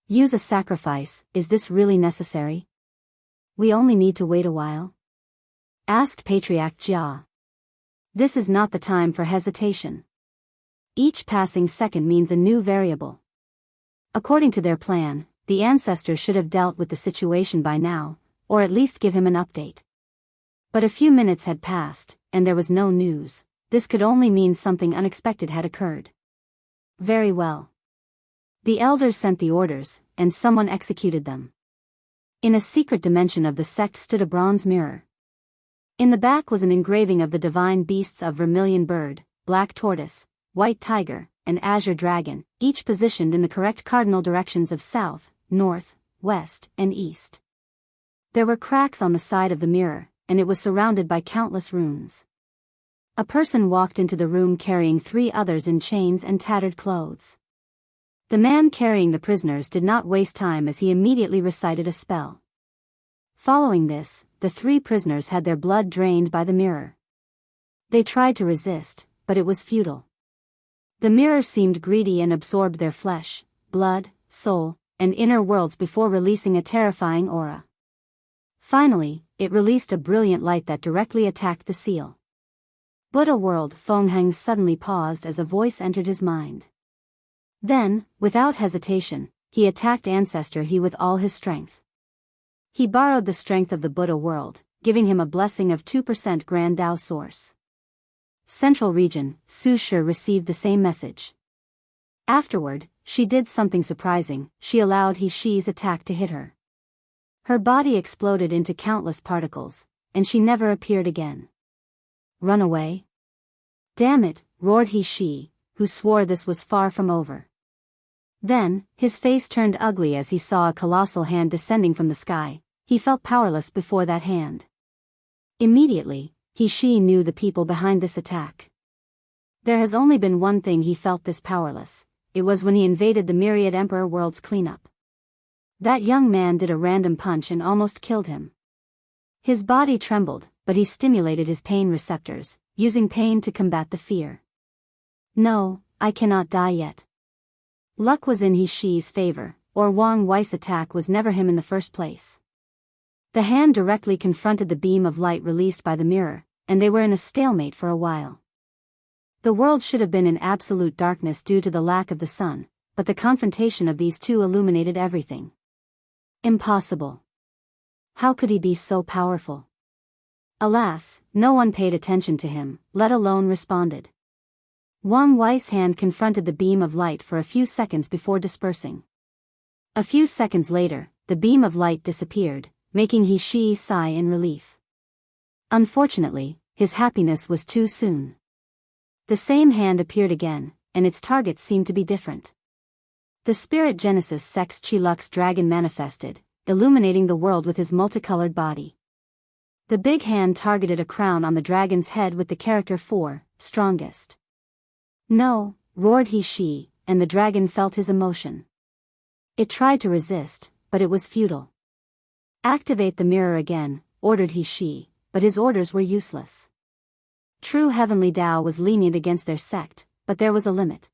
"Use a sacrifice, is this really necessary?" "We only need to wait a while?" asked Patriarch Jia. This is not the time for hesitation. Each passing second means a new variable. According to their plan, the ancestors should have dealt with the situation by now, or at least give him an update. But a few minutes had passed, and there was no news. This could only mean something unexpected had occurred. Very well. The elders sent the orders, and someone executed them. In a secret dimension of the sect stood a bronze mirror. In the back was an engraving of the divine beasts of vermilion bird, black tortoise, white tiger, and azure dragon, each positioned in the correct cardinal directions of south, north, west, and east. There were cracks on the side of the mirror, and it was surrounded by countless runes. A person walked into the room carrying 3 others in chains and tattered clothes. The man carrying the prisoners did not waste time as he immediately recited a spell. Following this, the 3 prisoners had their blood drained by the mirror. They tried to resist, but it was futile. The mirror seemed greedy and absorbed their flesh, blood, soul, and inner worlds before releasing a terrifying aura. Finally, it released a brilliant light that directly attacked the seal. Buddha World Feng Heng suddenly paused as a voice entered his mind. Then, without hesitation, he attacked Ancestor He with all his strength. He borrowed the strength of the Buddha world, giving him a blessing of 2% Grand Tao Source. Central Region, Su Shi received the same message. Afterward, she did something surprising, she allowed He Shi's attack to hit her. Her body exploded into countless particles, and she never appeared again. Run away? Damn it, roared He Shi, who swore this was far from over. Then, his face turned ugly as he saw a colossal hand descending from the sky. He felt powerless before that hand. Immediately, she knew the people behind this attack. There has only been one thing he felt this powerless. It was when he invaded the Myriad Emperor world's cleanup. That young man did a random punch and almost killed him. His body trembled, but he stimulated his pain receptors, using pain to combat the fear. No, I cannot die yet. Luck was in Shi's favor, or Wang Wei's attack was never him in the first place. The hand directly confronted the beam of light released by the mirror, and they were in a stalemate for a while. The world should have been in absolute darkness due to the lack of the sun, but the confrontation of these two illuminated everything. Impossible. How could he be so powerful? Alas, no one paid attention to him, let alone responded. Wang Wei's hand confronted the beam of light for a few seconds before dispersing. A few seconds later, the beam of light disappeared, making Shi sigh in relief. Unfortunately, his happiness was too soon. The same hand appeared again, and its targets seemed to be different. The Spirit Genesis Sect's Chi-Lux dragon manifested, illuminating the world with his multicolored body. The big hand targeted a crown on the dragon's head with the character 4, strongest. No, roared Shi, and the dragon felt his emotion. It tried to resist, but it was futile. Activate the mirror again, ordered Shi, but his orders were useless. True heavenly Tao was lenient against their sect, but there was a limit.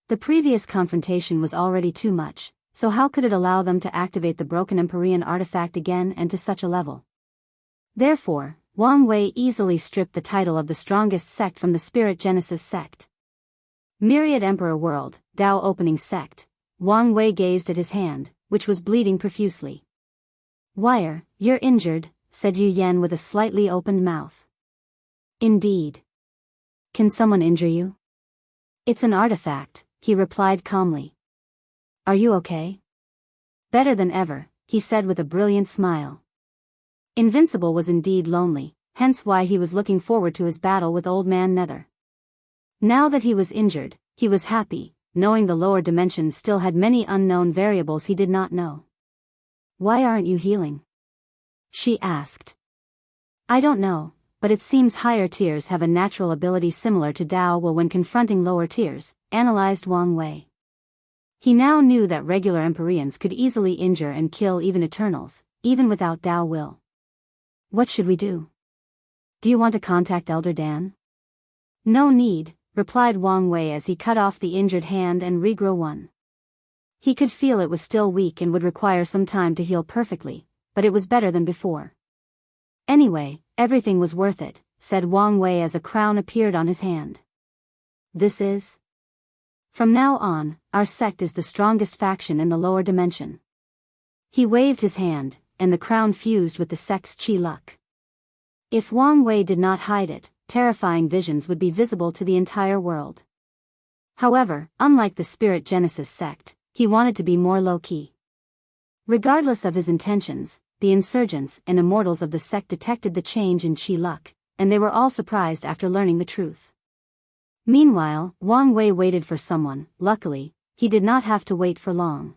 The previous confrontation was already too much, so how could it allow them to activate the broken Empyrean artifact again and to such a level? Therefore, Wang Wei easily stripped the title of the strongest sect from the Spirit Genesis sect. Myriad Emperor World, Tao Opening Sect. Wang Wei gazed at his hand, which was bleeding profusely. Wire, you're injured, said Yu Yan with a slightly opened mouth. Indeed. Can someone injure you? It's an artifact, he replied calmly. Are you okay? Better than ever, he said with a brilliant smile. Invincible was indeed lonely, hence why he was looking forward to his battle with Old Man Nether. Now that he was injured, he was happy, knowing the lower dimensions still had many unknown variables he did not know. Why aren't you healing? She asked. I don't know, but it seems higher tiers have a natural ability similar to Tao will when confronting lower tiers, analyzed Wang Wei. He now knew that regular Empyreans could easily injure and kill even Eternals, even without Tao will. What should we do? Do you want to contact Elder Dan? No need, replied Wang Wei as he cut off the injured hand and regrew one. He could feel it was still weak and would require some time to heal perfectly, but it was better than before. Anyway, everything was worth it, said Wang Wei as a crown appeared on his hand. This is? From now on, our sect is the strongest faction in the lower dimension. He waved his hand, and the crown fused with the sect's Chi-Lux. If Wang Wei did not hide it, terrifying visions would be visible to the entire world. However, unlike the Spirit Genesis sect, he wanted to be more low-key. Regardless of his intentions, the insurgents and immortals of the sect detected the change in Chi-Lux, and they were all surprised after learning the truth. Meanwhile, Wang Wei waited for someone. Luckily, he did not have to wait for long.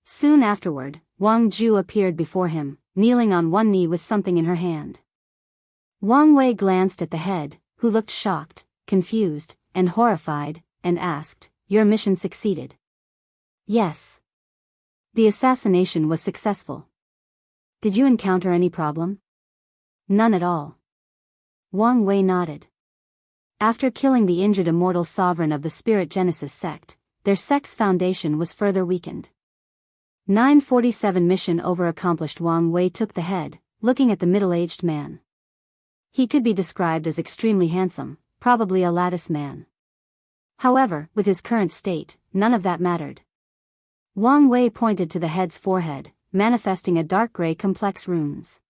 Soon afterward, Wang Ju appeared before him, kneeling on one knee with something in her hand. Wang Wei glanced at the head, who looked shocked, confused, and horrified, and asked, Your mission succeeded? Yes. The assassination was successful. Did you encounter any problem? None at all. Wang Wei nodded. After killing the injured immortal sovereign of the Spirit Genesis sect, their sect's foundation was further weakened. 947 mission over accomplished. Wang Wei took the head, looking at the middle-aged man. He could be described as extremely handsome, probably a lattice man. However, with his current state, none of that mattered. Wang Wei pointed to the head's forehead, manifesting a dark gray complex runes.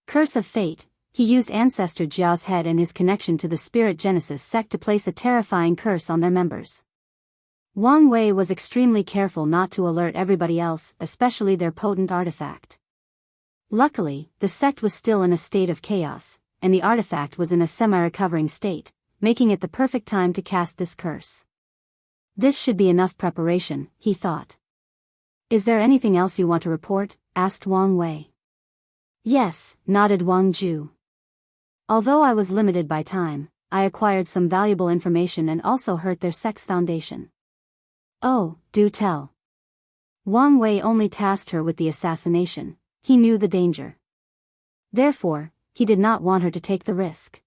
Curse of Fate. He used Ancestor Jiao's head and his connection to the Spirit Genesis sect to place a terrifying curse on their members. Wang Wei was extremely careful not to alert everybody else, especially their potent artifact. Luckily, the sect was still in a state of chaos, and the artifact was in a semi-recovering state, making it the perfect time to cast this curse. This should be enough preparation, he thought. Is there anything else you want to report? Asked Wang Wei. Yes, nodded Wang Ju. Although I was limited by time, I acquired some valuable information and also hurt their sex foundation. Oh, do tell. Wang Wei only tasked her with the assassination. He knew the danger. Therefore, he did not want her to take the risk.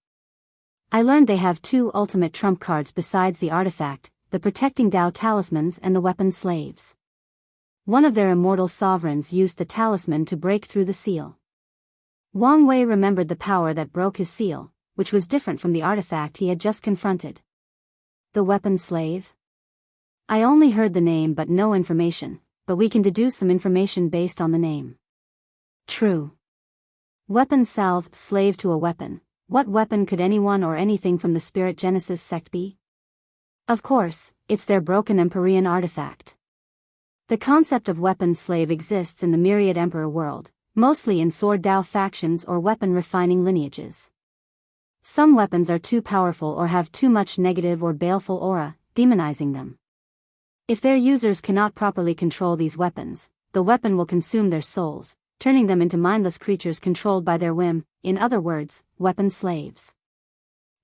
I learned they have two ultimate trump cards besides the artifact, the protecting Dao talismans and the weapon slaves. One of their immortal sovereigns used the talisman to break through the seal. Wang Wei remembered the power that broke his seal, which was different from the artifact he had just confronted. The weapon slave? I only heard the name but no information, but we can deduce some information based on the name. True. Weapon salve, slave to a weapon. What weapon could anyone or anything from the Spirit Genesis sect be? Of course, it's their broken Empyrean artifact. The concept of weapon slave exists in the myriad Emperor world, mostly in sword Dao factions or weapon refining lineages. Some weapons are too powerful or have too much negative or baleful aura, demonizing them. If their users cannot properly control these weapons, the weapon will consume their souls, turning them into mindless creatures controlled by their whim, in other words, weapon slaves.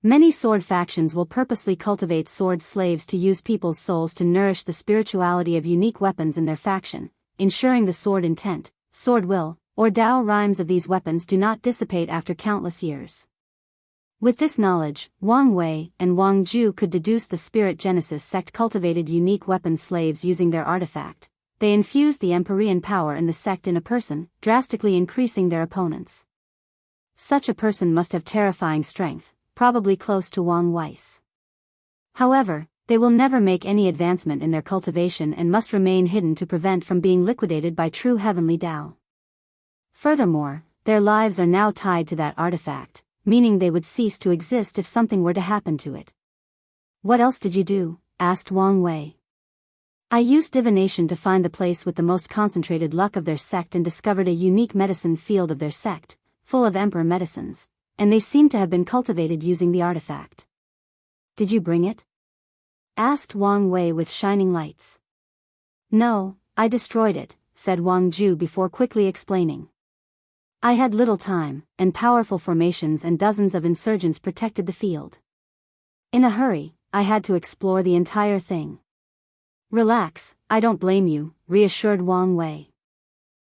Many sword factions will purposely cultivate sword slaves to use people's souls to nourish the spirituality of unique weapons in their faction, ensuring the sword intent, sword will, or Dao rhymes of these weapons do not dissipate after countless years. With this knowledge, Wang Wei and Wang Ju could deduce the Spirit Genesis sect cultivated unique weapon slaves using their artifact. They infused the Empyrean power in the sect in a person, drastically increasing their opponents. Such a person must have terrifying strength, probably close to Wang Wei's. However, they will never make any advancement in their cultivation and must remain hidden to prevent from being liquidated by true heavenly Dao. Furthermore, their lives are now tied to that artifact, meaning they would cease to exist if something were to happen to it. What else did you do? Asked Wang Wei. I used divination to find the place with the most concentrated luck of their sect and discovered a unique medicine field of their sect, full of emperor medicines, and they seem to have been cultivated using the artifact. Did you bring it? Asked Wang Wei with shining lights. No, I destroyed it, said Wang Ju before quickly explaining. I had little time, and powerful formations and dozens of insurgents protected the field. In a hurry, I had to explore the entire thing. Relax, I don't blame you, reassured Wang Wei.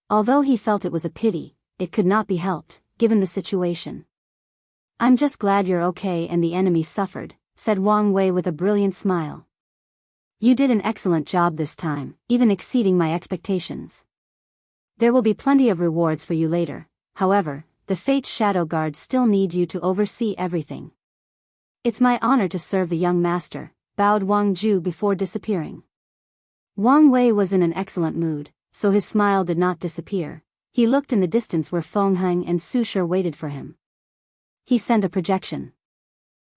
Although he felt it was a pity, it could not be helped, given the situation. I'm just glad you're okay and the enemy suffered, said Wang Wei with a brilliant smile. You did an excellent job this time, even exceeding my expectations. There will be plenty of rewards for you later, however, the Fate's Shadow Guards still need you to oversee everything. It's my honor to serve the young master, bowed Wang Ju before disappearing. Wang Wei was in an excellent mood, so his smile did not disappear. He looked in the distance where Feng Heng and Su Shi waited for him. He sent a projection.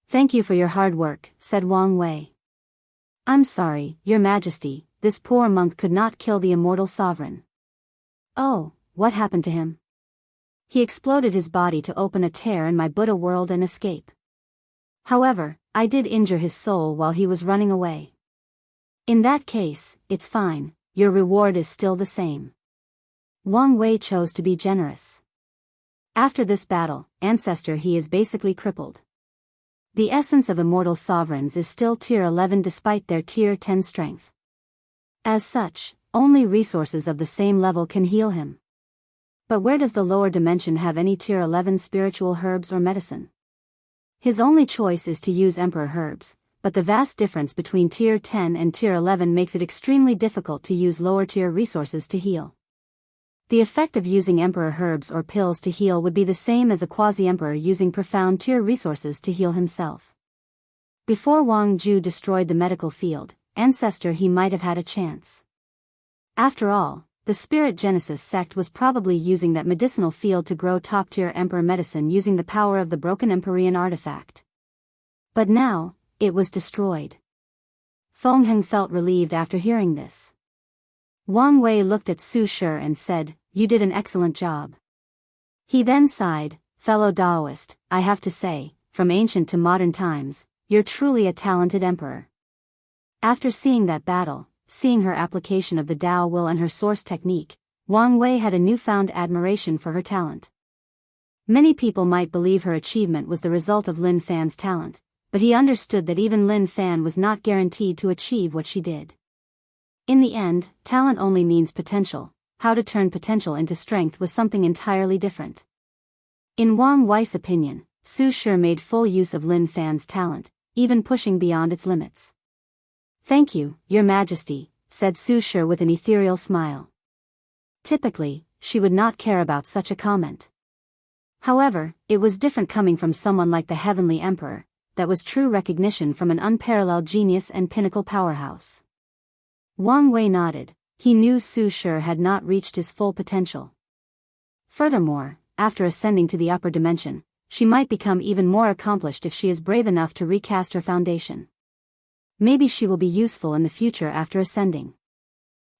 Thank you for your hard work, said Wang Wei. I'm sorry, Your Majesty, this poor monk could not kill the immortal sovereign. Oh, what happened to him? He exploded his body to open a tear in my Buddha world and escape. However, I did injure his soul while he was running away. In that case, it's fine, your reward is still the same. Wang Wei chose to be generous. After this battle, Ancestor, he is basically crippled. The essence of immortal sovereigns is still tier 11 despite their tier 10 strength. As such, only resources of the same level can heal him. But where does the lower dimension have any tier 11 spiritual herbs or medicine? His only choice is to use Emperor herbs, but the vast difference between tier 10 and tier 11 makes it extremely difficult to use lower tier resources to heal. The effect of using Emperor herbs or pills to heal would be the same as a quasi-emperor using profound tier resources to heal himself. Before Wang Ju destroyed the medical field, Ancestor, he might have had a chance. After all, the Spirit Genesis sect was probably using that medicinal field to grow top-tier emperor medicine using the power of the broken Empyrean artifact. But now, it was destroyed. Feng Heng felt relieved after hearing this. Wang Wei looked at Su Shi and said, "You did an excellent job." He then sighed, "Fellow Daoist, I have to say, from ancient to modern times, you're truly a talented emperor." After seeing that battle, seeing her application of the Tao will and her source technique, Wang Wei had a newfound admiration for her talent. Many people might believe her achievement was the result of Lin Fan's talent, but he understood that even Lin Fan was not guaranteed to achieve what she did. In the end, talent only means potential. How to turn potential into strength was something entirely different. In Wang Wei's opinion, Su Shi made full use of Lin Fan's talent, even pushing beyond its limits. "Thank you, Your Majesty," said Su Shi with an ethereal smile. Typically, she would not care about such a comment. However, it was different coming from someone like the Heavenly Emperor. That was true recognition from an unparalleled genius and pinnacle powerhouse. Wang Wei nodded. He knew Su Shi had not reached his full potential. Furthermore, after ascending to the upper dimension, she might become even more accomplished if she is brave enough to recast her foundation. Maybe she will be useful in the future after ascending.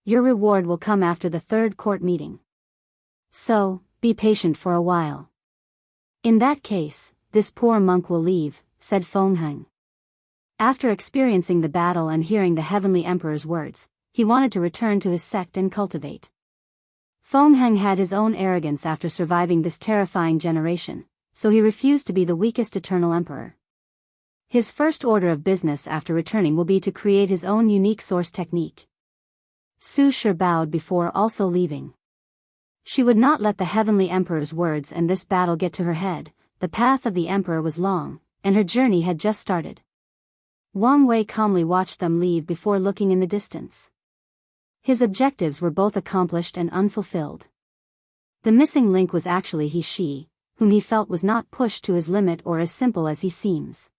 Your reward will come after the third court meeting. So, be patient for a while. In that case, this poor monk will leave, said Feng Heng. After experiencing the battle and hearing the Heavenly Emperor's words, he wanted to return to his sect and cultivate. Feng Heng had his own arrogance after surviving this terrifying generation, so he refused to be the weakest eternal emperor. His first order of business after returning will be to create his own unique source technique. Su Shi bowed before also leaving. She would not let the Heavenly Emperor's words and this battle get to her head. The path of the Emperor was long, and her journey had just started. Wang Wei calmly watched them leave before looking in the distance. His objectives were both accomplished and unfulfilled. The missing link was actually He, whom he felt was not pushed to his limit or as simple as he seems.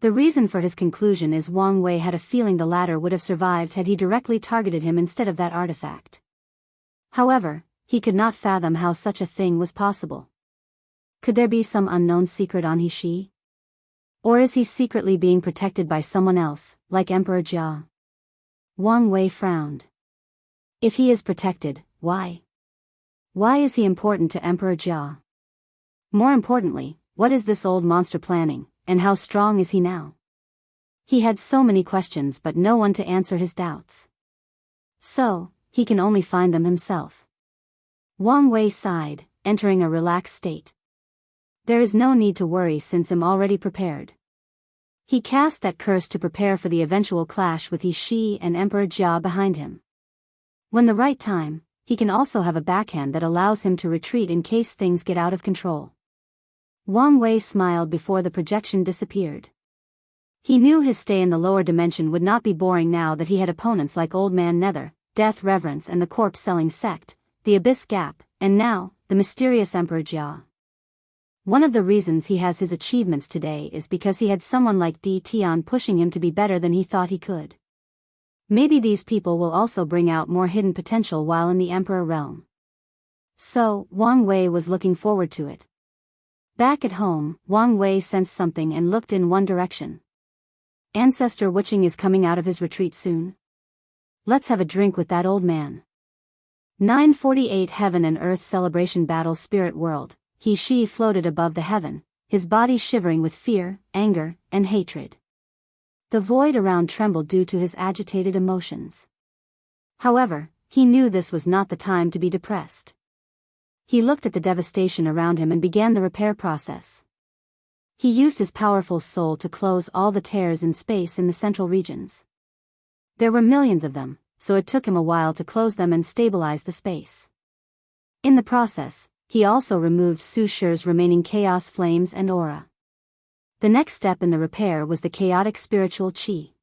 The reason for his conclusion is Wang Wei had a feeling the latter would have survived had he directly targeted him instead of that artifact. However, he could not fathom how such a thing was possible. Could there be some unknown secret on He? Or is he secretly being protected by someone else, like Emperor Jia? Wang Wei frowned. If he is protected, why? Why is he important to Emperor Jia? More importantly, what is this old monster planning, and how strong is he now? He had so many questions but no one to answer his doubts. So, he can only find them himself. Wang Wei sighed, entering a relaxed state. There is no need to worry since I'm already prepared. He cast that curse to prepare for the eventual clash with He and Emperor Jia behind him. When the right time, he can also have a backhand that allows him to retreat in case things get out of control. Wang Wei smiled before the projection disappeared. He knew his stay in the lower dimension would not be boring now that he had opponents like Old Man Nether, Death Reverence and the corpse-selling sect, the Abyss Gap, and now, the mysterious Emperor Jia. One of the reasons he has his achievements today is because he had someone like Di Tian pushing him to be better than he thought he could. Maybe these people will also bring out more hidden potential while in the Emperor realm. So, Wang Wei was looking forward to it. Back at home, Wang Wei sensed something and looked in one direction. Ancestor Witching is coming out of his retreat soon. Let's have a drink with that old man. 948 Heaven and Earth Celebration Battle Spirit World. He floated above the heaven, his body shivering with fear, anger, and hatred. The void around trembled due to his agitated emotions. However, he knew this was not the time to be depressed. He looked at the devastation around him and began the repair process. He used his powerful soul to close all the tears in space in the central regions. There were millions of them, so it took him a while to close them and stabilize the space. In the process, he also removed Su Shi's remaining chaos flames and aura. The next step in the repair was the chaotic spiritual qi.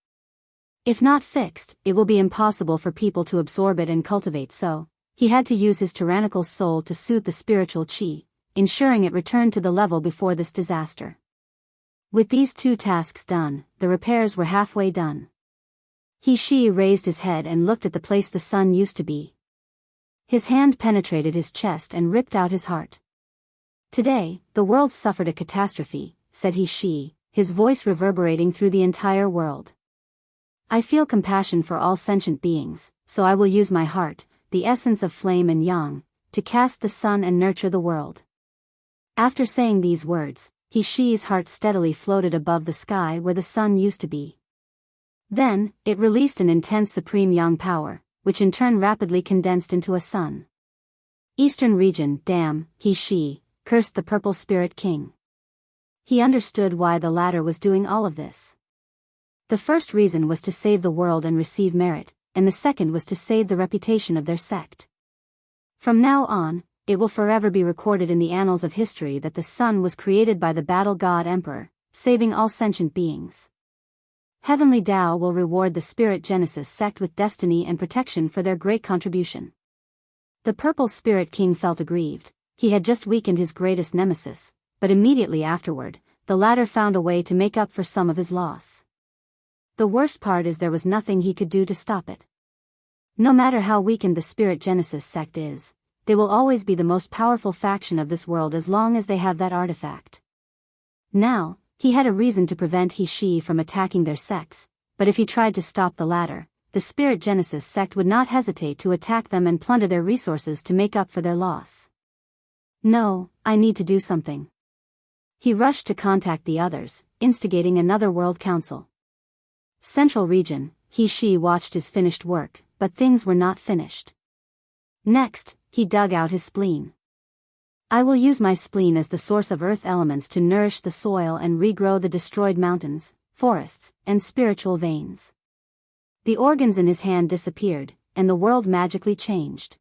If not fixed, it will be impossible for people to absorb it and cultivate, so he had to use his tyrannical soul to soothe the spiritual qi, ensuring it returned to the level before this disaster. With these two tasks done, the repairs were halfway done. He raised his head and looked at the place the sun used to be. His hand penetrated his chest and ripped out his heart. Today, the world suffered a catastrophe, said He, his voice reverberating through the entire world. I feel compassion for all sentient beings, so I will use my heart, the essence of flame and yang, to cast the sun and nurture the world. After saying these words, He's heart steadily floated above the sky where the sun used to be. Then, it released an intense supreme yang power, which in turn rapidly condensed into a sun. Eastern region, damn, she, cursed the purple spirit king. He understood why the latter was doing all of this. The first reason was to save the world and receive merit, and the second was to save the reputation of their sect. From now on, it will forever be recorded in the annals of history that the sun was created by the battle god emperor, saving all sentient beings. Heavenly Tao will reward the Spirit Genesis sect with destiny and protection for their great contribution. The Purple Spirit King felt aggrieved. He had just weakened his greatest nemesis, but immediately afterward, the latter found a way to make up for some of his loss. The worst part is there was nothing he could do to stop it. No matter how weakened the Spirit Genesis sect is, they will always be the most powerful faction of this world as long as they have that artifact. Now, he had a reason to prevent she from attacking their sects, but if he tried to stop the latter, the Spirit Genesis sect would not hesitate to attack them and plunder their resources to make up for their loss. No, I need to do something. He rushed to contact the others, instigating another World Council. Central region, she watched his finished work, but things were not finished. Next, he dug out his spleen. I will use my spleen as the source of earth elements to nourish the soil and regrow the destroyed mountains, forests, and spiritual veins. The organs in his hand disappeared, and the world magically changed.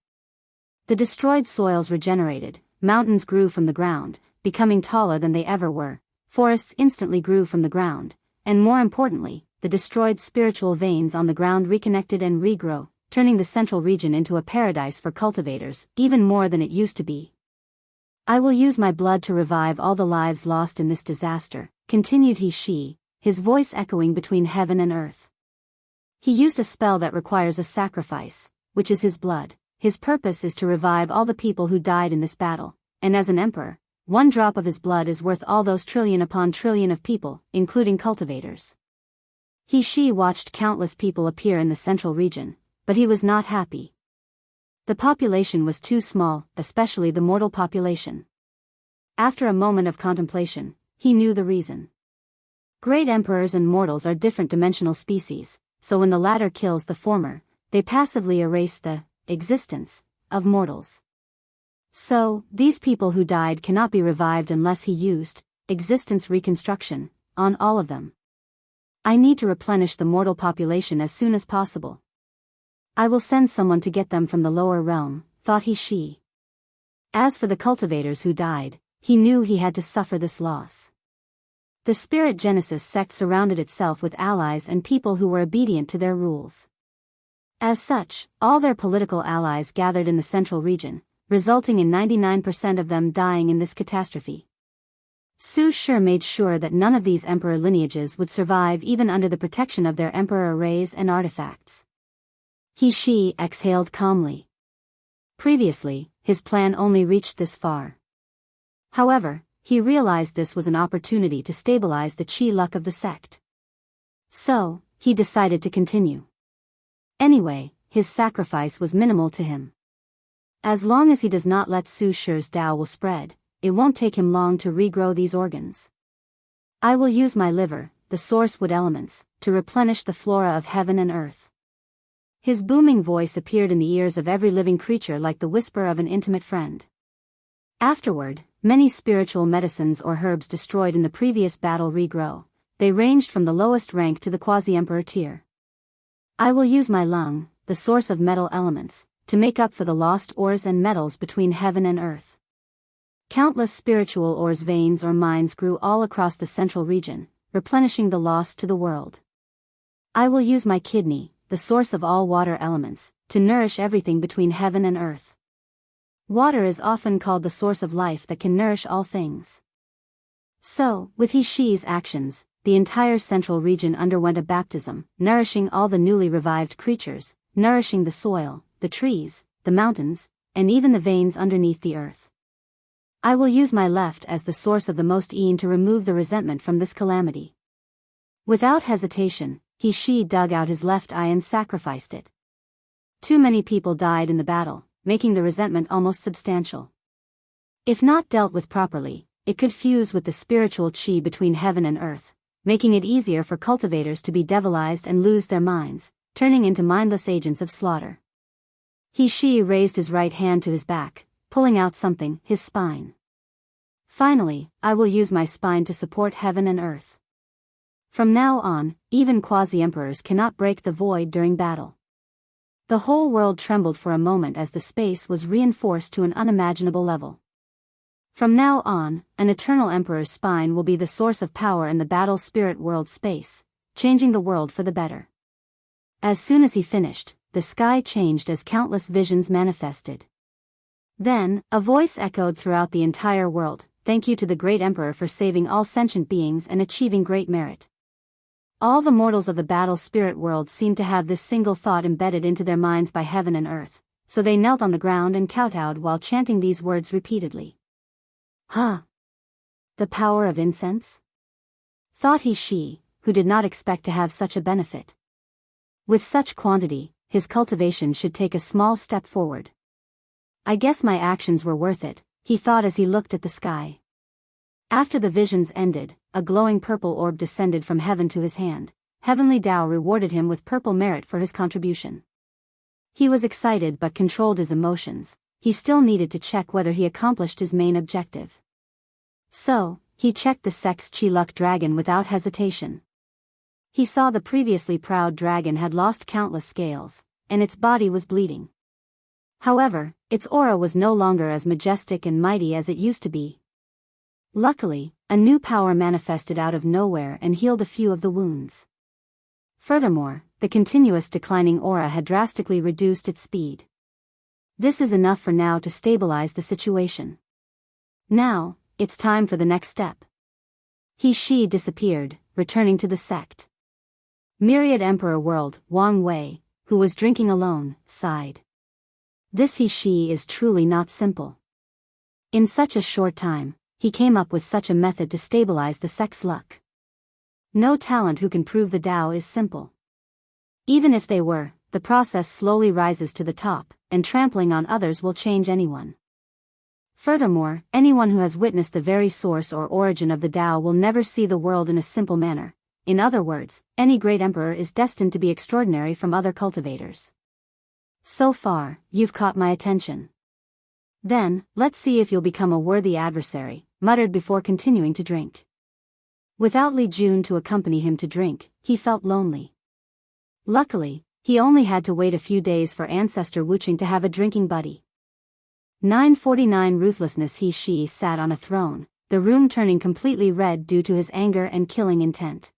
The destroyed soils regenerated, mountains grew from the ground, becoming taller than they ever were, forests instantly grew from the ground, and more importantly, the destroyed spiritual veins on the ground reconnected and regrow, turning the central region into a paradise for cultivators, even more than it used to be. I will use my blood to revive all the lives lost in this disaster, continued she, his voice echoing between heaven and earth. He used a spell that requires a sacrifice, which is his blood. His purpose is to revive all the people who died in this battle, and as an emperor, one drop of his blood is worth all those trillion upon trillion of people, including cultivators. She watched countless people appear in the central region, but he was not happy. The population was too small, especially the mortal population. After a moment of contemplation, he knew the reason. Great emperors and mortals are different dimensional species, so when the latter kills the former, they passively erase the existence of mortals. So, these people who died cannot be revived unless he used existence reconstruction on all of them. I need to replenish the mortal population as soon as possible. I will send someone to get them from the lower realm, thought she. As for the cultivators who died, he knew he had to suffer this loss. The Spirit Genesis sect surrounded itself with allies and people who were obedient to their rules. As such, all their political allies gathered in the central region, resulting in 99% of them dying in this catastrophe. Su Shi made sure that none of these emperor lineages would survive even under the protection of their emperor arrays and artifacts. She exhaled calmly. Previously, his plan only reached this far. However, he realized this was an opportunity to stabilize the chi luck of the sect. So, he decided to continue. Anyway, his sacrifice was minimal to him. As long as he does not let Su Shi's Tao will spread, it won't take him long to regrow these organs. I will use my liver, the source wood elements, to replenish the flora of heaven and earth. His booming voice appeared in the ears of every living creature like the whisper of an intimate friend. Afterward, many spiritual medicines or herbs destroyed in the previous battle regrow. They ranged from the lowest rank to the quasi-emperor tier. I will use my lung, the source of metal elements, to make up for the lost ores and metals between heaven and earth. Countless spiritual ores veins or mines grew all across the central region, replenishing the lost to the world. I will use my kidney, the source of all water elements, to nourish everything between heaven and earth. Water is often called the source of life that can nourish all things. So, with Shi's actions, the entire central region underwent a baptism, nourishing all the newly revived creatures, nourishing the soil, the trees, the mountains, and even the veins underneath the earth. I will use my left as the source of the most Een to remove the resentment from this calamity. Without hesitation, Shi dug out his left eye and sacrificed it. Too many people died in the battle, making the resentment almost substantial. If not dealt with properly, it could fuse with the spiritual chi between heaven and earth, making it easier for cultivators to be devilized and lose their minds, turning into mindless agents of slaughter. He raised his right hand to his back, pulling out something, his spine. Finally, I will use my spine to support heaven and earth. From now on, even quasi-emperors cannot break the void during battle. The whole world trembled for a moment as the space was reinforced to an unimaginable level. From now on, an eternal emperor's spine will be the source of power in the battle spirit world space, changing the world for the better. As soon as he finished, the sky changed as countless visions manifested. Then, a voice echoed throughout the entire world, "Thank you to the great emperor for saving all sentient beings and achieving great merit." All the mortals of the battle spirit world seemed to have this single thought embedded into their minds by heaven and earth, so they knelt on the ground and kowtowed while chanting these words repeatedly. "Huh! The power of incense?" thought he, who did not expect to have such a benefit. With such quantity, his cultivation should take a small step forward. "I guess my actions were worth it," he thought as he looked at the sky. After the visions ended, a glowing purple orb descended from heaven to his hand. Heavenly Tao rewarded him with purple merit for his contribution. He was excited but controlled his emotions. He still needed to check whether he accomplished his main objective. So, he checked the sect's Chi-Luck dragon without hesitation. He saw the previously proud dragon had lost countless scales, and its body was bleeding. However, its aura was no longer as majestic and mighty as it used to be. Luckily, a new power manifested out of nowhere and healed a few of the wounds. Furthermore, the continuous declining aura had drastically reduced its speed. This is enough for now to stabilize the situation. Now, it's time for the next step. He disappeared, returning to the sect. Myriad Emperor World, Wang Wei, who was drinking alone, sighed. This he is truly not simple. In such a short time, he came up with such a method to stabilize the sect's luck. No talent who can prove the Tao is simple. Even if they were, the process slowly rises to the top, and trampling on others will change anyone. Furthermore, anyone who has witnessed the very source or origin of the Tao will never see the world in a simple manner. In other words, any great emperor is destined to be extraordinary from other cultivators. So far, you've caught my attention. Then, let's see if you'll become a worthy adversary, muttered before continuing to drink. Without Li Jun to accompany him to drink, he felt lonely. Luckily, he only had to wait a few days for Ancestor Wuching to have a drinking buddy. 949 Ruthlessness. He sat on a throne, the room turning completely red due to his anger and killing intent.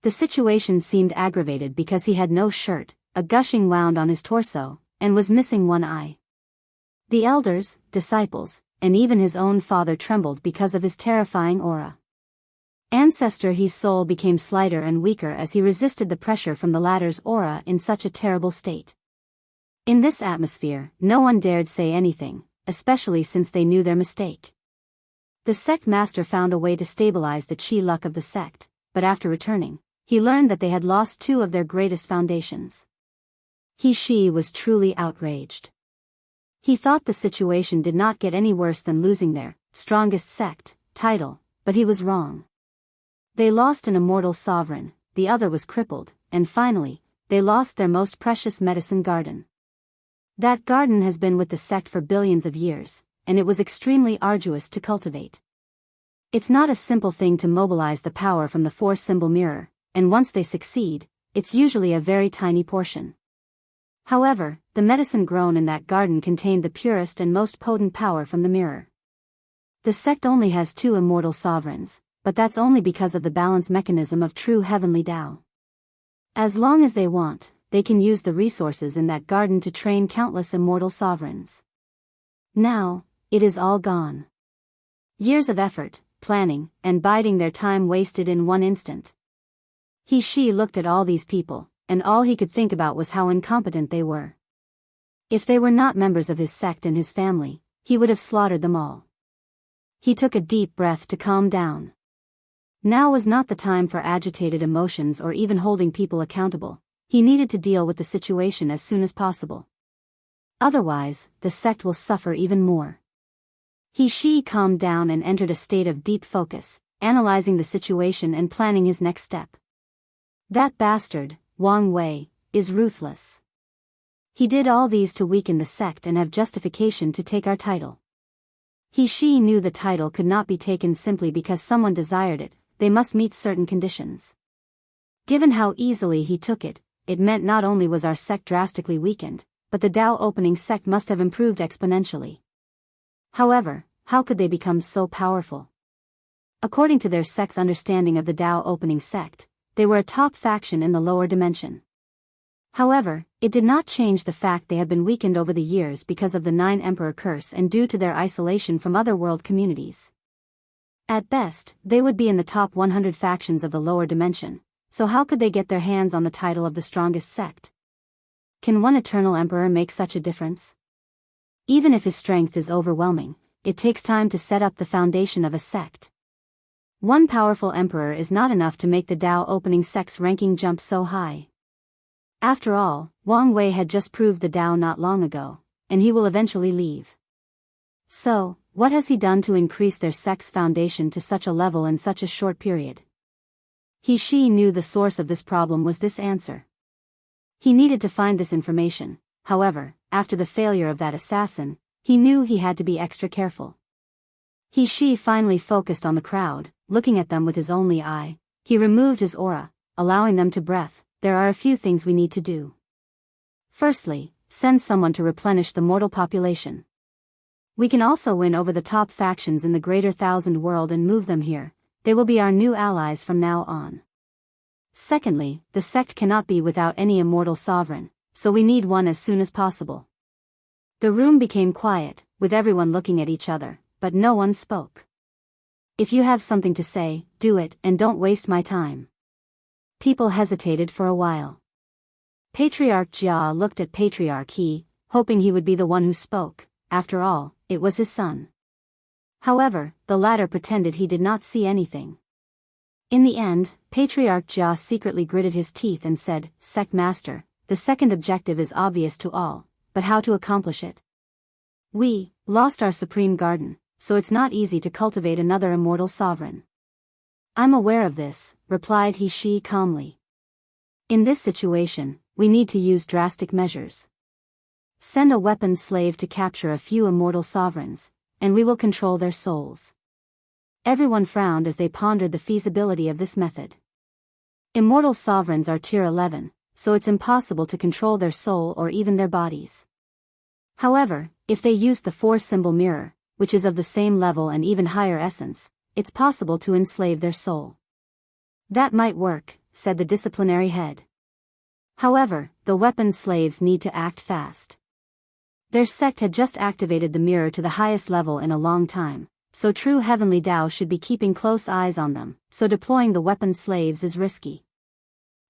The situation seemed aggravated because he had no shirt, a gushing wound on his torso, and was missing one eye. The elders, disciples, and even his own father trembled because of his terrifying aura. Ancestor He's soul became slighter and weaker as he resisted the pressure from the latter's aura in such a terrible state. In this atmosphere, no one dared say anything, especially since they knew their mistake. The sect master found a way to stabilize the chi luck of the sect, but after returning, he learned that they had lost two of their greatest foundations. He was truly outraged. He thought the situation did not get any worse than losing their strongest sect title, but he was wrong. They lost an immortal sovereign, the other was crippled, and finally, they lost their most precious medicine garden. That garden has been with the sect for billions of years, and it was extremely arduous to cultivate. It's not a simple thing to mobilize the power from the four-symbol mirror, and once they succeed, it's usually a very tiny portion. However, the medicine grown in that garden contained the purest and most potent power from the mirror. The sect only has two immortal sovereigns, but that's only because of the balance mechanism of true heavenly Tao. As long as they want, they can use the resources in that garden to train countless immortal sovereigns. Now, it is all gone. Years of effort, planning, and biding their time wasted in one instant. He looked at all these people, and all he could think about was how incompetent they were. If they were not members of his sect and his family, he would have slaughtered them all. He took a deep breath to calm down. Now was not the time for agitated emotions or even holding people accountable. He needed to deal with the situation as soon as possible. Otherwise, the sect will suffer even more. He calmed down and entered a state of deep focus, analyzing the situation and planning his next step. That bastard, Wang Wei, is ruthless. He did all these to weaken the sect and have justification to take our title. She knew the title could not be taken simply because someone desired it, they must meet certain conditions. Given how easily he took it, it meant not only was our sect drastically weakened, but the Dao opening sect must have improved exponentially. However, how could they become so powerful? According to their sect's understanding of the Dao opening sect, they were a top faction in the lower dimension. However, it did not change the fact they had been weakened over the years because of the 9 Emperor curse and due to their isolation from other world communities. At best, they would be in the top 100 factions of the lower dimension, so how could they get their hands on the title of the strongest sect? Can one eternal emperor make such a difference? Even if his strength is overwhelming, it takes time to set up the foundation of a sect. One powerful emperor is not enough to make the Dao opening sect's ranking jump so high. After all, Wang Wei had just proved the Dao not long ago, and he will eventually leave. So, what has he done to increase their sect's foundation to such a level in such a short period? She knew the source of this problem was this answer. He needed to find this information. However, after the failure of that assassin, he knew he had to be extra careful. She finally focused on the crowd, looking at them with his only eye. He removed his aura, allowing them to breathe. There are a few things we need to do. Firstly, send someone to replenish the mortal population. We can also win over the top factions in the greater thousand world and move them here. They will be our new allies from now on. Secondly, the sect cannot be without any immortal sovereign, so we need one as soon as possible. The room became quiet, with everyone looking at each other, but no one spoke. If you have something to say, do it, and don't waste my time. People hesitated for a while. Patriarch Jia looked at Patriarch He, hoping he would be the one who spoke. After all, it was his son. However, the latter pretended he did not see anything. In the end, Patriarch Jia secretly gritted his teeth and said, "Sect Master, the second objective is obvious to all, but how to accomplish it? We lost our supreme garden, so it's not easy to cultivate another immortal sovereign." "I'm aware of this," replied She calmly. "In this situation, we need to use drastic measures. Send a weapon slave to capture a few immortal sovereigns, and we will control their souls." Everyone frowned as they pondered the feasibility of this method. Immortal sovereigns are tier 11, so it's impossible to control their soul or even their bodies. However, if they use the 4-symbol mirror, which is of the same level and even higher essence, it's possible to enslave their soul. "That might work," said the disciplinary head. However, the weapon slaves need to act fast. Their sect had just activated the mirror to the highest level in a long time, so true heavenly Dao should be keeping close eyes on them, so deploying the weapon slaves is risky.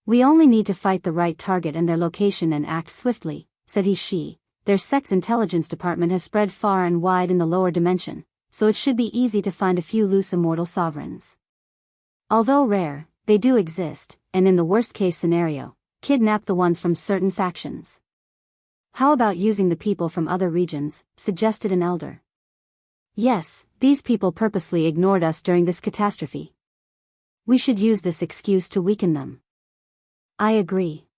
"We only need to fight the right target and their location and act swiftly," said She. "Their sect's intelligence department has spread far and wide in the lower dimension, so it should be easy to find a few loose immortal sovereigns. Although rare, they do exist, and in the worst-case scenario, kidnap the ones from certain factions." "How about using the people from other regions?" suggested an elder. "Yes, these people purposely ignored us during this catastrophe. We should use this excuse to weaken them." "I agree.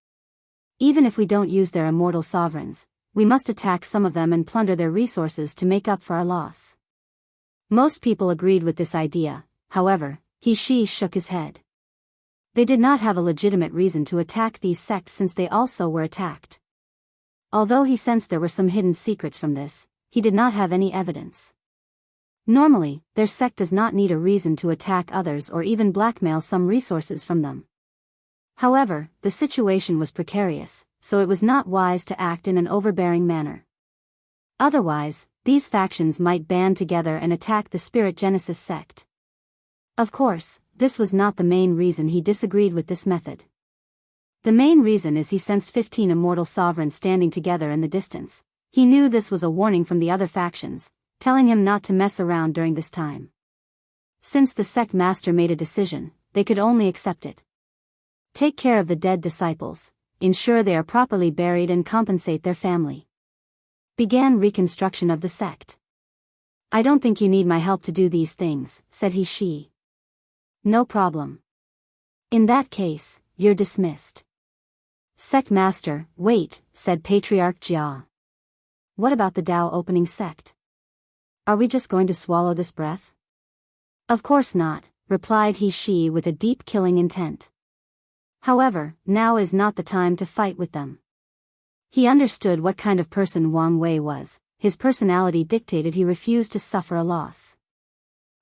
Even if we don't use their immortal sovereigns, we must attack some of them and plunder their resources to make up for our loss." Most people agreed with this idea. However, She shook his head. They did not have a legitimate reason to attack these sects since they also were attacked. Although he sensed there were some hidden secrets from this, he did not have any evidence. Normally, their sect does not need a reason to attack others or even blackmail some resources from them. However, the situation was precarious, so it was not wise to act in an overbearing manner. Otherwise, these factions might band together and attack the Spirit Genesis sect. Of course, this was not the main reason he disagreed with this method. The main reason is he sensed 15 immortal sovereigns standing together in the distance. He knew this was a warning from the other factions, telling him not to mess around during this time. Since the sect master made a decision, they could only accept it. Take care of the dead disciples, ensure they are properly buried and compensate their family. Began reconstruction of the sect. "I don't think you need my help to do these things," said She. No problem. In that case, you're dismissed. Sect Master, wait, said Patriarch Jia. What about the Tao opening sect? Are we just going to swallow this breath? Of course not, replied he with a deep killing intent. However, now is not the time to fight with them. He understood what kind of person Wang Wei was. His personality dictated he refused to suffer a loss.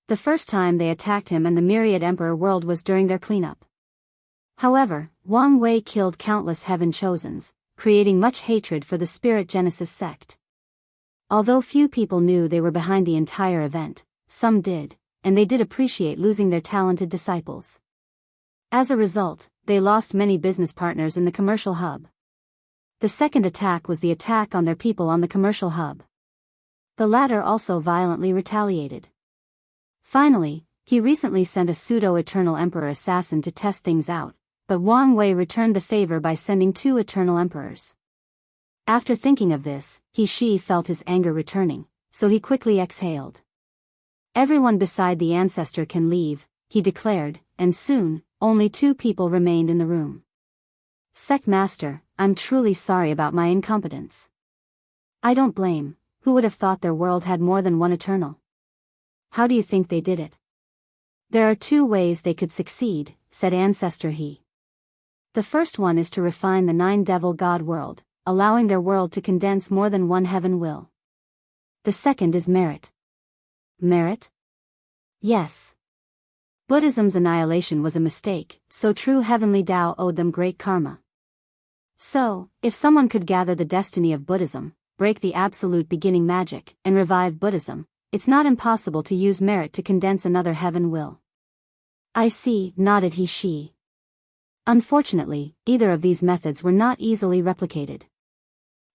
The first time they attacked him and the Myriad Emperor world was during their cleanup. However, Wang Wei killed countless Heaven Chosens, creating much hatred for the Spirit Genesis sect. Although few people knew they were behind the entire event, some did, and they did appreciate losing their talented disciples. As a result, they lost many business partners in the commercial hub. The second attack was the attack on their people on the commercial hub. The latter also violently retaliated. Finally, he recently sent a pseudo-Eternal Emperor assassin to test things out, but Wang Wei returned the favor by sending 2 Eternal Emperors. After thinking of this, he felt his anger returning, so he quickly exhaled. Everyone beside the ancestor can leave, he declared, and soon, only 2 people remained in the room. Sect Master, I'm truly sorry about my incompetence. I don't blame. Who would have thought their world had more than one Eternal? How do you think they did it? There are 2 ways they could succeed, said Ancestor He. The first one is to refine the 9 Devil God world, allowing their world to condense more than one heaven will. The second is merit. Merit? Yes. Buddhism's annihilation was a mistake, so true heavenly Tao owed them great karma. So, if someone could gather the destiny of Buddhism, break the absolute beginning magic, and revive Buddhism, it's not impossible to use merit to condense another heaven will. I see, nodded he. Unfortunately, either of these methods were not easily replicated.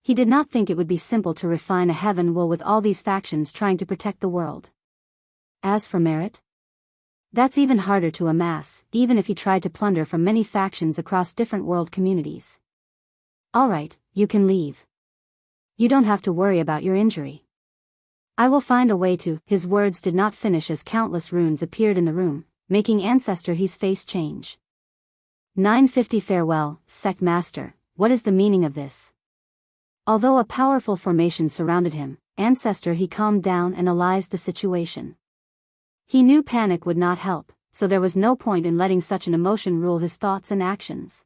He did not think it would be simple to refine a heaven will with all these factions trying to protect the world. As for merit, that's even harder to amass, even if he tried to plunder from many factions across different world communities. Alright, you can leave. You don't have to worry about your injury. I will find a way to. His words did not finish as countless runes appeared in the room, making Ancestor He's face change. 950 Farewell, Sect Master, what is the meaning of this? Although a powerful formation surrounded him, Ancestor He calmed down and analyzed the situation. He knew panic would not help, so there was no point in letting such an emotion rule his thoughts and actions.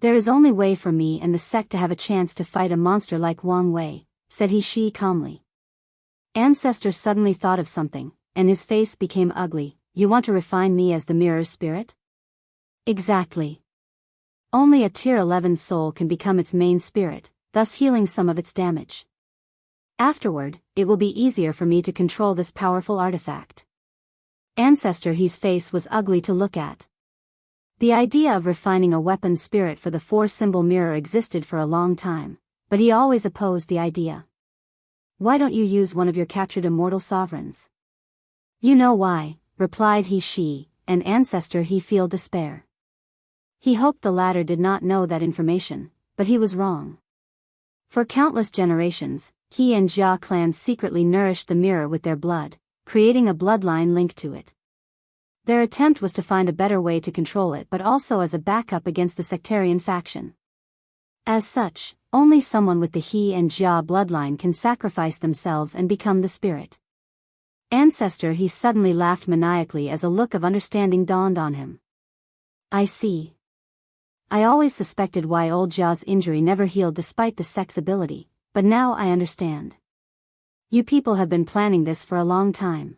There is only way for me and the sect to have a chance to fight a monster like Wang Wei, said he calmly. Ancestor suddenly thought of something, and his face became ugly. You want to refine me as the mirror spirit? Exactly. Only a tier 11 soul can become its main spirit, thus healing some of its damage. Afterward, it will be easier for me to control this powerful artifact. Ancestor He's face was ugly to look at. The idea of refining a weapon spirit for the 4-symbol mirror existed for a long time, but he always opposed the idea. Why don't you use one of your captured immortal sovereigns? You know why, replied he, and Ancestor He feel despair. He hoped the latter did not know that information, but he was wrong. For countless generations, he and Jia clans secretly nourished the mirror with their blood, creating a bloodline linked to it. Their attempt was to find a better way to control it but also as a backup against the sectarian faction. As such, only someone with the He and Jia bloodline can sacrifice themselves and become the spirit. Ancestor He suddenly laughed maniacally as a look of understanding dawned on him. I see. I always suspected why old Jia's injury never healed despite the sect's ability, but now I understand. You people have been planning this for a long time.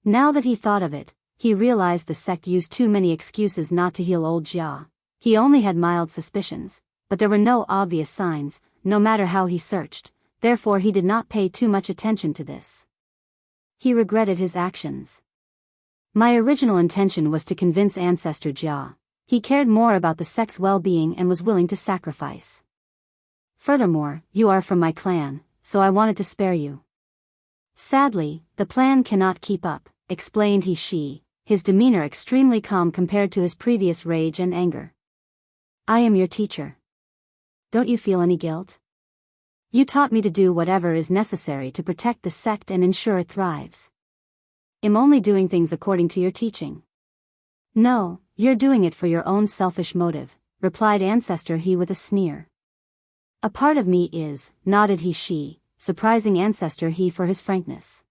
Now that he thought of it, he realized the sect used too many excuses not to heal old Jia. He only had mild suspicions, but there were no obvious signs, no matter how he searched, therefore he did not pay too much attention to this. He regretted his actions. My original intention was to convince Ancestor Jia. He cared more about the sect's well-being and was willing to sacrifice. Furthermore, you are from my clan, so I wanted to spare you. Sadly, the plan cannot keep up, explained he, his demeanor extremely calm compared to his previous rage and anger. I am your teacher. Don't you feel any guilt? You taught me to do whatever is necessary to protect the sect and ensure it thrives. I'm only doing things according to your teaching. No, you're doing it for your own selfish motive, replied Ancestor He with a sneer. A part of me is, nodded she, surprising Ancestor He for his frankness.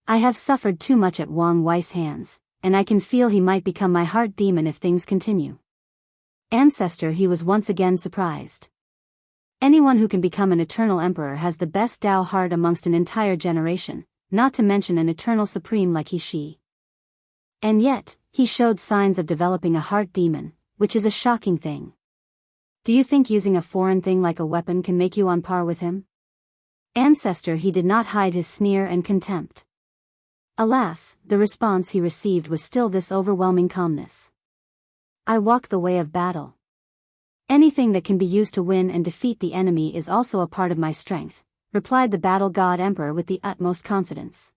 I have suffered too much at Wang Wei's hands, and I can feel he might become my heart demon if things continue. Ancestor He was once again surprised. Anyone who can become an eternal emperor has the best Dao heart amongst an entire generation, not to mention an eternal supreme like she. And yet, he showed signs of developing a heart demon, which is a shocking thing. Do you think using a foreign thing like a weapon can make you on par with him? Ancestor He did not hide his sneer and contempt. Alas, the response he received was still this overwhelming calmness. I walk the way of battle. Anything that can be used to win and defeat the enemy is also a part of my strength, replied the battle god emperor with the utmost confidence.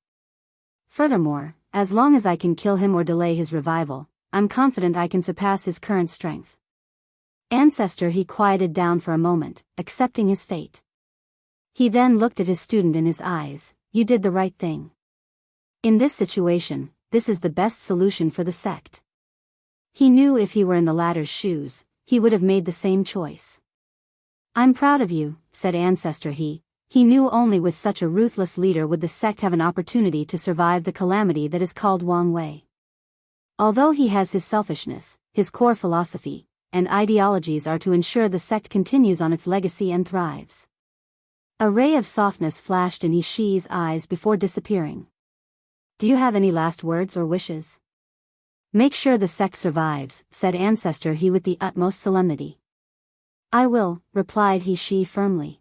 Furthermore, as long as I can kill him or delay his revival, I'm confident I can surpass his current strength. Ancestor He quieted down for a moment, accepting his fate. He then looked at his student in his eyes. You did the right thing. In this situation, this is the best solution for the sect. He knew if he were in the latter's shoes, he would have made the same choice. I'm proud of you, said Ancestor He. He knew only with such a ruthless leader would the sect have an opportunity to survive the calamity that is called Wang Wei. Although he has his selfishness, his core philosophy, and ideologies are to ensure the sect continues on its legacy and thrives. A ray of softness flashed in Ishii's eyes before disappearing. Do you have any last words or wishes? Make sure the sect survives, said Ancestor He with the utmost solemnity. I will, replied He firmly.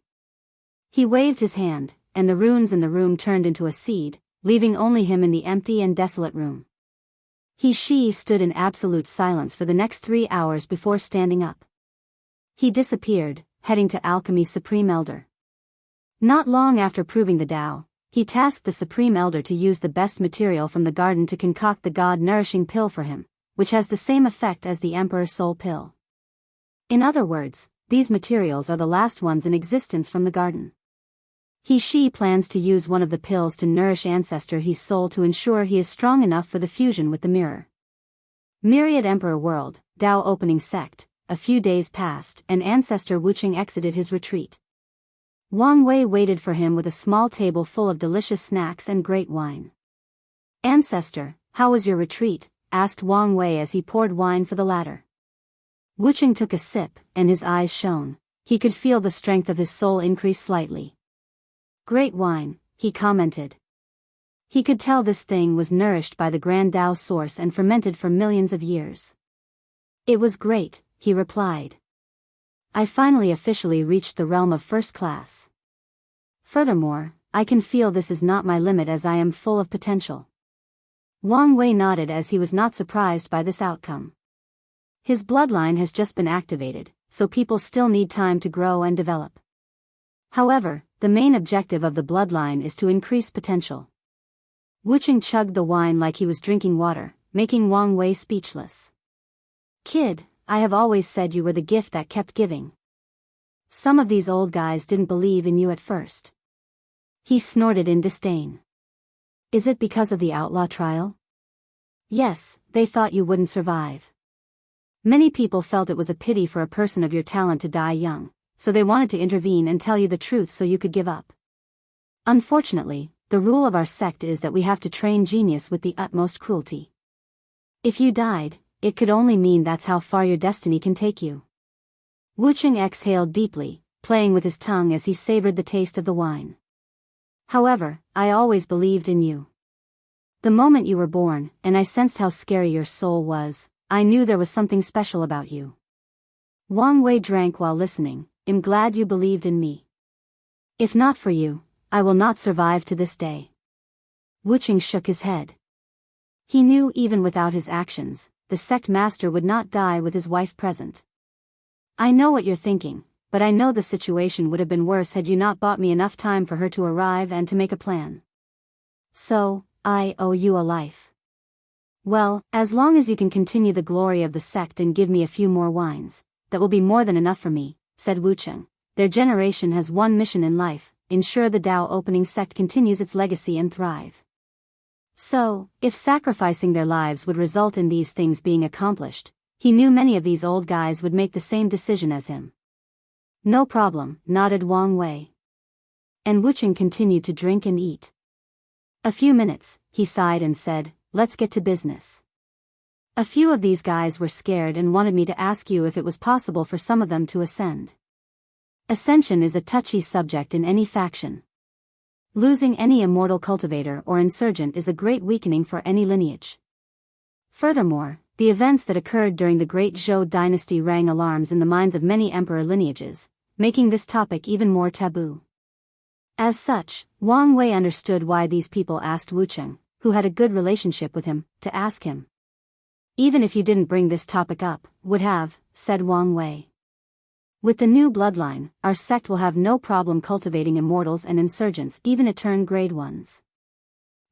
He waved his hand, and the runes in the room turned into a seed, leaving only him in the empty and desolate room. He stood in absolute silence for the next 3 hours before standing up. He disappeared, heading to Alchemy's Supreme Elder. Not long after proving the Tao, he tasked the Supreme Elder to use the best material from the garden to concoct the God-nourishing pill for him, which has the same effect as the Emperor's soul pill. In other words, these materials are the last ones in existence from the garden. He plans to use one of the pills to nourish Ancestor He's soul to ensure he is strong enough for the fusion with the mirror. Myriad Emperor World, Tao Opening Sect. A few days passed, and Ancestor Wucheng exited his retreat. Wang Wei waited for him with a small table full of delicious snacks and great wine. Ancestor, how was your retreat? Asked Wang Wei as he poured wine for the latter. Wucheng took a sip, and his eyes shone. He could feel the strength of his soul increase slightly. Great wine, he commented. He could tell this thing was nourished by the Grand Tao source and fermented for millions of years. It was great, he replied. I finally officially reached the realm of first class. Furthermore, I can feel this is not my limit as I am full of potential. Wang Wei nodded as he was not surprised by this outcome. His bloodline has just been activated, so people still need time to grow and develop. However, the main objective of the bloodline is to increase potential. Wucheng chugged the wine like he was drinking water, making Wang Wei speechless. Kid, I have always said you were the gift that kept giving. Some of these old guys didn't believe in you at first. He snorted in disdain. Is it because of the outlaw trial? Yes, they thought you wouldn't survive. Many people felt it was a pity for a person of your talent to die young, so they wanted to intervene and tell you the truth so you could give up. Unfortunately, the rule of our sect is that we have to train genius with the utmost cruelty. If you died, it could only mean that's how far your destiny can take you. Wucheng exhaled deeply, playing with his tongue as he savored the taste of the wine. However, I always believed in you. The moment you were born, and I sensed how scary your soul was, I knew there was something special about you. Wang Wei drank while listening. I'm glad you believed in me. If not for you, I will not survive to this day. Wucheng shook his head. He knew even without his actions, the sect master would not die with his wife present. I know what you're thinking, but I know the situation would have been worse had you not bought me enough time for her to arrive and to make a plan. So, I owe you a life. Well, as long as you can continue the glory of the sect and give me a few more wines, that will be more than enough for me, said Wucheng. Their generation has one mission in life, ensure the Tao Opening Sect continues its legacy and thrive. So, if sacrificing their lives would result in these things being accomplished, he knew many of these old guys would make the same decision as him. No problem, nodded Wang Wei. And Wucheng continued to drink and eat. A few minutes, he sighed and said, let's get to business. A few of these guys were scared and wanted me to ask you if it was possible for some of them to ascend. Ascension is a touchy subject in any faction. Losing any immortal cultivator or insurgent is a great weakening for any lineage. Furthermore, the events that occurred during the Great Zhou dynasty rang alarms in the minds of many emperor lineages, making this topic even more taboo. As such, Wang Wei understood why these people asked Wucheng, who had a good relationship with him, to ask him. Even if you didn't bring this topic up, would have, said Wang Wei. With the new bloodline, our sect will have no problem cultivating immortals and insurgents, even etern grade ones.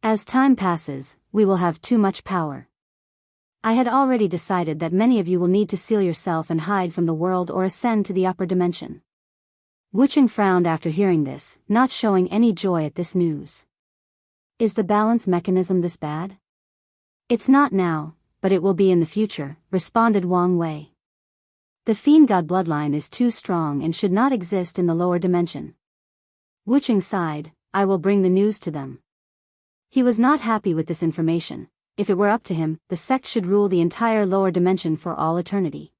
As time passes, we will have too much power. I had already decided that many of you will need to seal yourself and hide from the world or ascend to the upper dimension. Wucheng frowned after hearing this, not showing any joy at this news. Is the balance mechanism this bad? It's not now, but it will be in the future, responded Wang Wei. The fiend god bloodline is too strong and should not exist in the lower dimension. Wucheng sighed, I will bring the news to them. He was not happy with this information. If it were up to him, the sect should rule the entire lower dimension for all eternity.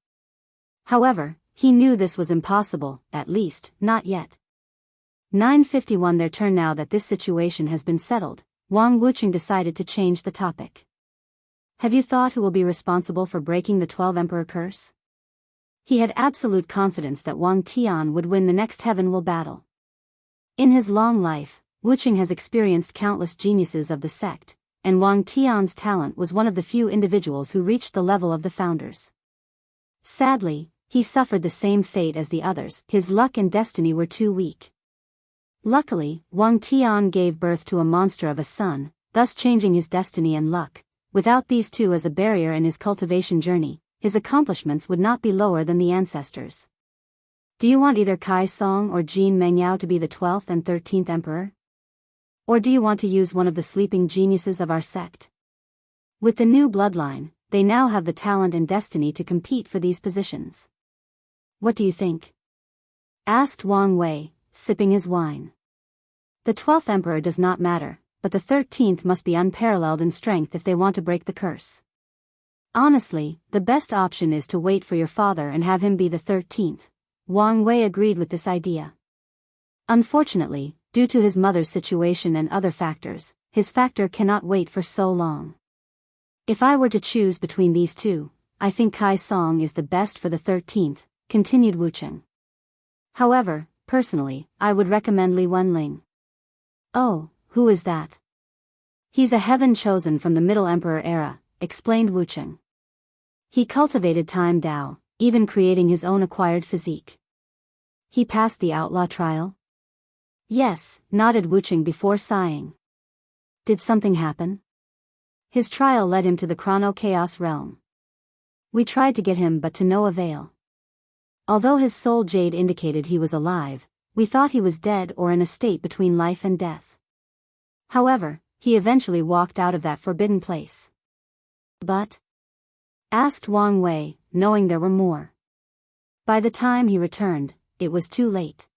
However, he knew this was impossible, at least, not yet. 9:51 Their turn. Now that this situation has been settled, Wucheng decided to change the topic. Have you thought who will be responsible for breaking the 12 Emperor curse? He had absolute confidence that Wang Tian would win the next Heaven Will battle. In his long life, Wucheng has experienced countless geniuses of the sect, and Wang Tian's talent was one of the few individuals who reached the level of the founders. Sadly, he suffered the same fate as the others. His luck and destiny were too weak. Luckily, Wang Tian gave birth to a monster of a son, thus changing his destiny and luck. Without these two as a barrier in his cultivation journey, his accomplishments would not be lower than the ancestors. Do you want either Kai Song or Jin Mengyao to be the 12th and 13th emperor? Or do you want to use one of the sleeping geniuses of our sect? With the new bloodline, they now have the talent and destiny to compete for these positions. What do you think? Asked Wang Wei, sipping his wine. The 12th emperor does not matter, but the 13th must be unparalleled in strength if they want to break the curse. Honestly, the best option is to wait for your father and have him be the 13th. Wang Wei agreed with this idea. Unfortunately, due to his mother's situation and other factors, his factor cannot wait for so long. If I were to choose between these two, I think Kai Song is the best for the 13th, continued Wucheng. However, personally, I would recommend Li Wenling. Oh, who is that? He's a heaven chosen from the Middle Emperor era, explained Wucheng. He cultivated time Dao, even creating his own acquired physique. He passed the outlaw trial? Yes, nodded Wucheng before sighing. Did something happen? His trial led him to the chrono-chaos realm. We tried to get him but to no avail. Although his soul jade indicated he was alive, we thought he was dead or in a state between life and death. However, he eventually walked out of that forbidden place. But? Asked Wang Wei, knowing there were more. By the time he returned, it was too late.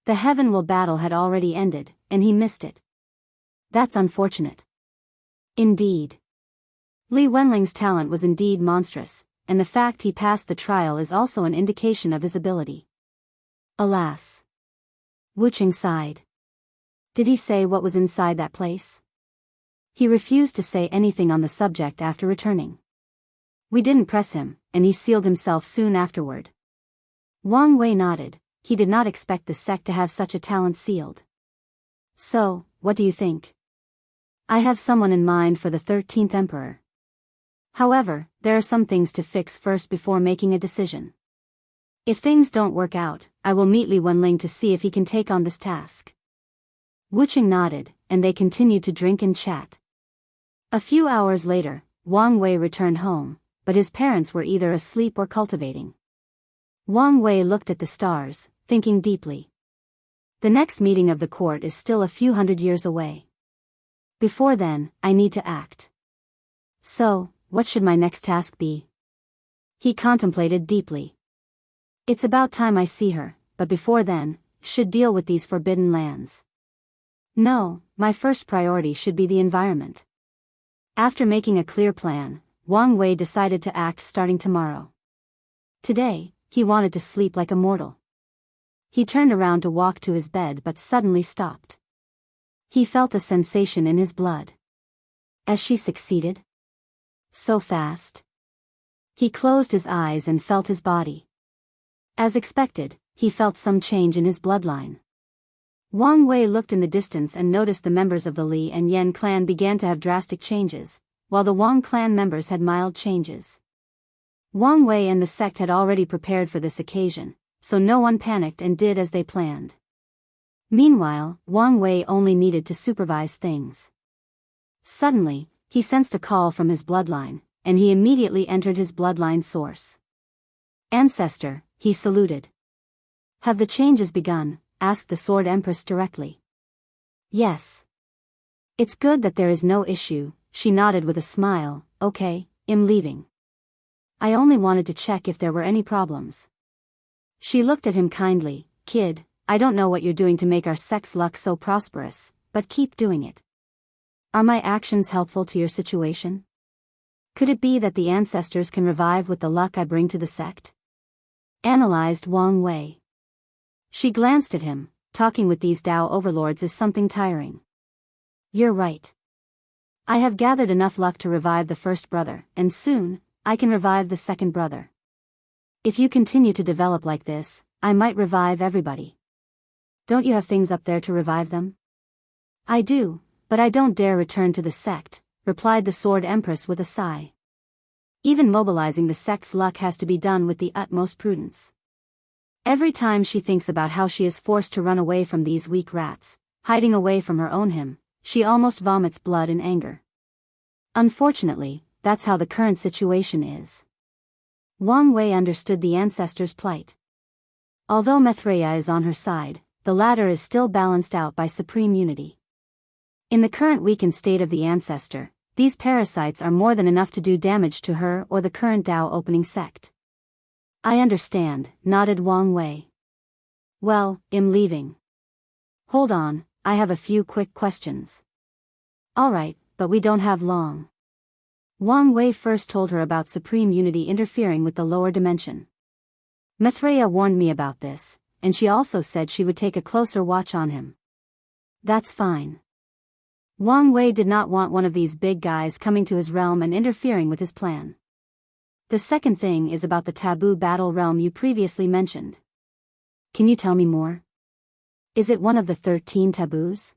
The Heaven Will battle had already ended, and he missed it. That's unfortunate. Indeed. Li Wenling's talent was indeed monstrous, and the fact he passed the trial is also an indication of his ability. Alas. Wucheng sighed. Did he say what was inside that place? He refused to say anything on the subject after returning. We didn't press him, and he sealed himself soon afterward. Wang Wei nodded. He did not expect the sect to have such a talent sealed. So, what do you think? I have someone in mind for the 13th emperor. However, there are some things to fix first before making a decision. If things don't work out, I will meet Li Wenling to see if he can take on this task. Wucheng nodded, and they continued to drink and chat. A few hours later, Wang Wei returned home, but his parents were either asleep or cultivating. Wang Wei looked at the stars, thinking deeply. The next meeting of the court is still a few hundred years away. Before then, I need to act. So, what should my next task be? He contemplated deeply. It's about time I see her, but before then, should deal with these forbidden lands. No, my first priority should be the environment. After making a clear plan, Wang Wei decided to act starting tomorrow. Today, he wanted to sleep like a mortal. He turned around to walk to his bed but suddenly stopped. He felt a sensation in his blood. As she succeeded? So fast. He closed his eyes and felt his body. As expected, he felt some change in his bloodline. Wang Wei looked in the distance and noticed the members of the Li and Yan clan began to have drastic changes, while the Wang clan members had mild changes. Wang Wei and the sect had already prepared for this occasion, so no one panicked and did as they planned. Meanwhile, Wang Wei only needed to supervise things. Suddenly, he sensed a call from his bloodline, and he immediately entered his bloodline source. Ancestor, he saluted. Have the changes begun? Asked the Sword Empress directly. Yes. It's good that there is no issue, she nodded with a smile. Okay, I'm leaving. I only wanted to check if there were any problems. She looked at him kindly. Kid, I don't know what you're doing to make our sect's luck so prosperous, but keep doing it. Are my actions helpful to your situation? Could it be that the ancestors can revive with the luck I bring to the sect? Analyzed Wang Wei. She glanced at him. Talking with these Tao overlords is something tiring. You're right. I have gathered enough luck to revive the first brother, and soon, I can revive the second brother. If you continue to develop like this, I might revive everybody. Don't you have things up there to revive them? I do, but I don't dare return to the sect, replied the Sword Empress with a sigh. Even mobilizing the sect's luck has to be done with the utmost prudence. Every time she thinks about how she is forced to run away from these weak rats, hiding away from her own him, she almost vomits blood in anger. Unfortunately, that's how the current situation is. Wang Wei understood the ancestors' plight. Although Maitreya is on her side, the latter is still balanced out by supreme unity. In the current weakened state of the ancestor, these parasites are more than enough to do damage to her or the current Tao opening sect. I understand, nodded Wang Wei. Well, I'm leaving. Hold on, I have a few quick questions. Alright, but we don't have long. Wang Wei first told her about supreme unity interfering with the lower dimension. Maitreya warned me about this, and she also said she would take a closer watch on him. That's fine. Wang Wei did not want one of these big guys coming to his realm and interfering with his plan. The second thing is about the taboo battle realm you previously mentioned. Can you tell me more? Is it one of the 13 taboos?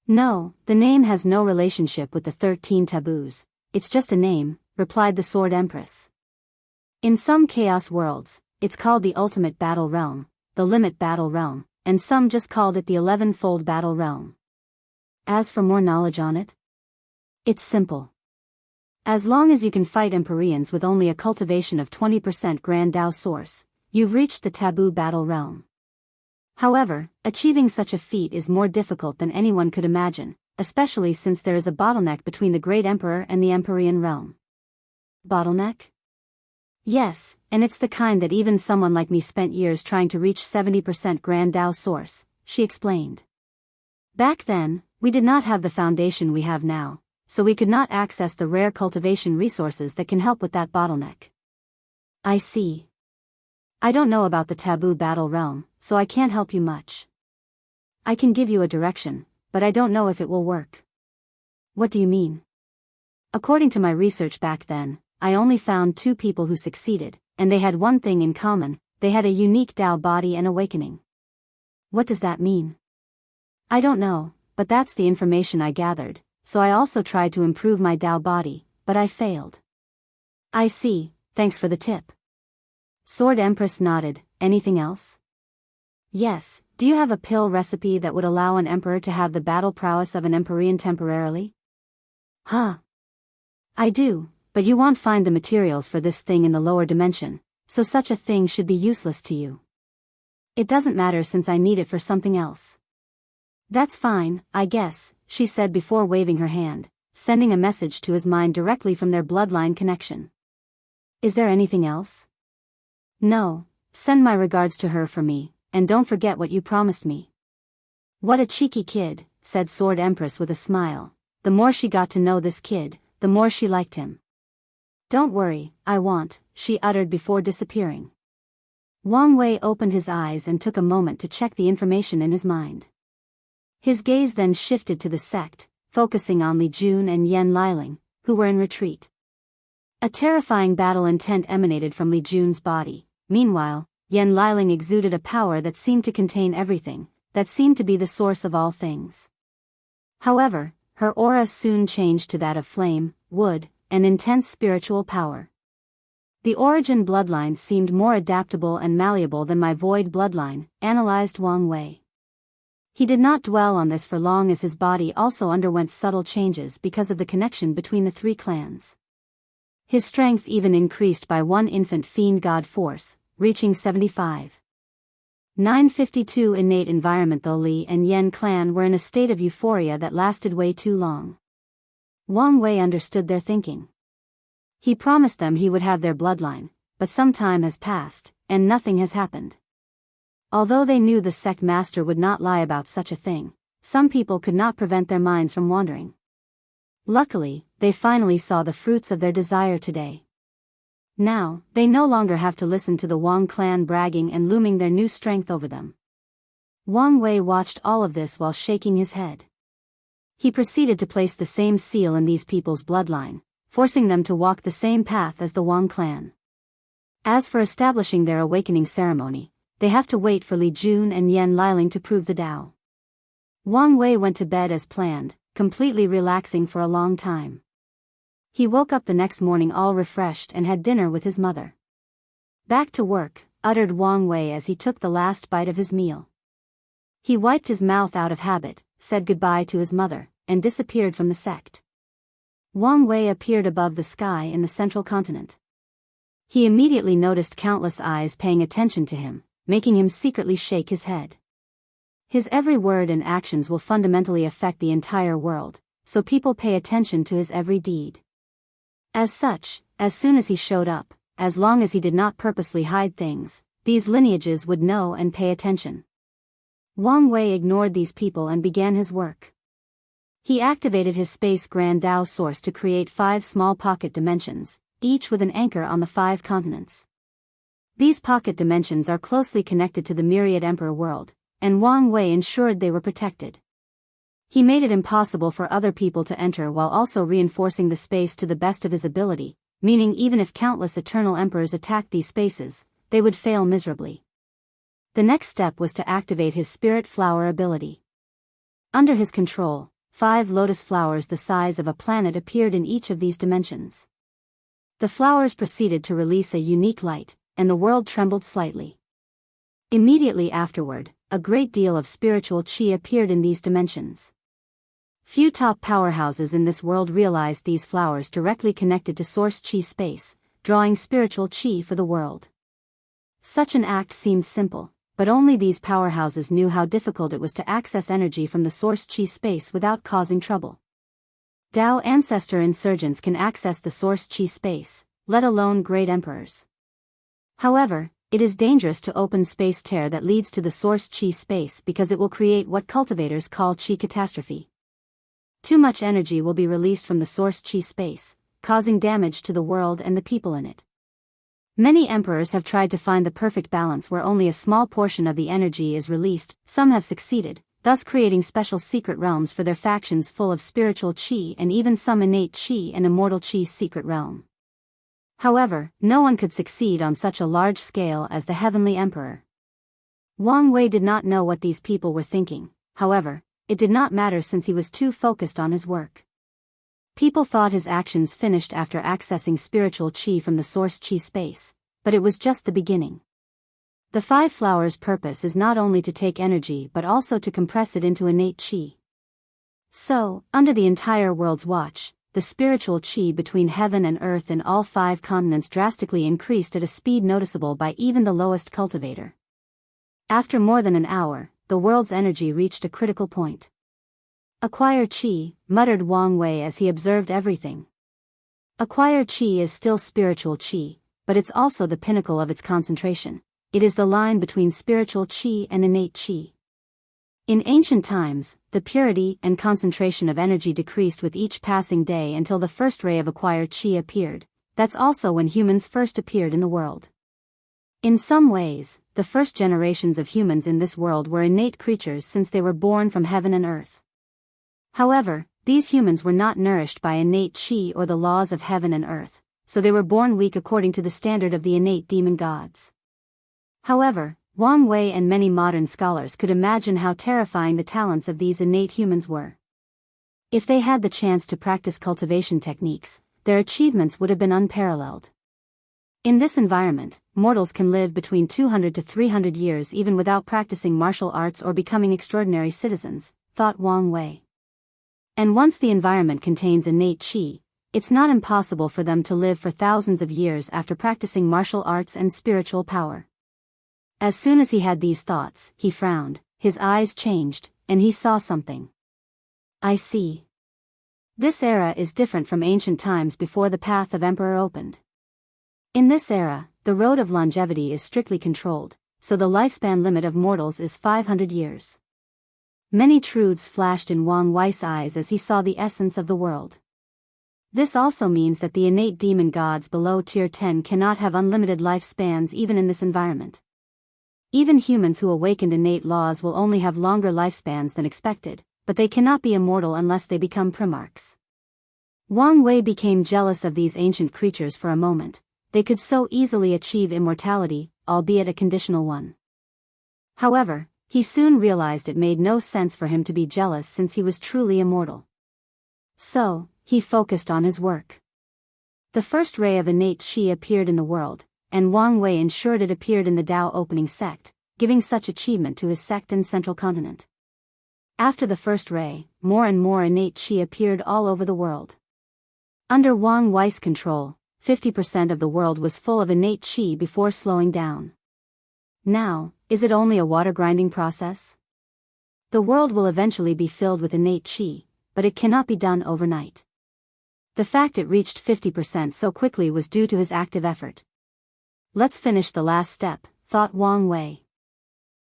No, the name has no relationship with the 13 taboos, it's just a name, replied the Sword Empress. In some chaos worlds, it's called the Ultimate Battle Realm, the Limit Battle Realm, and some just called it the 11-fold Battle Realm. As for more knowledge on it? It's simple. As long as you can fight Empyreans with only a cultivation of 20% Grand Tao source, you've reached the taboo battle realm. However, achieving such a feat is more difficult than anyone could imagine, especially since there is a bottleneck between the Great Emperor and the Empyrean realm. Bottleneck? Yes, and it's the kind that even someone like me spent years trying to reach 70% Grand Tao source, she explained. Back then, we did not have the foundation we have now, so we could not access the rare cultivation resources that can help with that bottleneck. I see. I don't know about the taboo battle realm, so I can't help you much. I can give you a direction, but I don't know if it will work. What do you mean? According to my research back then, I only found 2 people who succeeded, and they had one thing in common, they had a unique Tao body and awakening. What does that mean? I don't know, but that's the information I gathered. So I also tried to improve my Tao body, but I failed. I see, thanks for the tip. Sword Empress nodded. Anything else? Yes, do you have a pill recipe that would allow an emperor to have the battle prowess of an Empyrean temporarily? Huh. I do, but you won't find the materials for this thing in the lower dimension, so such a thing should be useless to you. It doesn't matter since I need it for something else. That's fine, I guess, she said before waving her hand, sending a message to his mind directly from their bloodline connection. Is there anything else? No, send my regards to her for me, and don't forget what you promised me. What a cheeky kid, said Sword Empress with a smile. The more she got to know this kid, the more she liked him. Don't worry, I won't, she uttered before disappearing. Wang Wei opened his eyes and took a moment to check the information in his mind. His gaze then shifted to the sect, focusing on Li Jun and Yan Liling, who were in retreat. A terrifying battle intent emanated from Li Jun's body. Meanwhile, Yan Liling exuded a power that seemed to contain everything, that seemed to be the source of all things. However, her aura soon changed to that of flame, wood, and intense spiritual power. The origin bloodline seemed more adaptable and malleable than my void bloodline, analyzed Wang Wei. He did not dwell on this for long as his body also underwent subtle changes because of the connection between the three clans. His strength even increased by one infant fiend god force, reaching 75. 952 innate environment. Though Li and Yan clan were in a state of euphoria that lasted way too long. Wang Wei understood their thinking. He promised them he would have their bloodline, but some time has passed, and nothing has happened. Although they knew the sect master would not lie about such a thing, some people could not prevent their minds from wandering. Luckily, they finally saw the fruits of their desire today. Now, they no longer have to listen to the Wang clan bragging and looming their new strength over them. Wang Wei watched all of this while shaking his head. He proceeded to place the same seal in these people's bloodline, forcing them to walk the same path as the Wang clan. As for establishing their awakening ceremony, they have to wait for Li Jun and Yan Liling to prove the Tao. Wang Wei went to bed as planned, completely relaxing for a long time. He woke up the next morning all refreshed and had dinner with his mother. Back to work, uttered Wang Wei as he took the last bite of his meal. He wiped his mouth out of habit, said goodbye to his mother, and disappeared from the sect. Wang Wei appeared above the sky in the central continent. He immediately noticed countless eyes paying attention to him, making him secretly shake his head. His every word and actions will fundamentally affect the entire world, so people pay attention to his every deed. As such, as soon as he showed up, as long as he did not purposely hide things, these lineages would know and pay attention. Wang Wei ignored these people and began his work. He activated his Space Grand Tao source to create 5 small pocket dimensions, each with an anchor on the 5 continents. These pocket dimensions are closely connected to the myriad Emperor world, and Wang Wei ensured they were protected. He made it impossible for other people to enter while also reinforcing the space to the best of his ability, meaning even if countless eternal emperors attacked these spaces, they would fail miserably. The next step was to activate his Spirit Flower ability. Under his control, 5 lotus flowers the size of a planet appeared in each of these dimensions. The flowers proceeded to release a unique light, and the world trembled slightly. Immediately afterward, a great deal of spiritual chi appeared in these dimensions. Few top powerhouses in this world realized these flowers directly connected to source chi space, drawing spiritual chi for the world. Such an act seemed simple, but only these powerhouses knew how difficult it was to access energy from the source chi space without causing trouble. Tao ancestor insurgents can access the source chi space, let alone great emperors. However, it is dangerous to open space tear that leads to the source chi space because it will create what cultivators call chi catastrophe. Too much energy will be released from the source chi space, causing damage to the world and the people in it. Many emperors have tried to find the perfect balance where only a small portion of the energy is released. Some have succeeded, thus creating special secret realms for their factions full of spiritual chi and even some innate chi and immortal chi secret realm. However, no one could succeed on such a large scale as the Heavenly Emperor. Wang Wei did not know what these people were thinking, however, it did not matter since he was too focused on his work. People thought his actions finished after accessing spiritual chi from the source chi space, but it was just the beginning. The 5 flowers' purpose is not only to take energy but also to compress it into innate chi. So, under the entire world's watch, the spiritual chi between heaven and earth in all 5 continents drastically increased at a speed noticeable by even the lowest cultivator. After more than an hour, the world's energy reached a critical point. Acquire Qi, muttered Wang Wei as he observed everything. Acquire Qi is still spiritual Qi, but it's also the pinnacle of its concentration. It is the line between spiritual Qi and innate Qi. In ancient times, the purity and concentration of energy decreased with each passing day until the first ray of acquired Qi appeared. That's also when humans first appeared in the world. In some ways, the first generations of humans in this world were innate creatures since they were born from heaven and earth. However, these humans were not nourished by innate Qi or the laws of heaven and earth, so they were born weak according to the standard of the innate demon gods. However, Wang Wei and many modern scholars could imagine how terrifying the talents of these innate humans were. If they had the chance to practice cultivation techniques, their achievements would have been unparalleled. In this environment, mortals can live between 200 to 300 years even without practicing martial arts or becoming extraordinary citizens, thought Wang Wei. And once the environment contains innate Qi, it's not impossible for them to live for thousands of years after practicing martial arts and spiritual power. As soon as he had these thoughts, he frowned, his eyes changed, and he saw something. I see. This era is different from ancient times before the path of Emperor opened. In this era, the road of longevity is strictly controlled, so the lifespan limit of mortals is 500 years. Many truths flashed in Wang Wei's eyes as he saw the essence of the world. This also means that the innate demon gods below Tier 10 cannot have unlimited lifespans even in this environment. Even humans who awakened innate laws will only have longer lifespans than expected, but they cannot be immortal unless they become primarchs. Wang Wei became jealous of these ancient creatures for a moment. They could so easily achieve immortality, albeit a conditional one. However, he soon realized it made no sense for him to be jealous since he was truly immortal. So, he focused on his work. The first ray of innate Qi appeared in the world, and Wang Wei ensured it appeared in the Tao opening sect, giving such achievement to his sect and central continent. After the first ray, more and more innate Qi appeared all over the world. Under Wang Wei's control, 50% of the world was full of innate Qi before slowing down. Now, is it only a water grinding process? The world will eventually be filled with innate Qi, but it cannot be done overnight. The fact it reached 50% so quickly was due to his active effort. Let's finish the last step, thought Wang Wei.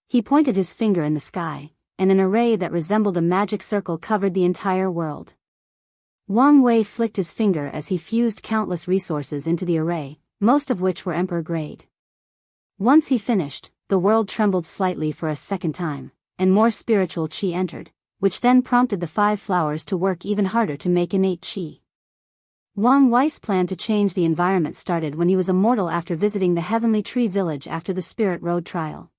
He pointed his finger in the sky, and an array that resembled a magic circle covered the entire world. Wang Wei flicked his finger as he fused countless resources into the array, most of which were emperor grade. Once he finished, the world trembled slightly for a second time, and more spiritual Qi entered, which then prompted the 5 flowers to work even harder to make innate Qi. Wang Wei's plan to change the environment started when he was immortal after visiting the Heavenly Tree Village after the Spirit Road trial.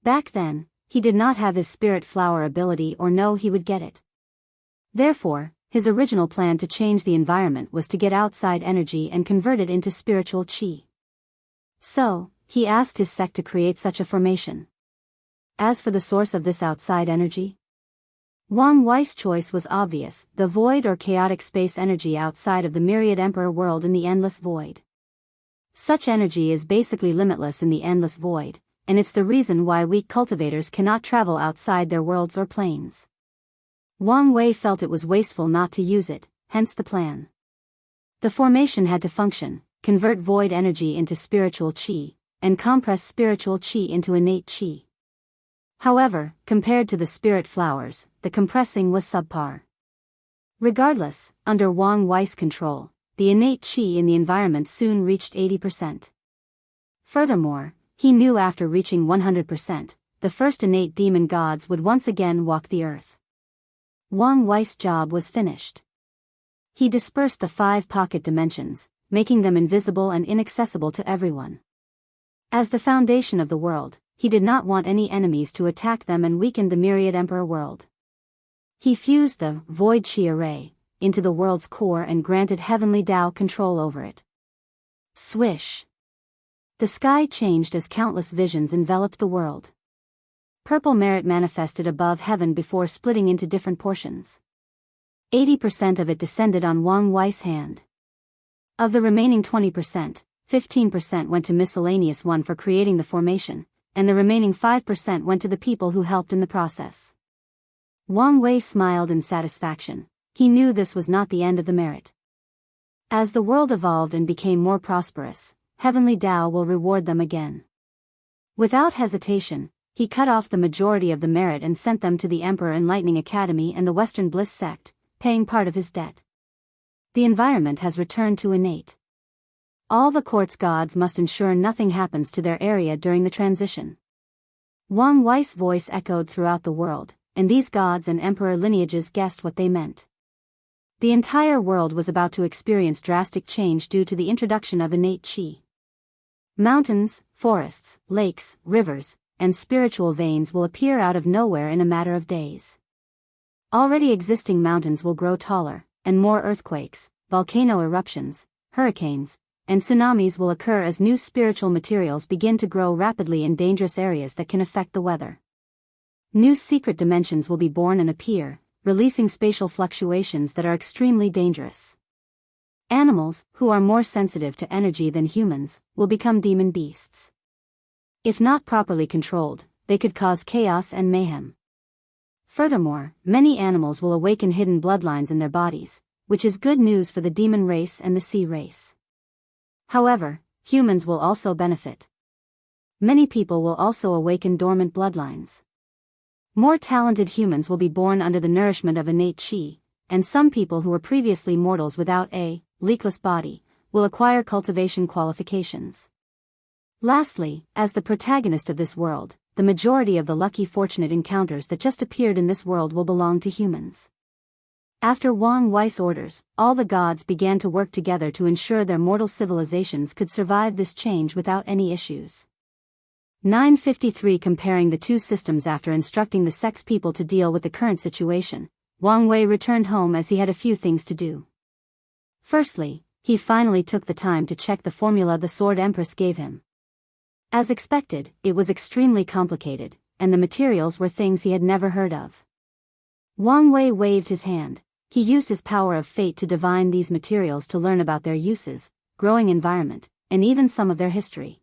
Back then, he did not have his Spirit Flower ability or know he would get it. Therefore, his original plan to change the environment was to get outside energy and convert it into spiritual Qi. So, he asked his sect to create such a formation. As for the source of this outside energy, Wang Wei's choice was obvious: the void or chaotic space energy outside of the myriad emperor world in the endless void. Such energy is basically limitless in the endless void, and it's the reason why weak cultivators cannot travel outside their worlds or planes. Wang Wei felt it was wasteful not to use it, hence the plan. The formation had to function, convert void energy into spiritual Qi, and compress spiritual Qi into innate Qi. However, compared to the spirit flowers, the compressing was subpar. Regardless, under Wang Wei's control, the innate Qi in the environment soon reached 80%. Furthermore, he knew after reaching 100%, the first innate demon gods would once again walk the earth. Wang Wei's job was finished. He dispersed the 5 pocket dimensions, making them invisible and inaccessible to everyone. As the foundation of the world, he did not want any enemies to attack them and weaken the myriad emperor world. He fused the void Qi array into the world's core and granted heavenly Tao control over it. Swish! The sky changed as countless visions enveloped the world. Purple merit manifested above heaven before splitting into different portions. 80% of it descended on Wang Wei's hand. Of the remaining 20%, 15% went to miscellaneous one for creating the formation, and the remaining 5% went to the people who helped in the process. Wang Wei smiled in satisfaction. He knew this was not the end of the merit. As the world evolved and became more prosperous, Heavenly Tao will reward them again. Without hesitation, he cut off the majority of the merit and sent them to the Emperor Enlightening Academy and the Western Bliss sect, paying part of his debt. The environment has returned to innate. All the quartz gods must ensure nothing happens to their area during the transition. Wang Wei's voice echoed throughout the world, and these gods and emperor lineages guessed what they meant. The entire world was about to experience drastic change due to the introduction of innate qi. Mountains, forests, lakes, rivers, and spiritual veins will appear out of nowhere in a matter of days. Already existing mountains will grow taller, and more earthquakes, volcano eruptions, hurricanes, and tsunamis will occur as new spiritual materials begin to grow rapidly in dangerous areas that can affect the weather. New secret dimensions will be born and appear, releasing spatial fluctuations that are extremely dangerous. Animals, who are more sensitive to energy than humans, will become demon beasts. If not properly controlled, they could cause chaos and mayhem. Furthermore, many animals will awaken hidden bloodlines in their bodies, which is good news for the demon race and the sea race. However, humans will also benefit. Many people will also awaken dormant bloodlines. More talented humans will be born under the nourishment of innate qi, and some people who were previously mortals without a leakless body will acquire cultivation qualifications. Lastly, as the protagonist of this world, the majority of the lucky fortunate encounters that just appeared in this world will belong to humans. After Wang Wei's orders, all the gods began to work together to ensure their mortal civilizations could survive this change without any issues. 953 Comparing the two systems. After instructing the sex people to deal with the current situation, Wang Wei returned home as he had a few things to do. Firstly, he finally took the time to check the formula the Sword Empress gave him. As expected, it was extremely complicated, and the materials were things he had never heard of. Wang Wei waved his hand. He used his power of fate to divine these materials to learn about their uses, growing environment, and even some of their history.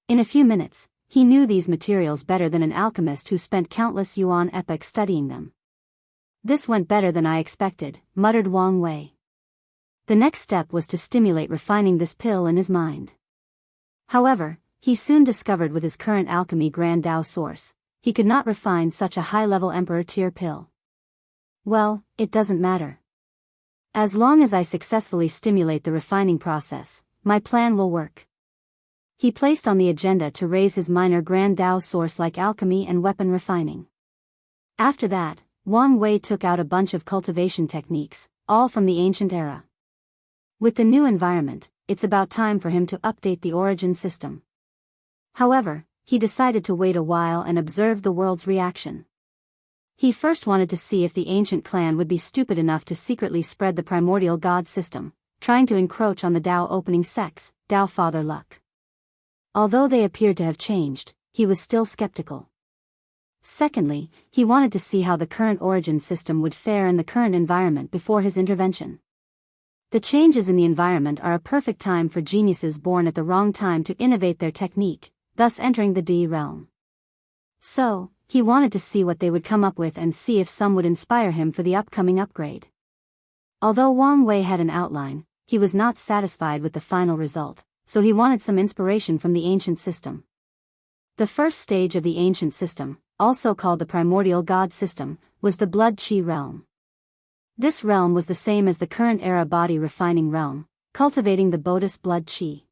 In a few minutes, he knew these materials better than an alchemist who spent countless yuan epochs studying them. This went better than I expected, muttered Wang Wei. The next step was to stimulate refining this pill in his mind. However, he soon discovered with his current alchemy Grand Tao source, he could not refine such a high-level emperor tier pill. Well, it doesn't matter. As long as I successfully stimulate the refining process, my plan will work. He placed on the agenda to raise his minor Grand Tao source like alchemy and weapon refining. After that, Wang Wei took out a bunch of cultivation techniques, all from the ancient era. With the new environment, it's about time for him to update the origin system. However, he decided to wait a while and observe the world's reaction. He first wanted to see if the ancient clan would be stupid enough to secretly spread the primordial god system, trying to encroach on the Tao opening sects, Tao Father Luck. Although they appeared to have changed, he was still skeptical. Secondly, he wanted to see how the current origin system would fare in the current environment before his intervention. The changes in the environment are a perfect time for geniuses born at the wrong time to innovate their technique, thus entering the D realm. So, he wanted to see what they would come up with and see if some would inspire him for the upcoming upgrade. Although Wang Wei had an outline, he was not satisfied with the final result, so he wanted some inspiration from the ancient system. The first stage of the ancient system, also called the primordial god system, was the blood qi realm. This realm was the same as the current era body refining realm, cultivating the Bodhis blood qi.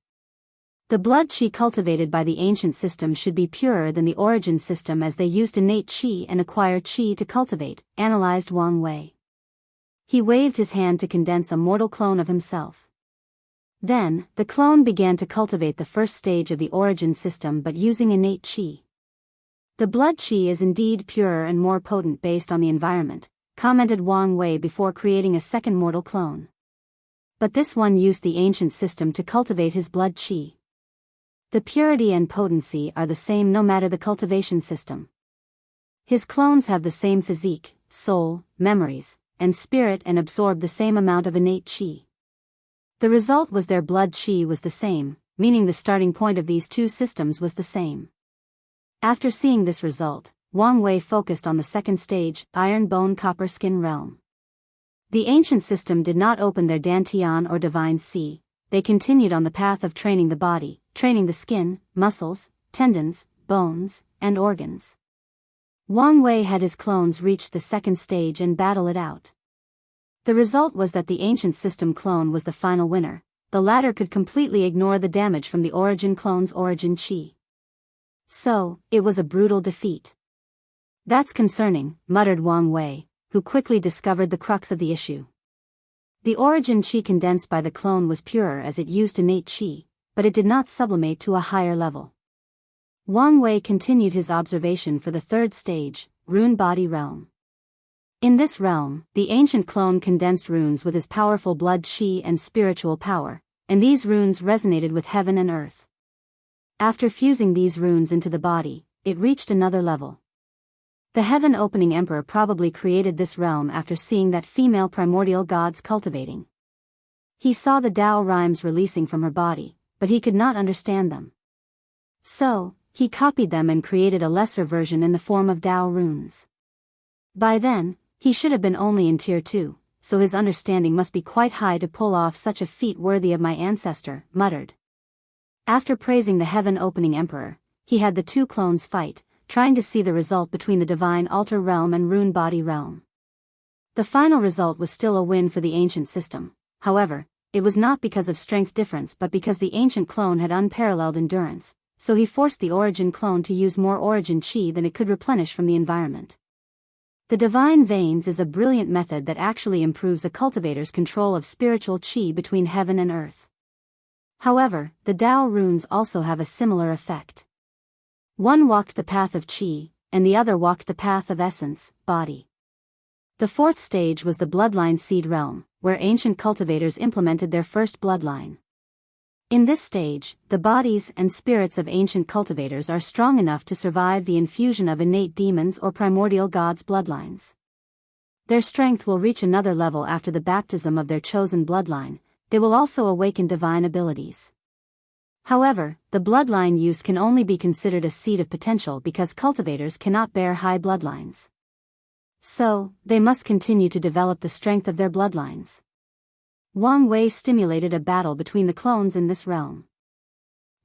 The blood qi cultivated by the ancient system should be purer than the origin system as they used innate qi and acquired qi to cultivate, analyzed Wang Wei. He waved his hand to condense a mortal clone of himself. Then, the clone began to cultivate the first stage of the origin system but using innate qi. The blood qi is indeed purer and more potent based on the environment, commented Wang Wei before creating a second mortal clone. But this one used the ancient system to cultivate his blood qi. The purity and potency are the same no matter the cultivation system. His clones have the same physique, soul, memories, and spirit and absorb the same amount of innate qi. The result was their blood qi was the same, meaning the starting point of these two systems was the same. After seeing this result, Wang Wei focused on the second stage, Iron Bone Copper Skin Realm. The ancient system did not open their Dantian or Divine Sea. They continued on the path of training the body, training the skin, muscles, tendons, bones, and organs. Wang Wei had his clones reach the second stage and battle it out. The result was that the ancient system clone was the final winner. The latter could completely ignore the damage from the origin clone's origin chi. So, it was a brutal defeat. That's concerning, muttered Wang Wei, who quickly discovered the crux of the issue. The origin chi condensed by the clone was purer as it used innate chi, but it did not sublimate to a higher level. Wang Wei continued his observation for the third stage, Rune Body Realm. In this realm, the ancient clone condensed runes with his powerful blood chi and spiritual power, and these runes resonated with heaven and earth. After fusing these runes into the body, it reached another level. The heaven-opening emperor probably created this realm after seeing that female primordial gods cultivating. He saw the Tao rhymes releasing from her body, but he could not understand them. So, he copied them and created a lesser version in the form of Tao runes. By then, he should have been only in Tier 2, so his understanding must be quite high to pull off such a feat worthy of my ancestor, muttered. After praising the heaven-opening emperor, he had the two clones fight, trying to see the result between the divine altar realm and rune body realm. The final result was still a win for the ancient system. However, it was not because of strength difference but because the ancient clone had unparalleled endurance, so he forced the origin clone to use more origin chi than it could replenish from the environment. The divine veins is a brilliant method that actually improves a cultivator's control of spiritual chi between heaven and earth. However, the Tao runes also have a similar effect. One walked the path of chi, and the other walked the path of essence, body. The fourth stage was the bloodline seed realm, where ancient cultivators implemented their first bloodline. In this stage, the bodies and spirits of ancient cultivators are strong enough to survive the infusion of innate demons or primordial gods' bloodlines. Their strength will reach another level after the baptism of their chosen bloodline. They will also awaken divine abilities. However, the bloodline used can only be considered a seed of potential because cultivators cannot bear high bloodlines. So, they must continue to develop the strength of their bloodlines. Wang Wei stimulated a battle between the clones in this realm.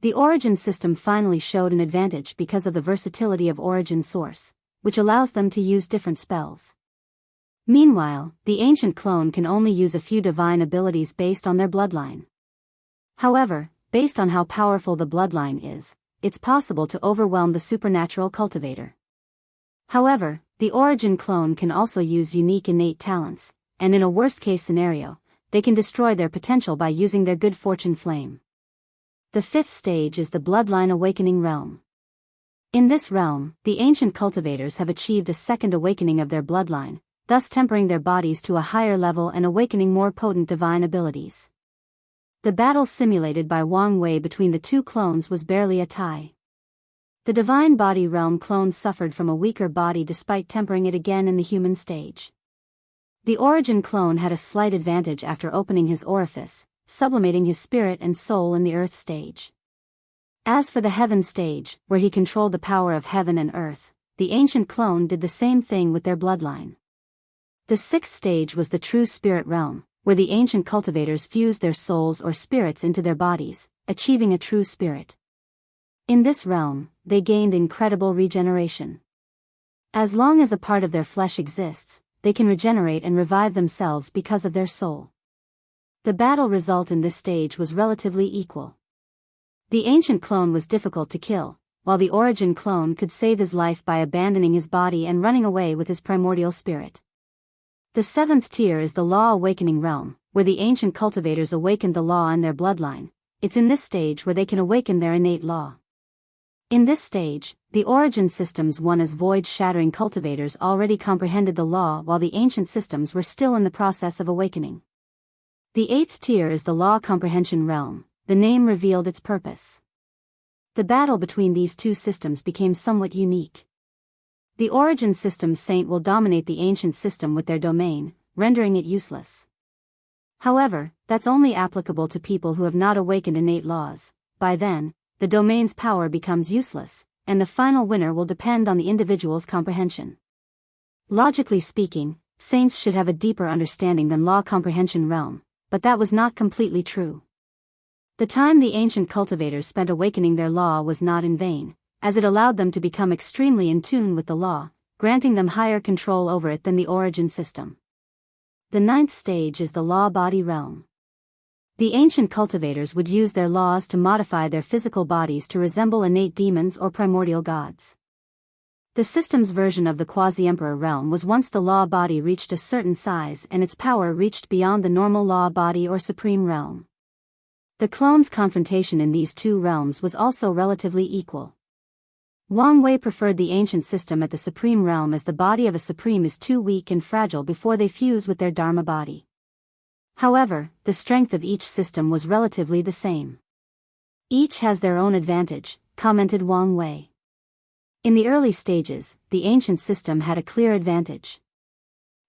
The origin system finally showed an advantage because of the versatility of origin source, which allows them to use different spells. Meanwhile, the ancient clone can only use a few divine abilities based on their bloodline. However, based on how powerful the bloodline is, it's possible to overwhelm the supernatural cultivator. However, the origin clone can also use unique innate talents, and in a worst-case scenario, they can destroy their potential by using their good fortune flame. The fifth stage is the bloodline awakening realm. In this realm, the ancient cultivators have achieved a second awakening of their bloodline, thus tempering their bodies to a higher level and awakening more potent divine abilities. The battle simulated by Wang Wei between the two clones was barely a tie. The divine body realm clone suffered from a weaker body despite tempering it again in the human stage. The origin clone had a slight advantage after opening his orifice, sublimating his spirit and soul in the earth stage. As for the heaven stage, where he controlled the power of heaven and earth, the ancient clone did the same thing with their bloodline. The sixth stage was the true spirit realm, where the ancient cultivators fused their souls or spirits into their bodies, achieving a true spirit. In this realm, they gained incredible regeneration. As long as a part of their flesh exists, they can regenerate and revive themselves because of their soul. The battle result in this stage was relatively equal. The ancient clone was difficult to kill, while the origin clone could save his life by abandoning his body and running away with his primordial spirit. The seventh tier is the law awakening realm, where the ancient cultivators awakened the law in their bloodline. It's in this stage where they can awaken their innate law. In this stage, the origin systems won as void-shattering cultivators already comprehended the law while the ancient systems were still in the process of awakening. The eighth tier is the law comprehension realm. The name revealed its purpose. The battle between these two systems became somewhat unique. The origin system saint will dominate the ancient system with their domain, rendering it useless. However, that's only applicable to people who have not awakened innate laws. By then, the domain's power becomes useless, and the final winner will depend on the individual's comprehension. Logically speaking, saints should have a deeper understanding than law comprehension realm, but that was not completely true. The time the ancient cultivators spent awakening their law was not in vain, as it allowed them to become extremely in tune with the law, granting them higher control over it than the origin system. The ninth stage is the law body realm. The ancient cultivators would use their laws to modify their physical bodies to resemble innate demons or primordial gods. The system's version of the quasi-emperor realm was once the law body reached a certain size and its power reached beyond the normal law body or supreme realm. The clones' confrontation in these two realms was also relatively equal. Wang Wei preferred the ancient system at the supreme realm, as the body of a supreme is too weak and fragile before they fuse with their dharma body. However, the strength of each system was relatively the same. Each has their own advantage, commented Wang Wei. In the early stages, the ancient system had a clear advantage.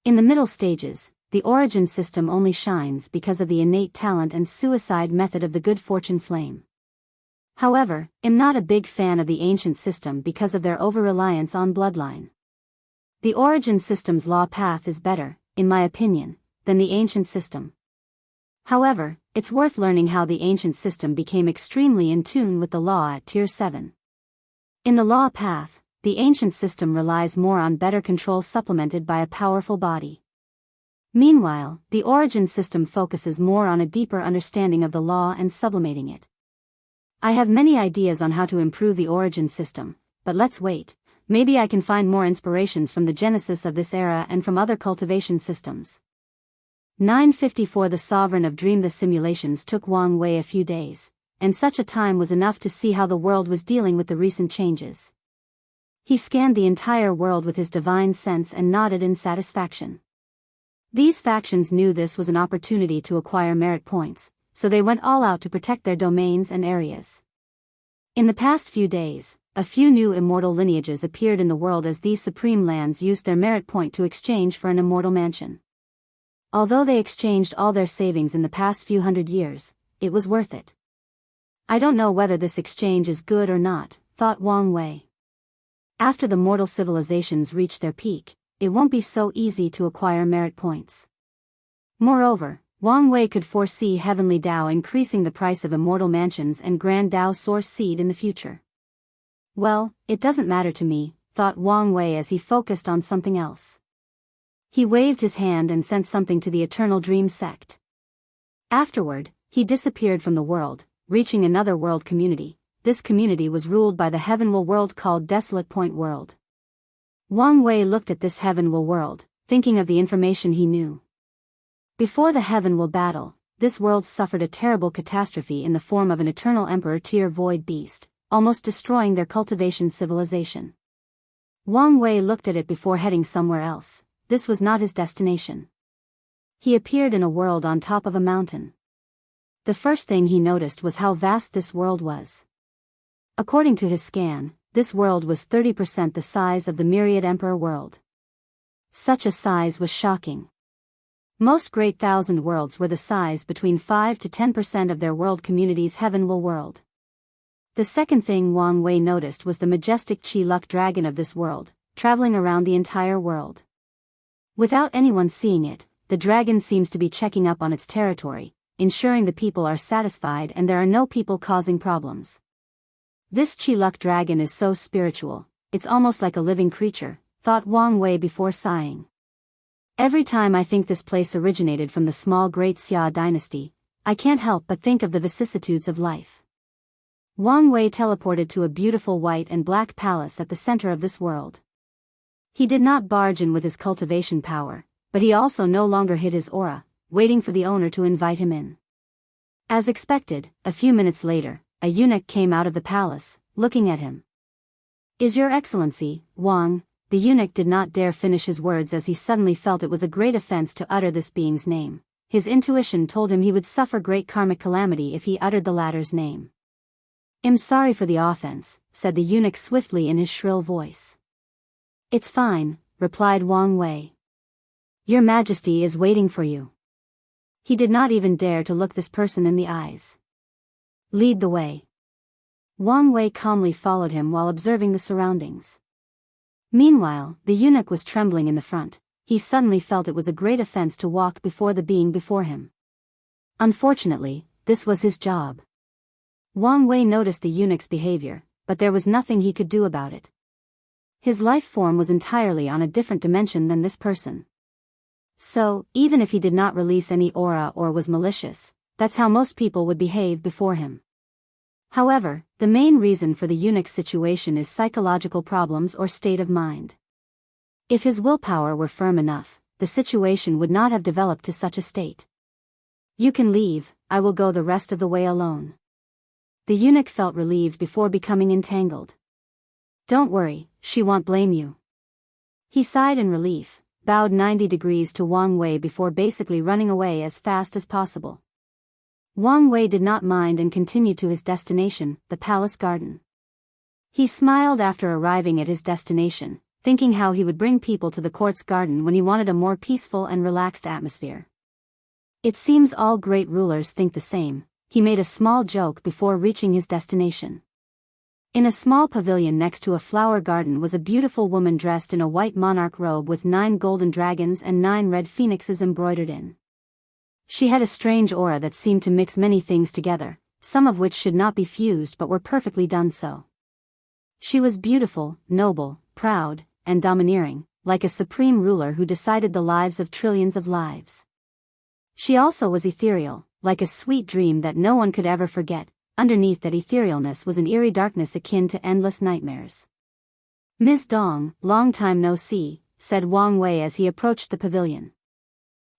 In the middle stages, the origin system only shines because of the innate talent and suicide method of the good fortune flame. However, I'm not a big fan of the ancient system because of their over-reliance on bloodline. The origin system's law path is better, in my opinion, than the ancient system. However, it's worth learning how the ancient system became extremely in tune with the law at Tier 7. In the law path, the ancient system relies more on better control supplemented by a powerful body. Meanwhile, the origin system focuses more on a deeper understanding of the law and sublimating it. I have many ideas on how to improve the origin system, but let's wait. Maybe I can find more inspirations from the genesis of this era and from other cultivation systems. 954 The Sovereign of Dream. The simulations took Wang Wei a few days, and such a time was enough to see how the world was dealing with the recent changes. He scanned the entire world with his divine sense and nodded in satisfaction. These factions knew this was an opportunity to acquire merit points, so they went all out to protect their domains and areas. In the past few days, a few new immortal lineages appeared in the world as these supreme lands used their merit point to exchange for an immortal mansion. Although they exchanged all their savings in the past few hundred years, it was worth it. I don't know whether this exchange is good or not, thought Wang Wei. After the mortal civilizations reach their peak, it won't be so easy to acquire merit points. Moreover, Wang Wei could foresee Heavenly Dao increasing the price of immortal mansions and Grand Dao Source Seed in the future. Well, it doesn't matter to me, thought Wang Wei as he focused on something else. He waved his hand and sent something to the Eternal Dream Sect. Afterward, he disappeared from the world, reaching another world community. This community was ruled by the Heavenwell world called Desolate Point World. Wang Wei looked at this Heavenwell world, thinking of the information he knew. Before the Heavenwell battle, this world suffered a terrible catastrophe in the form of an eternal emperor tier void beast, almost destroying their cultivation civilization. Wang Wei looked at it before heading somewhere else. This was not his destination. He appeared in a world on top of a mountain. The first thing he noticed was how vast this world was. According to his scan, this world was 30% the size of the Myriad Emperor world. Such a size was shocking. Most great thousand worlds were the size between 5 to 10% of their world community's Heavenwell world. The second thing Wang Wei noticed was the majestic Chi-Luck dragon of this world, traveling around the entire world. Without anyone seeing it, the dragon seems to be checking up on its territory, ensuring the people are satisfied and there are no people causing problems. This Chi-Luck dragon is so spiritual, it's almost like a living creature, thought Wang Wei before sighing. Every time I think this place originated from the small Great Xia dynasty, I can't help but think of the vicissitudes of life. Wang Wei teleported to a beautiful white and black palace at the center of this world. He did not barge in with his cultivation power, but he also no longer hid his aura, waiting for the owner to invite him in. As expected, a few minutes later, a eunuch came out of the palace, looking at him. "Is your excellency, Wang?" The eunuch did not dare finish his words as he suddenly felt it was a great offense to utter this being's name. His intuition told him he would suffer great karmic calamity if he uttered the latter's name. "I'm sorry for the offense," said the eunuch swiftly in his shrill voice. "It's fine," replied Wang Wei. "Your Majesty is waiting for you." He did not even dare to look this person in the eyes. "Lead the way." Wang Wei calmly followed him while observing the surroundings. Meanwhile, the eunuch was trembling in the front. He suddenly felt it was a great offense to walk before the being before him. Unfortunately, this was his job. Wang Wei noticed the eunuch's behavior, but there was nothing he could do about it. His life form was entirely on a different dimension than this person. So, even if he did not release any aura or was malicious, that's how most people would behave before him. However, the main reason for the eunuch's situation is psychological problems or state of mind. If his willpower were firm enough, the situation would not have developed to such a state. You can leave, I will go the rest of the way alone. The eunuch felt relieved before becoming entangled. Don't worry, she won't blame you. He sighed in relief, bowed 90 degrees to Wang Wei before basically running away as fast as possible. Wang Wei did not mind and continued to his destination, the palace garden. He smiled after arriving at his destination, thinking how he would bring people to the court's garden when he wanted a more peaceful and relaxed atmosphere. It seems all great rulers think the same. He made a small joke before reaching his destination. In a small pavilion next to a flower garden was a beautiful woman dressed in a white monarch robe with 9 golden dragons and 9 red phoenixes embroidered in. She had a strange aura that seemed to mix many things together, some of which should not be fused but were perfectly done so. She was beautiful, noble, proud, and domineering, like a supreme ruler who decided the lives of trillions of lives. She also was ethereal, like a sweet dream that no one could ever forget. Underneath that etherealness was an eerie darkness akin to endless nightmares. Ms. Dong, long time no see, said Wang Wei as he approached the pavilion.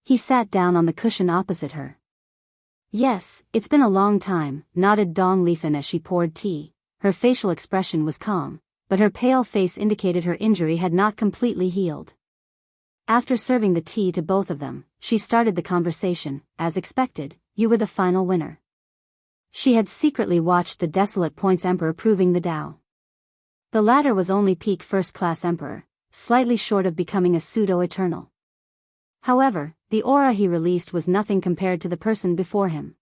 He sat down on the cushion opposite her. Yes, it's been a long time, nodded Dong Lifen as she poured tea. Her facial expression was calm, but her pale face indicated her injury had not completely healed. After serving the tea to both of them, she started the conversation. As expected, you were the final winner. She had secretly watched the Desolate Points Emperor proving the Tao. The latter was only peak first-class emperor, slightly short of becoming a pseudo-eternal. However, the aura he released was nothing compared to the person before him.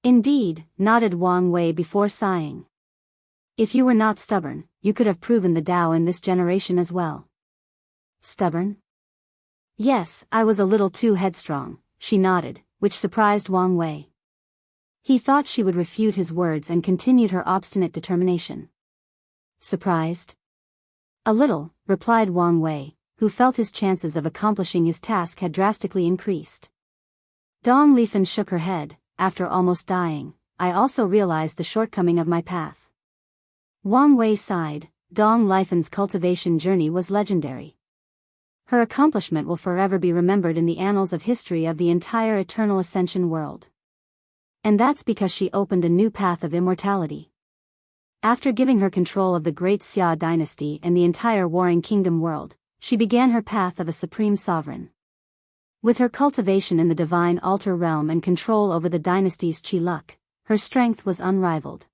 Indeed, nodded Wang Wei before sighing. If you were not stubborn, you could have proven the Tao in this generation as well. Stubborn? Yes, I was a little too headstrong, she nodded, which surprised Wang Wei. He thought she would refute his words and continued her obstinate determination. Surprised? A little, replied Wang Wei, who felt his chances of accomplishing his task had drastically increased. Dong Lifen shook her head. After almost dying, I also realized the shortcoming of my path. Wang Wei sighed. Dong Lifen's cultivation journey was legendary. Her accomplishment will forever be remembered in the annals of history of the entire Eternal Ascension world. And that's because she opened a new path of immortality. After giving her control of the Great Xia dynasty and the entire Warring Kingdom world, she began her path of a supreme sovereign. With her cultivation in the divine altar realm and control over the dynasty's Qi luck, her strength was unrivaled.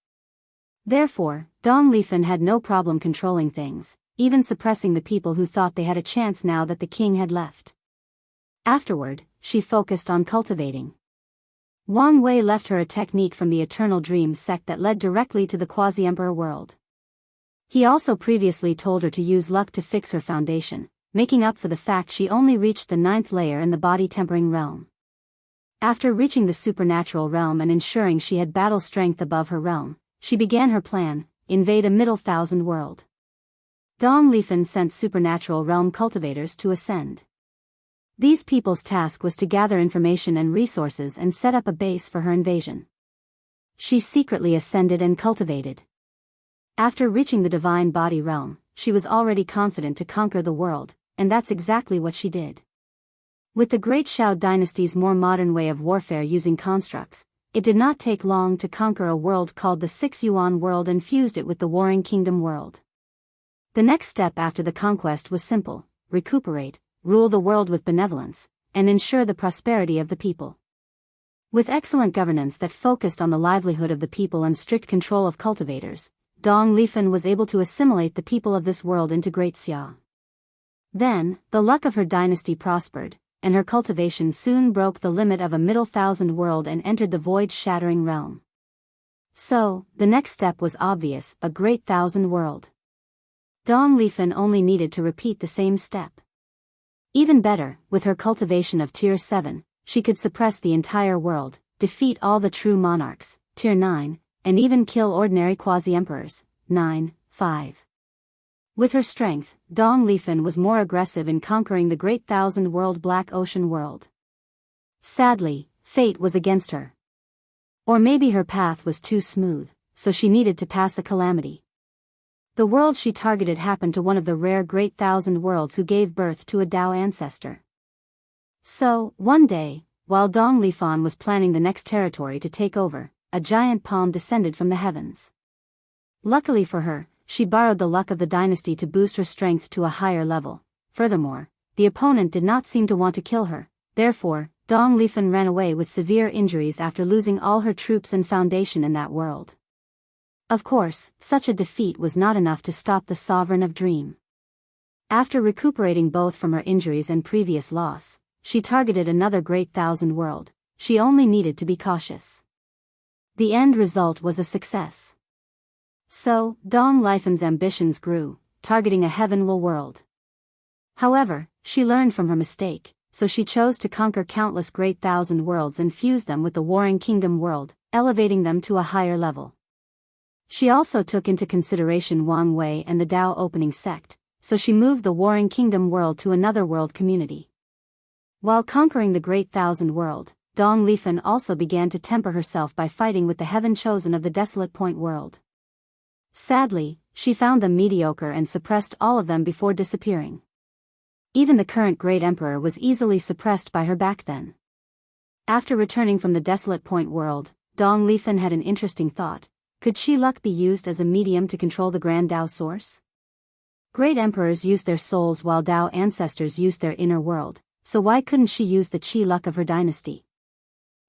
Therefore, Dong Lifen had no problem controlling things, even suppressing the people who thought they had a chance now that the king had left. Afterward, she focused on cultivating. Wang Wei left her a technique from the Eternal Dream sect that led directly to the Quasi-Emperor world. He also previously told her to use luck to fix her foundation, making up for the fact she only reached the 9th layer in the body-tempering realm. After reaching the supernatural realm and ensuring she had battle strength above her realm, she began her plan: invade a middle thousand world. Dong Lifen sent supernatural realm cultivators to ascend. These people's task was to gather information and resources and set up a base for her invasion. She secretly ascended and cultivated. After reaching the divine body realm, she was already confident to conquer the world, and that's exactly what she did. With the Great Shao dynasty's more modern way of warfare using constructs, it did not take long to conquer a world called the Six Yuan world and fused it with the Warring Kingdom world. The next step after the conquest was simple: recuperate, rule the world with benevolence, and ensure the prosperity of the people. With excellent governance that focused on the livelihood of the people and strict control of cultivators, Dong Lifen was able to assimilate the people of this world into Great Xia. Then, the luck of her dynasty prospered, and her cultivation soon broke the limit of a middle thousand world and entered the void-shattering realm. So, the next step was obvious, a great thousand world. Dong Lifen only needed to repeat the same step. Even better, with her cultivation of Tier 7, she could suppress the entire world, defeat all the true monarchs, Tier 9, and even kill ordinary quasi-emperors, 9, 5. With her strength, Dong Lifen was more aggressive in conquering the great thousand-world Black Ocean world. Sadly, fate was against her. Or maybe her path was too smooth, so she needed to pass a calamity. The world she targeted happened to one of the rare great thousand worlds who gave birth to a Dao ancestor. So, one day, while Dong Lifen was planning the next territory to take over, a giant palm descended from the heavens. Luckily for her, she borrowed the luck of the dynasty to boost her strength to a higher level. Furthermore, the opponent did not seem to want to kill her, therefore, Dong Lifen ran away with severe injuries after losing all her troops and foundation in that world. Of course, such a defeat was not enough to stop the Sovereign of Dream. After recuperating both from her injuries and previous loss, she targeted another great thousand world. She only needed to be cautious. The end result was a success. So, Dong Lifen's ambitions grew, targeting a heavenly world. However, she learned from her mistake, so she chose to conquer countless great thousand worlds and fuse them with the Warring Kingdom world, elevating them to a higher level. She also took into consideration Wang Wei and the Dao opening sect, so she moved the Warring Kingdom world to another world community. While conquering the Great Thousand world, Dong Lifen also began to temper herself by fighting with the Heaven Chosen of the Desolate Point world. Sadly, she found them mediocre and suppressed all of them before disappearing. Even the current Great Emperor was easily suppressed by her back then. After returning from the Desolate Point world, Dong Lifen had an interesting thought. Could Qi luck be used as a medium to control the Grand Dao source? Great emperors used their souls while Dao ancestors used their inner world, so why couldn't she use the Qi luck of her dynasty?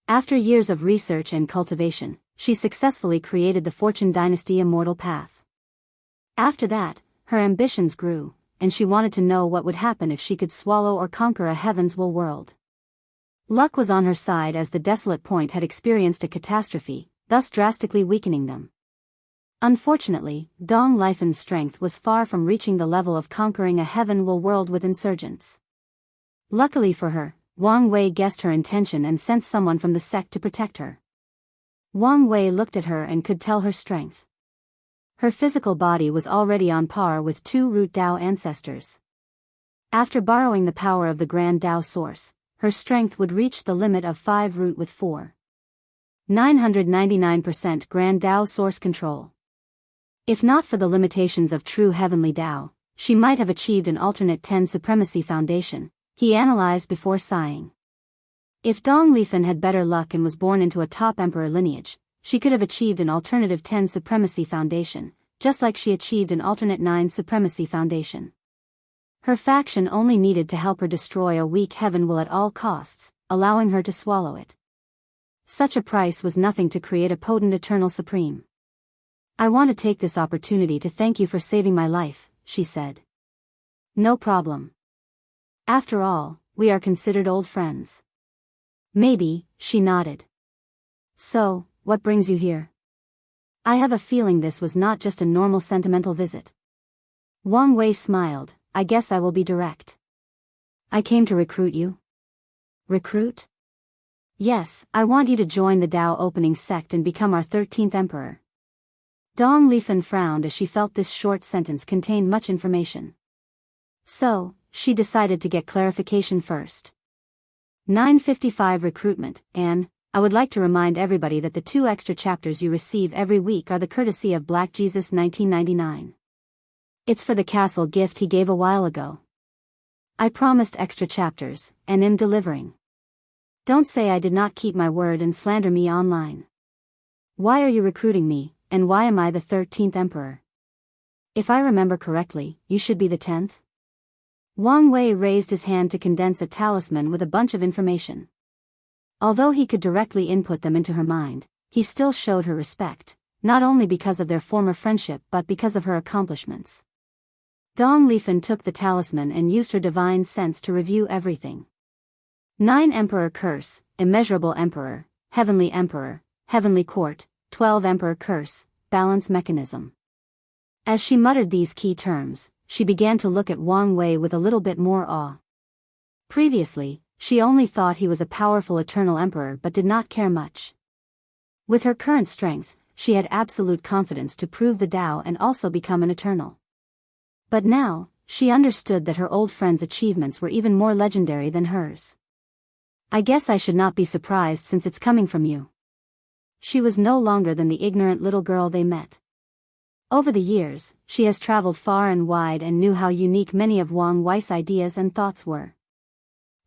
After years of research and cultivation, she successfully created the Fortune Dynasty Immortal Path. After that, her ambitions grew, and she wanted to know what would happen if she could swallow or conquer a heaven's will world. Luck was on her side as the Desolate Point had experienced a catastrophe, thus drastically weakening them. Unfortunately, Dong Lifen's strength was far from reaching the level of conquering a heaven-will world with insurgents. Luckily for her, Wang Wei guessed her intention and sent someone from the sect to protect her. Wang Wei looked at her and could tell her strength. Her physical body was already on par with 2 root Dao ancestors. After borrowing the power of the Grand Dao source, her strength would reach the limit of 5 root with 999% Grand Dao source control. If not for the limitations of true heavenly Dao, she might have achieved an alternate 10 supremacy foundation, he analyzed before sighing. If Dong Lifen had better luck and was born into a top emperor lineage, she could have achieved an alternative 10 supremacy foundation, just like she achieved an alternate 9 supremacy foundation. Her faction only needed to help her destroy a weak heaven will at all costs, allowing her to swallow it. Such a price was nothing to create a potent eternal supreme. I want to take this opportunity to thank you for saving my life, she said. No problem. After all, we are considered old friends. Maybe, she nodded. So, what brings you here? I have a feeling this was not just a normal sentimental visit. Wang Wei smiled. I guess I will be direct. I came to recruit you. Recruit? Yes, I want you to join the Dao opening sect and become our 13th emperor. Dong Lifen frowned as she felt this short sentence contained much information. So, she decided to get clarification first. 955 recruitment, and I would like to remind everybody that the 2 extra chapters you receive every week are the courtesy of Black Jesus 1999. It's for the castle gift he gave a while ago. I promised extra chapters, and am delivering. Don't say I did not keep my word and slander me online. Why are you recruiting me, and why am I the 13th emperor? If I remember correctly, you should be the 10th? Wang Wei raised his hand to condense a talisman with a bunch of information. Although he could directly input them into her mind, he still showed her respect, not only because of their former friendship but because of her accomplishments. Dong Lifen took the talisman and used her divine sense to review everything. 9 Emperor Curse, Immeasurable Emperor, Heavenly Court, 12 Emperor Curse, Balance Mechanism. As she muttered these key terms, she began to look at Wang Wei with a little bit more awe. Previously, she only thought he was a powerful eternal emperor but did not care much. With her current strength, she had absolute confidence to prove the Tao and also become an eternal. But now, she understood that her old friend's achievements were even more legendary than hers. I guess I should not be surprised since it's coming from you. She was no longer than the ignorant little girl they met. Over the years, she has traveled far and wide and knew how unique many of Wang Wei's ideas and thoughts were.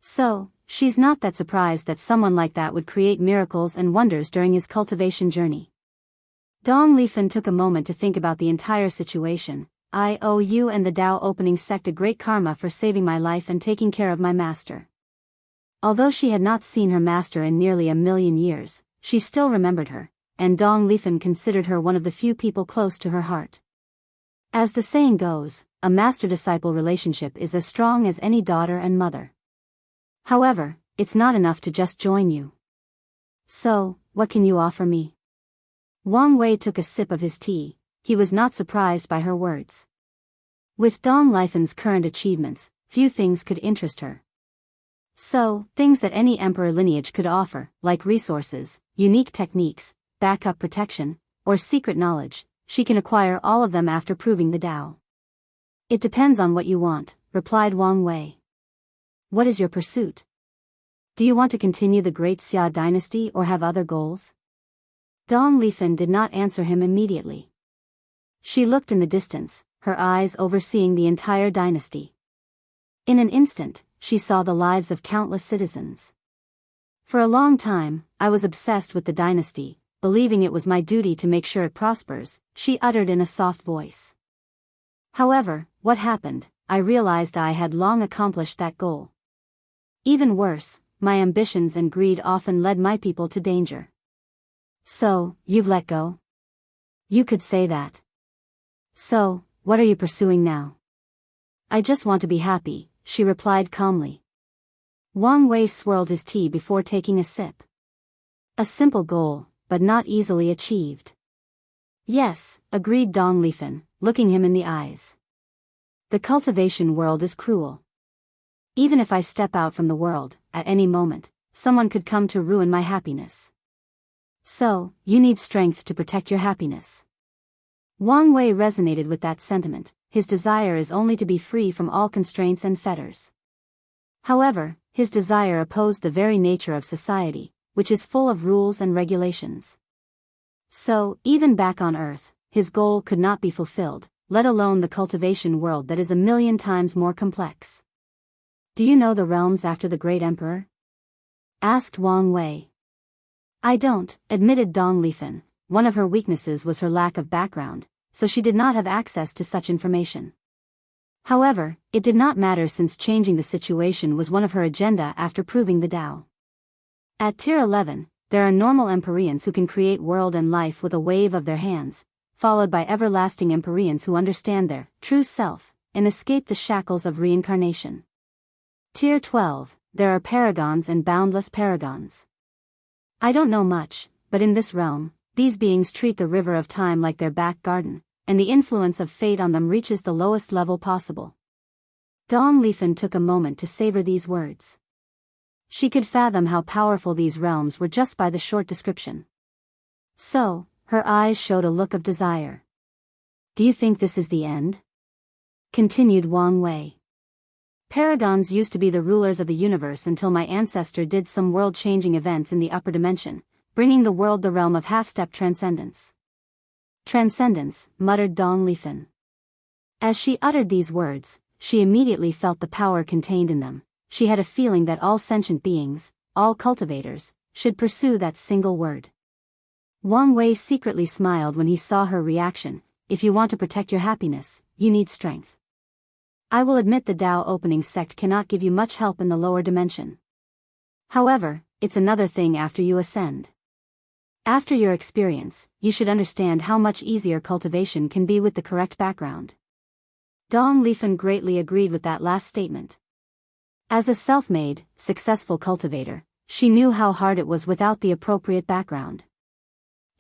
So, she's not that surprised that someone like that would create miracles and wonders during his cultivation journey. Dong Lifen took a moment to think about the entire situation. I owe you and the Tao opening sect a great karma for saving my life and taking care of my master. Although she had not seen her master in nearly 1,000,000 years, she still remembered her, and Dong Lifen considered her one of the few people close to her heart. As the saying goes, a master-disciple relationship is as strong as any daughter and mother. However, it's not enough to just join you. So, what can you offer me? Wang Wei took a sip of his tea. He was not surprised by her words. With Dong Lifen's current achievements, few things could interest her. So, things that any emperor lineage could offer, like resources, unique techniques, backup protection, or secret knowledge, she can acquire all of them after proving the Tao. It depends on what you want, replied Wang Wei. What is your pursuit? Do you want to continue the Great Xia dynasty or have other goals? Dong Lifen did not answer him immediately. She looked in the distance, her eyes overseeing the entire dynasty. In an instant, she saw the lives of countless citizens. For a long time, I was obsessed with the dynasty, believing it was my duty to make sure it prospers, she uttered in a soft voice. However, what happened? I realized I had long accomplished that goal. Even worse, my ambitions and greed often led my people to danger. So, you've let go? You could say that. So, what are you pursuing now? I just want to be happy, she replied calmly. Wang Wei swirled his tea before taking a sip. A simple goal, but not easily achieved. Yes, agreed Dong Lifen, looking him in the eyes. The cultivation world is cruel. Even if I step out from the world, at any moment, someone could come to ruin my happiness. So, you need strength to protect your happiness. Wang Wei resonated with that sentiment. His desire is only to be free from all constraints and fetters. However, his desire opposed the very nature of society, which is full of rules and regulations. So, even back on Earth, his goal could not be fulfilled, let alone the cultivation world that is 1,000,000 times more complex. Do you know the realms after the great emperor? Asked Wang Wei. I don't, admitted Dong Lifen. One of her weaknesses was her lack of background, so she did not have access to such information. However, it did not matter since changing the situation was one of her agenda after proving the Tao. At Tier 11, there are normal Empyreans who can create world and life with a wave of their hands, followed by everlasting Empyreans who understand their true self and escape the shackles of reincarnation. Tier 12, there are paragons and boundless paragons. I don't know much, but in this realm, these beings treat the river of time like their back garden, and the influence of fate on them reaches the lowest level possible. Dong Lifen took a moment to savor these words. She could fathom how powerful these realms were just by the short description. So, her eyes showed a look of desire. Do you think this is the end? Continued Wang Wei. Paragons used to be the rulers of the universe until my ancestor did some world-changing events in the upper dimension, bringing the world the realm of half-step transcendence. Transcendence, muttered Dong Lifen. As she uttered these words, she immediately felt the power contained in them. She had a feeling that all sentient beings, all cultivators, should pursue that single word. Wang Wei secretly smiled when he saw her reaction. If you want to protect your happiness, you need strength. I will admit the Tao opening sect cannot give you much help in the lower dimension. However, it's another thing after you ascend. After your experience, you should understand how much easier cultivation can be with the correct background. Dong Lifen greatly agreed with that last statement. As a self-made, successful cultivator, she knew how hard it was without the appropriate background.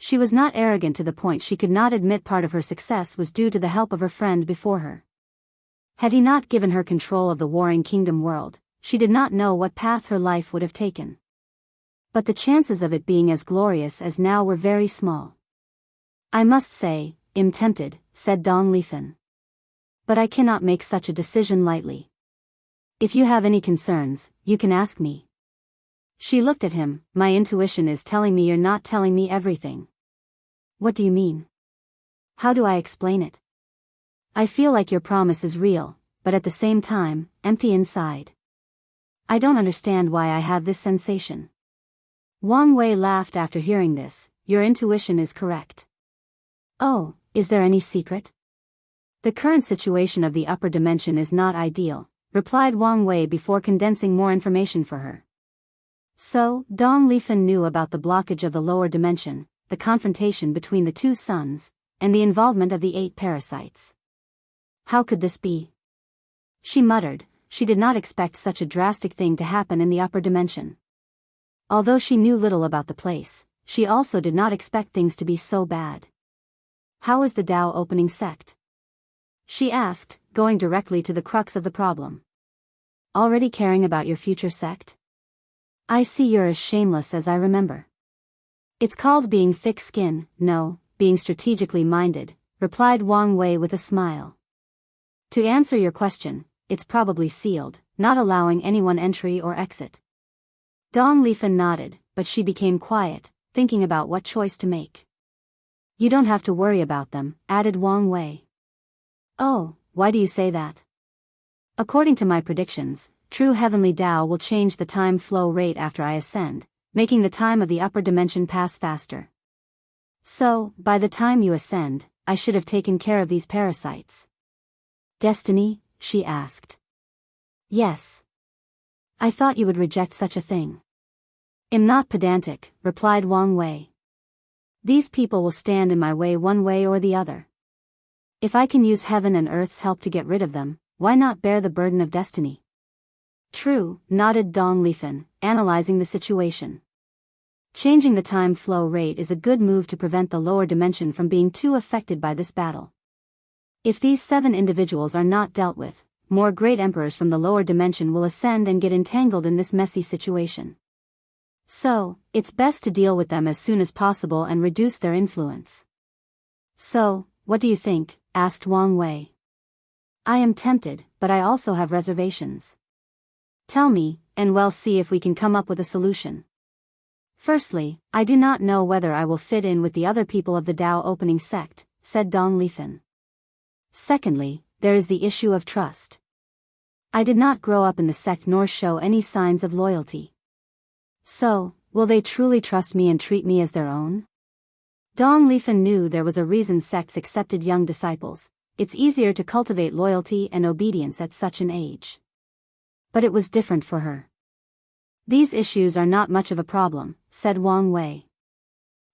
She was not arrogant to the point she could not admit part of her success was due to the help of her friend before her. Had he not given her control of the warring kingdom world, she did not know what path her life would have taken. But the chances of it being as glorious as now were very small. I must say, I'm tempted, said Dong Lifen. But I cannot make such a decision lightly. If you have any concerns, you can ask me. She looked at him. My intuition is telling me you're not telling me everything. What do you mean? How do I explain it? I feel like your promise is real, but at the same time, empty inside. I don't understand why I have this sensation. Wang Wei laughed after hearing this. Your intuition is correct. Oh, is there any secret? The current situation of the upper dimension is not ideal, replied Wang Wei before condensing more information for her. So, Dong Lifen knew about the blockage of the lower dimension, the confrontation between the two suns, and the involvement of the 8 parasites. How could this be? She muttered. She did not expect such a drastic thing to happen in the upper dimension. Although she knew little about the place, she also did not expect things to be so bad. How is the Tao opening sect? She asked, going directly to the crux of the problem. Already caring about your future sect? I see you're as shameless as I remember. It's called being thick-skinned, no, being strategically minded, replied Wang Wei with a smile. To answer your question, it's probably sealed, not allowing anyone entry or exit. Dong Lifen nodded, but she became quiet, thinking about what choice to make. You don't have to worry about them, added Wang Wei. Oh, why do you say that? According to my predictions, true heavenly Tao will change the time flow rate after I ascend, making the time of the upper dimension pass faster. So, by the time you ascend, I should have taken care of these parasites. Destiny? She asked. Yes. I thought you would reject such a thing. I'm not pedantic, replied Wang Wei. These people will stand in my way one way or the other. If I can use heaven and earth's help to get rid of them, why not bear the burden of destiny? True, nodded Dong Lifen, analyzing the situation. Changing the time flow rate is a good move to prevent the lower dimension from being too affected by this battle. If these 7 individuals are not dealt with, more great emperors from the lower dimension will ascend and get entangled in this messy situation. So, it's best to deal with them as soon as possible and reduce their influence. So, what do you think? Asked Wang Wei. I am tempted, but I also have reservations. Tell me, and we'll see if we can come up with a solution. Firstly, I do not know whether I will fit in with the other people of the Tao opening sect, said Dong Lifen. Secondly, there is the issue of trust. I did not grow up in the sect nor show any signs of loyalty. So, will they truly trust me and treat me as their own? Dong Lifen knew there was a reason sects accepted young disciples. It's easier to cultivate loyalty and obedience at such an age. But it was different for her. These issues are not much of a problem, said Wang Wei.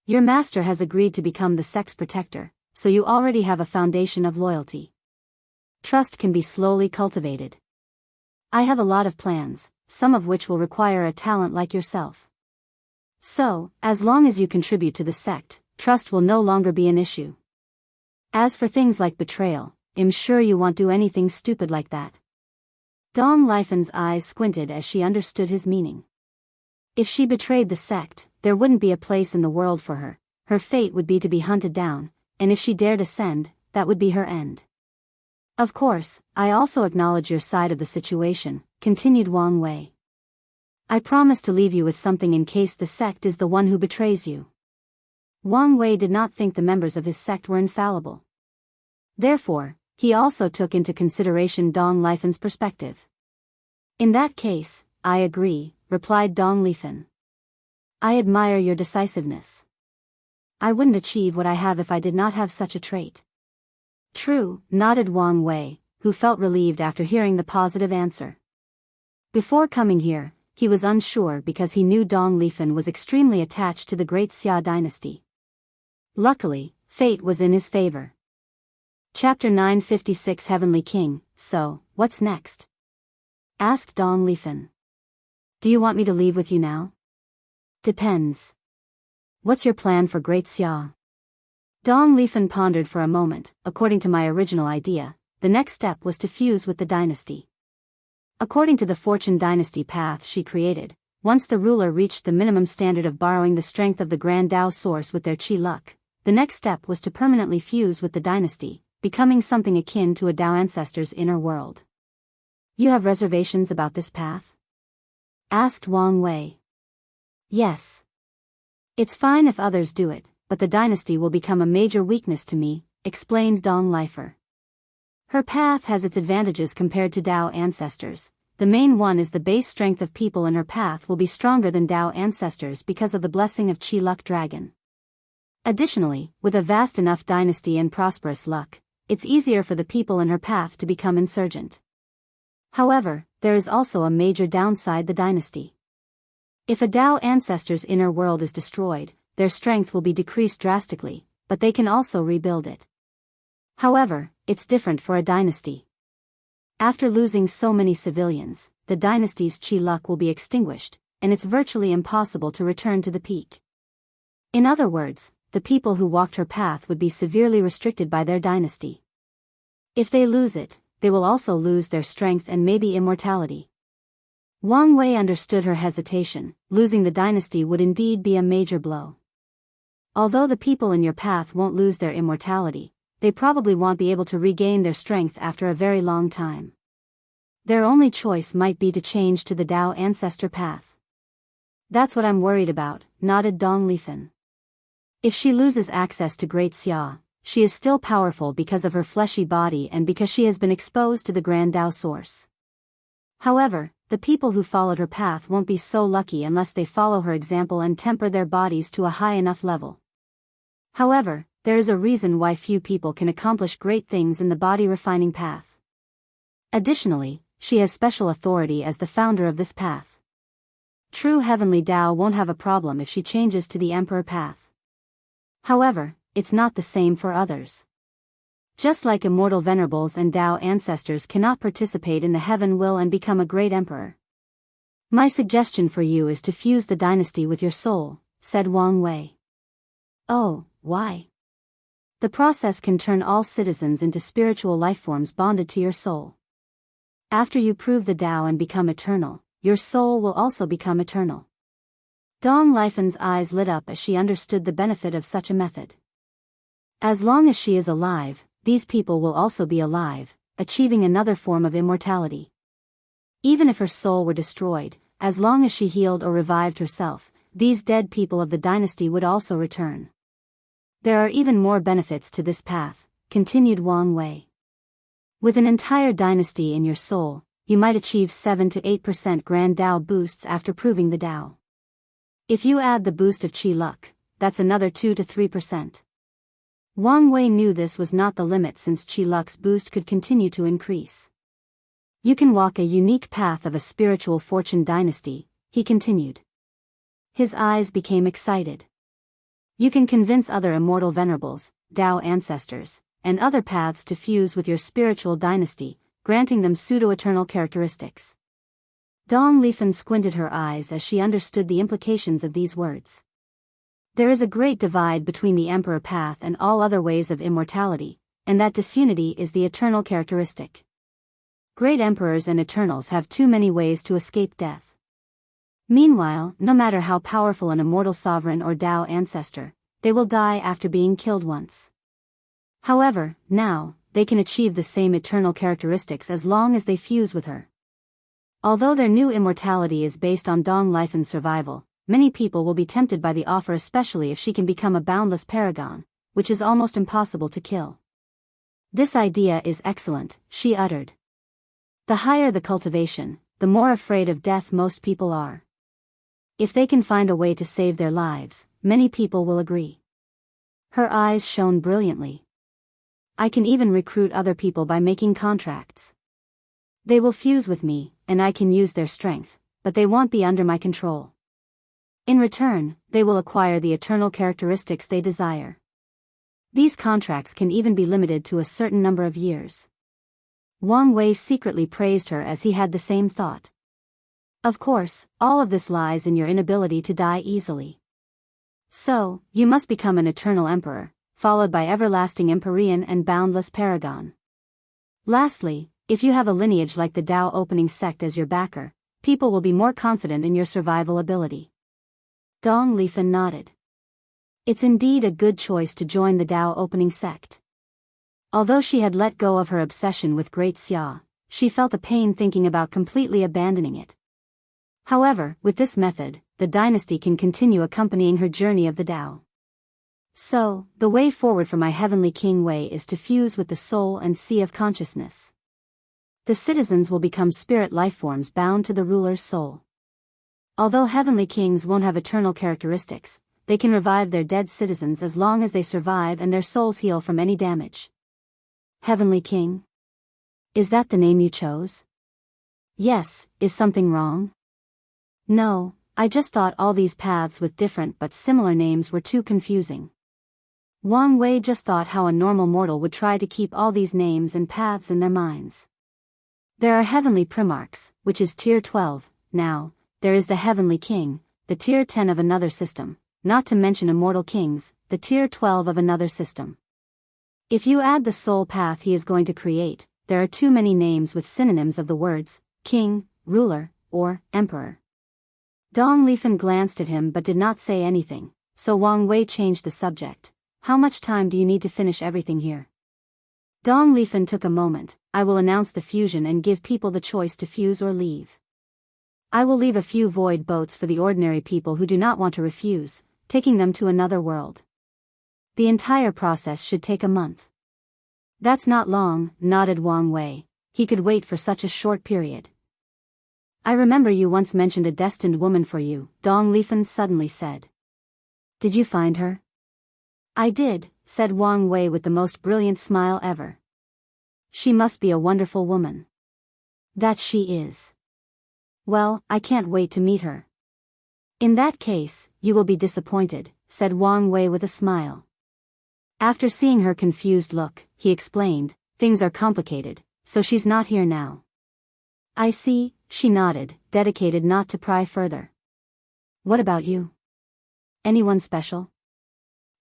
Your master has agreed to become the sect's protector, so you already have a foundation of loyalty. Trust can be slowly cultivated. I have a lot of plans, some of which will require a talent like yourself. So, as long as you contribute to the sect, trust will no longer be an issue. As for things like betrayal, I'm sure you won't do anything stupid like that. Dong Lifen's eyes squinted as she understood his meaning. If she betrayed the sect, there wouldn't be a place in the world for her. Her fate would be to be hunted down, and if she dared ascend, that would be her end. Of course, I also acknowledge your side of the situation, continued Wang Wei. I promise to leave you with something in case the sect is the one who betrays you. Wang Wei did not think the members of his sect were infallible. Therefore, he also took into consideration Dong Lifen's perspective. In that case, I agree, replied Dong Lifen. I admire your decisiveness. I wouldn't achieve what I have if I did not have such a trait. True, nodded Wang Wei, who felt relieved after hearing the positive answer. Before coming here, he was unsure because he knew Dong Lifen was extremely attached to the great Xia dynasty. Luckily, fate was in his favor. Chapter 956 Heavenly King. So, what's next? Asked Dong Lifen. Do you want me to leave with you now? Depends. What's your plan for Great Xia? Dong Lifen pondered for a moment. According to my original idea, the next step was to fuse with the dynasty. According to the fortune dynasty path she created, once the ruler reached the minimum standard of borrowing the strength of the Grand Tao source with their qi luck, the next step was to permanently fuse with the dynasty, becoming something akin to a Tao ancestor's inner world. You have reservations about this path? Asked Wang Wei. Yes. It's fine if others do it, but the dynasty will become a major weakness to me, explained Dong Lifer. Her path has its advantages compared to Tao ancestors. The main one is the base strength of people in her path will be stronger than Tao ancestors because of the blessing of Qi Luck Dragon. Additionally, with a vast enough dynasty and prosperous luck, it's easier for the people in her path to become insurgent. However, there is also a major downside: the dynasty. If a Tao ancestor's inner world is destroyed, their strength will be decreased drastically, but they can also rebuild it. However, it's different for a dynasty. After losing so many civilians, the dynasty's qi luck will be extinguished, and it's virtually impossible to return to the peak. In other words, the people who walked her path would be severely restricted by their dynasty. If they lose it, they will also lose their strength and maybe immortality. Wang Wei understood her hesitation. Losing the dynasty would indeed be a major blow. Although the people in your path won't lose their immortality, they probably won't be able to regain their strength after a very long time. Their only choice might be to change to the Tao ancestor path. That's what I'm worried about, nodded Dong Lifen. If she loses access to Great Xia, she is still powerful because of her fleshy body and because she has been exposed to the Grand Tao source. However, the people who followed her path won't be so lucky unless they follow her example and temper their bodies to a high enough level. However, there is a reason why few people can accomplish great things in the body refining path. Additionally, she has special authority as the founder of this path. True heavenly Tao won't have a problem if she changes to the Emperor path. However, it's not the same for others. Just like immortal venerables and Tao ancestors cannot participate in the heaven will and become a great emperor. My suggestion for you is to fuse the dynasty with your soul, said Wang Wei. Oh, why? The process can turn all citizens into spiritual lifeforms bonded to your soul. After you prove the Tao and become eternal, your soul will also become eternal. Dong Lifen's eyes lit up as she understood the benefit of such a method. As long as she is alive, these people will also be alive, achieving another form of immortality. Even if her soul were destroyed, as long as she healed or revived herself, these dead people of the dynasty would also return. There are even more benefits to this path, continued Wang Wei. With an entire dynasty in your soul, you might achieve 7 to 8% Grand Tao boosts after proving the Tao. If you add the boost of Qi luck, that's another 2 to 3%. Wang Wei knew this was not the limit since Qi luck's boost could continue to increase. You can walk a unique path of a spiritual fortune dynasty, he continued. His eyes became excited. You can convince other immortal venerables, Tao ancestors, and other paths to fuse with your spiritual dynasty, granting them pseudo-eternal characteristics. Dong Lifen squinted her eyes as she understood the implications of these words. There is a great divide between the Emperor path and all other ways of immortality, and that disunity is the eternal characteristic. Great emperors and eternals have too many ways to escape death. Meanwhile, no matter how powerful an immortal sovereign or Tao ancestor, they will die after being killed once. However, now, they can achieve the same eternal characteristics as long as they fuse with her. Although their new immortality is based on Dong Lifen's survival, many people will be tempted by the offer, especially if she can become a boundless paragon, which is almost impossible to kill. This idea is excellent, she uttered. The higher the cultivation, the more afraid of death most people are. If they can find a way to save their lives, many people will agree. Her eyes shone brilliantly. I can even recruit other people by making contracts. They will fuse with me, and I can use their strength, but they won't be under my control. In return, they will acquire the eternal characteristics they desire. These contracts can even be limited to a certain number of years. Wang Wei secretly praised her as he had the same thought. Of course, all of this lies in your inability to die easily. So, you must become an eternal emperor, followed by everlasting empyrean and boundless paragon. Lastly, if you have a lineage like the Tao opening sect as your backer, people will be more confident in your survival ability. Dong Lifen nodded. It's indeed a good choice to join the Tao opening sect. Although she had let go of her obsession with Great Xia, she felt a pain thinking about completely abandoning it. However, with this method, the dynasty can continue accompanying her journey of the Tao. So, the way forward for my heavenly king way is to fuse with the soul and sea of consciousness. The citizens will become spirit lifeforms bound to the ruler's soul. Although heavenly kings won't have eternal characteristics, they can revive their dead citizens as long as they survive and their souls heal from any damage. Heavenly King? Is that the name you chose? Yes, is something wrong? No, I just thought all these paths with different but similar names were too confusing. Wang Wei just thought how a normal mortal would try to keep all these names and paths in their minds. There are heavenly primarchs, which is tier 12, now, there is the heavenly king, the tier 10 of another system, not to mention immortal kings, the tier 12 of another system. If you add the soul path he is going to create, there are too many names with synonyms of the words, king, ruler, or emperor. Dong Lifen glanced at him but did not say anything, so Wang Wei changed the subject. How much time do you need to finish everything here? Dong Lifen took a moment. I will announce the fusion and give people the choice to fuse or leave. I will leave a few void boats for the ordinary people who do not want to refuse, taking them to another world. The entire process should take a month. That's not long, nodded Wang Wei. He could wait for such a short period. I remember you once mentioned a destined woman for you, Dong Lifen suddenly said. Did you find her? I did, said Wang Wei with the most brilliant smile ever. She must be a wonderful woman. That she is. Well, I can't wait to meet her. In that case, you will be disappointed, said Wang Wei with a smile. After seeing her confused look, he explained, things are complicated, so she's not here now. I see, she nodded, dedicated not to pry further. What about you? Anyone special?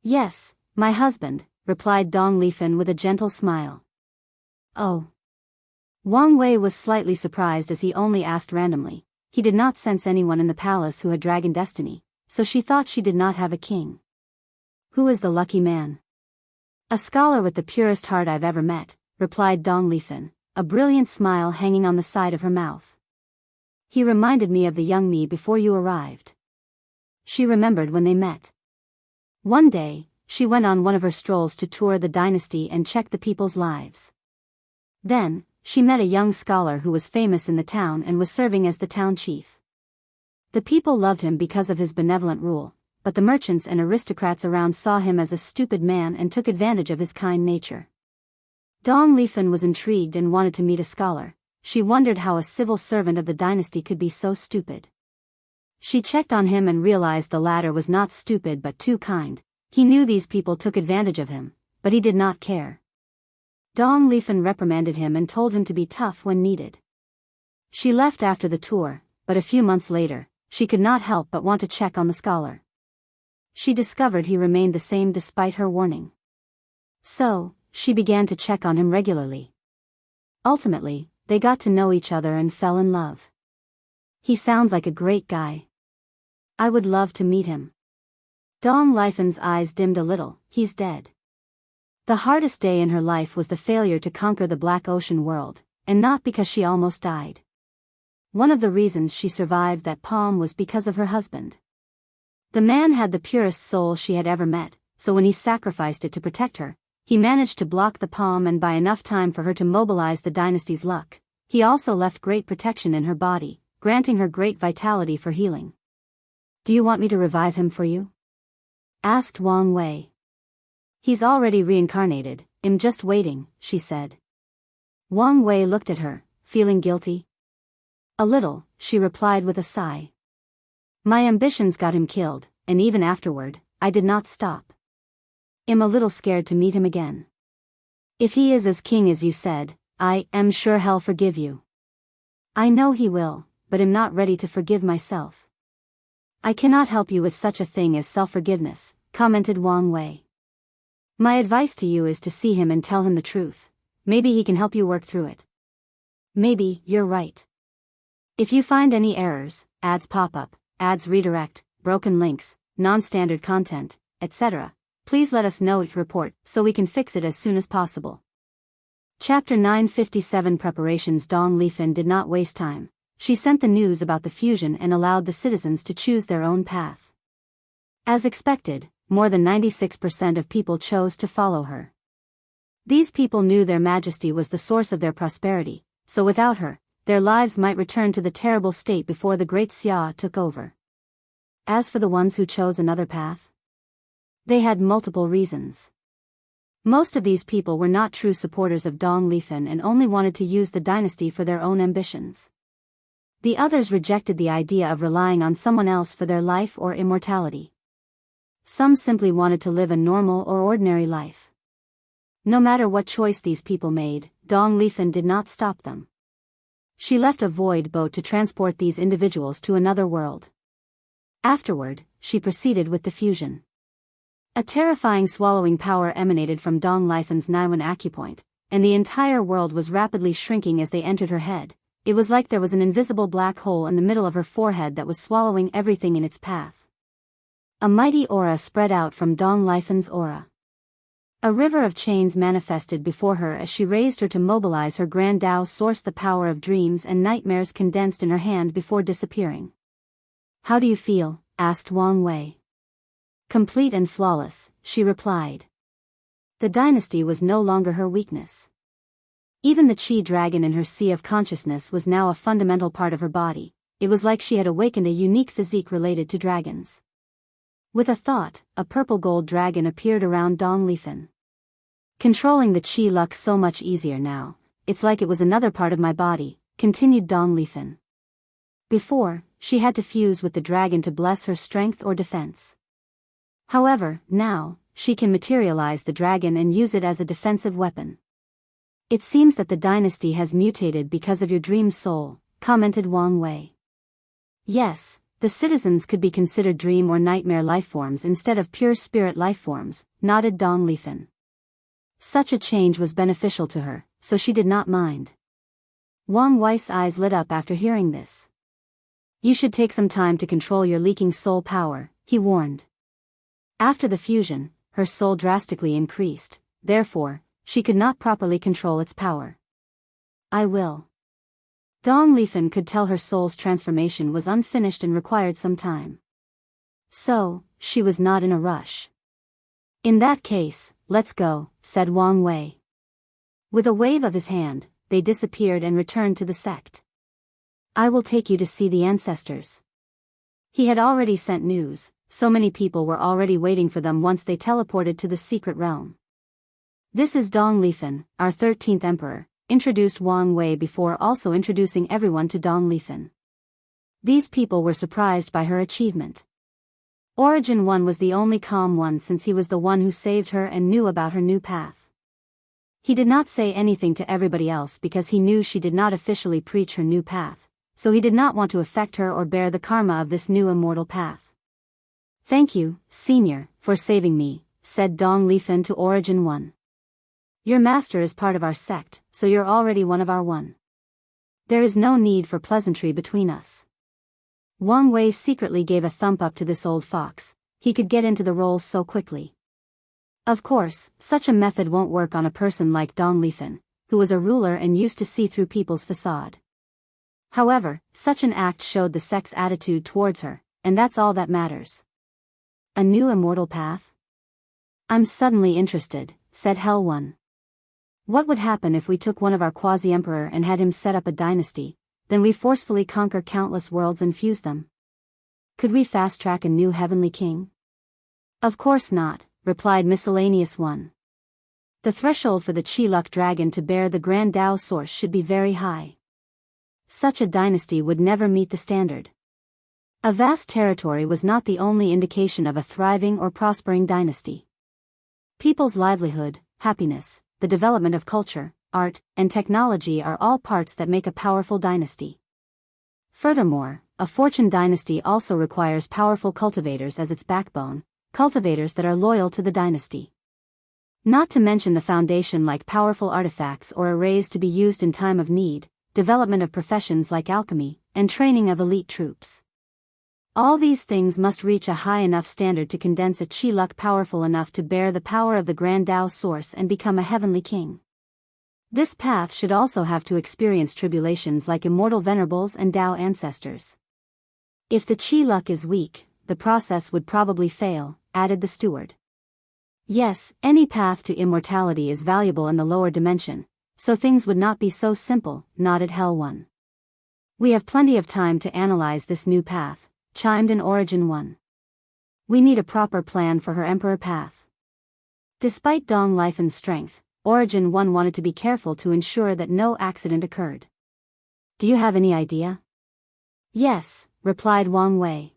Yes, my husband, replied Dong Lifen with a gentle smile. Oh. Wang Wei was slightly surprised as he only asked randomly. He did not sense anyone in the palace who had dragon destiny, so she thought she did not have a king. Who is the lucky man? A scholar with the purest heart I've ever met, replied Dong Lifen, a brilliant smile hanging on the side of her mouth. He reminded me of the young me before you arrived. She remembered when they met. One day, she went on one of her strolls to tour the dynasty and check the people's lives. Then, she met a young scholar who was famous in the town and was serving as the town chief. The people loved him because of his benevolent rule, but the merchants and aristocrats around saw him as a stupid man and took advantage of his kind nature. Dong Lifen was intrigued and wanted to meet a scholar. She wondered how a civil servant of the dynasty could be so stupid. She checked on him and realized the latter was not stupid but too kind. He knew these people took advantage of him, but he did not care. Dong Lifen reprimanded him and told him to be tough when needed. She left after the tour, but a few months later, she could not help but want to check on the scholar. She discovered he remained the same despite her warning. So, she began to check on him regularly. Ultimately, they got to know each other and fell in love. He sounds like a great guy. I would love to meet him. Dong Lifen's eyes dimmed a little. He's dead. The hardest day in her life was the failure to conquer the Black Ocean world, and not because she almost died. One of the reasons she survived that palm was because of her husband. The man had the purest soul she had ever met, so when he sacrificed it to protect her, he managed to block the palm and buy enough time for her to mobilize the dynasty's luck. He also left great protection in her body, granting her great vitality for healing. Do you want me to revive him for you? Asked Wang Wei. He's already reincarnated, I'm just waiting, she said. Wang Wei looked at her, feeling guilty. A little, she replied with a sigh. My ambitions got him killed, and even afterward, I did not stop. I'm a little scared to meet him again. If he is as king as you said, I am sure he'll forgive you. I know he will, but I'm not ready to forgive myself. I cannot help you with such a thing as self-forgiveness, commented Wang Wei. My advice to you is to see him and tell him the truth. Maybe he can help you work through it. Maybe, you're right. If you find any errors, ads pop up, ads redirect, broken links, non-standard content, etc., please let us know each report so we can fix it as soon as possible. Chapter 957 Preparations. Dong Lifan did not waste time. She sent the news about the fusion and allowed the citizens to choose their own path. As expected, more than 96% of people chose to follow her. These people knew their majesty was the source of their prosperity, so without her, their lives might return to the terrible state before the great Xia took over. As for the ones who chose another path, they had multiple reasons. Most of these people were not true supporters of Dong Lifan and only wanted to use the dynasty for their own ambitions. The others rejected the idea of relying on someone else for their life or immortality. Some simply wanted to live a normal or ordinary life. No matter what choice these people made, Dong Lifan did not stop them. She left a void boat to transport these individuals to another world. Afterward, she proceeded with the fusion. A terrifying swallowing power emanated from Dong Lifan's Naiwan acupoint, and the entire world was rapidly shrinking as they entered her head. It was like there was an invisible black hole in the middle of her forehead that was swallowing everything in its path. A mighty aura spread out from Dong Lifan's aura. A river of chains manifested before her as she raised her to mobilize her grand Tao source. The power of dreams and nightmares condensed in her hand before disappearing. How do you feel? Asked Wang Wei. Complete and flawless, she replied. The dynasty was no longer her weakness. Even the Qi dragon in her sea of consciousness was now a fundamental part of her body. It was like she had awakened a unique physique related to dragons. With a thought, a purple gold dragon appeared around Dong Lifan. Controlling the Qi looks so much easier now. It's like it was another part of my body, continued Dong Lifan. Before, she had to fuse with the dragon to bless her strength or defense. However, now, she can materialize the dragon and use it as a defensive weapon. It seems that the dynasty has mutated because of your dream soul, commented Wang Wei. Yes, the citizens could be considered dream or nightmare lifeforms instead of pure spirit lifeforms, nodded Dong Lifan. Such a change was beneficial to her, so she did not mind. Wang Wei's eyes lit up after hearing this. You should take some time to control your leaking soul power, he warned. After the fusion, her soul drastically increased, therefore, she could not properly control its power. I will. Dong Lifan could tell her soul's transformation was unfinished and required some time. So, she was not in a rush. In that case, let's go, said Wang Wei. With a wave of his hand, they disappeared and returned to the sect. I will take you to see the ancestors. He had already sent news, so many people were already waiting for them once they teleported to the secret realm. This is Dong Lifan, our 13th emperor, introduced Wang Wei before also introducing everyone to Dong Lifan. These people were surprised by her achievement. Origin 1 was the only calm one since he was the one who saved her and knew about her new path. He did not say anything to everybody else because he knew she did not officially preach her new path, so he did not want to affect her or bear the karma of this new immortal path. Thank you, Senior, for saving me, said Dong Lifan to Origin 1. Your master is part of our sect, so you're already one of our one. There is no need for pleasantry between us. Wang Wei secretly gave a thumb up to this old fox. He could get into the role so quickly. Of course, such a method won't work on a person like Dong Lifan, who was a ruler and used to see through people's facade. However, such an act showed the sect's attitude towards her, and that's all that matters. A new immortal path? I'm suddenly interested, said Hell One. What would happen if we took one of our quasi-emperor and had him set up a dynasty, then we forcefully conquer countless worlds and fuse them? Could we fast-track a new heavenly king? Of course not, replied Miscellaneous One. The threshold for the Qi-Luck dragon to bear the Grand Tao source should be very high. Such a dynasty would never meet the standard. A vast territory was not the only indication of a thriving or prospering dynasty. People's livelihood, happiness, the development of culture, art, and technology are all parts that make a powerful dynasty. Furthermore, a fortune dynasty also requires powerful cultivators as its backbone, cultivators that are loyal to the dynasty. Not to mention the foundation like powerful artifacts or arrays to be used in time of need, development of professions like alchemy, and training of elite troops. All these things must reach a high enough standard to condense a chi luck powerful enough to bear the power of the Grand Tao source and become a heavenly king. This path should also have to experience tribulations like immortal venerables and Tao ancestors. If the chi luck is weak, the process would probably fail, added the steward. Yes, any path to immortality is valuable in the lower dimension, so things would not be so simple, nodded Hell One. We have plenty of time to analyze this new path, chimed in Origin 1. We need a proper plan for her emperor path. Despite Dong Lifen's strength, Origin 1 wanted to be careful to ensure that no accident occurred. Do you have any idea? Yes, replied Wang Wei.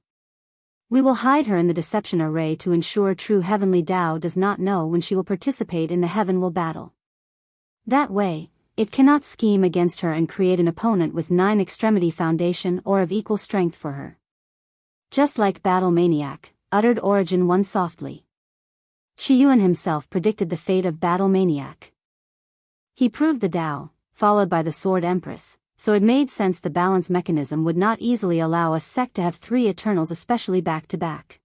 We will hide her in the deception array to ensure true heavenly Tao does not know when she will participate in the heaven will battle. That way, it cannot scheme against her and create an opponent with 9 extremity foundation or of equal strength for her. Just like Battle Maniac, uttered Origin 1 softly. Qiyuan himself predicted the fate of Battle Maniac. He proved the Tao, followed by the Sword Empress, so it made sense the balance mechanism would not easily allow a sect to have 3 Eternals especially back-to-back.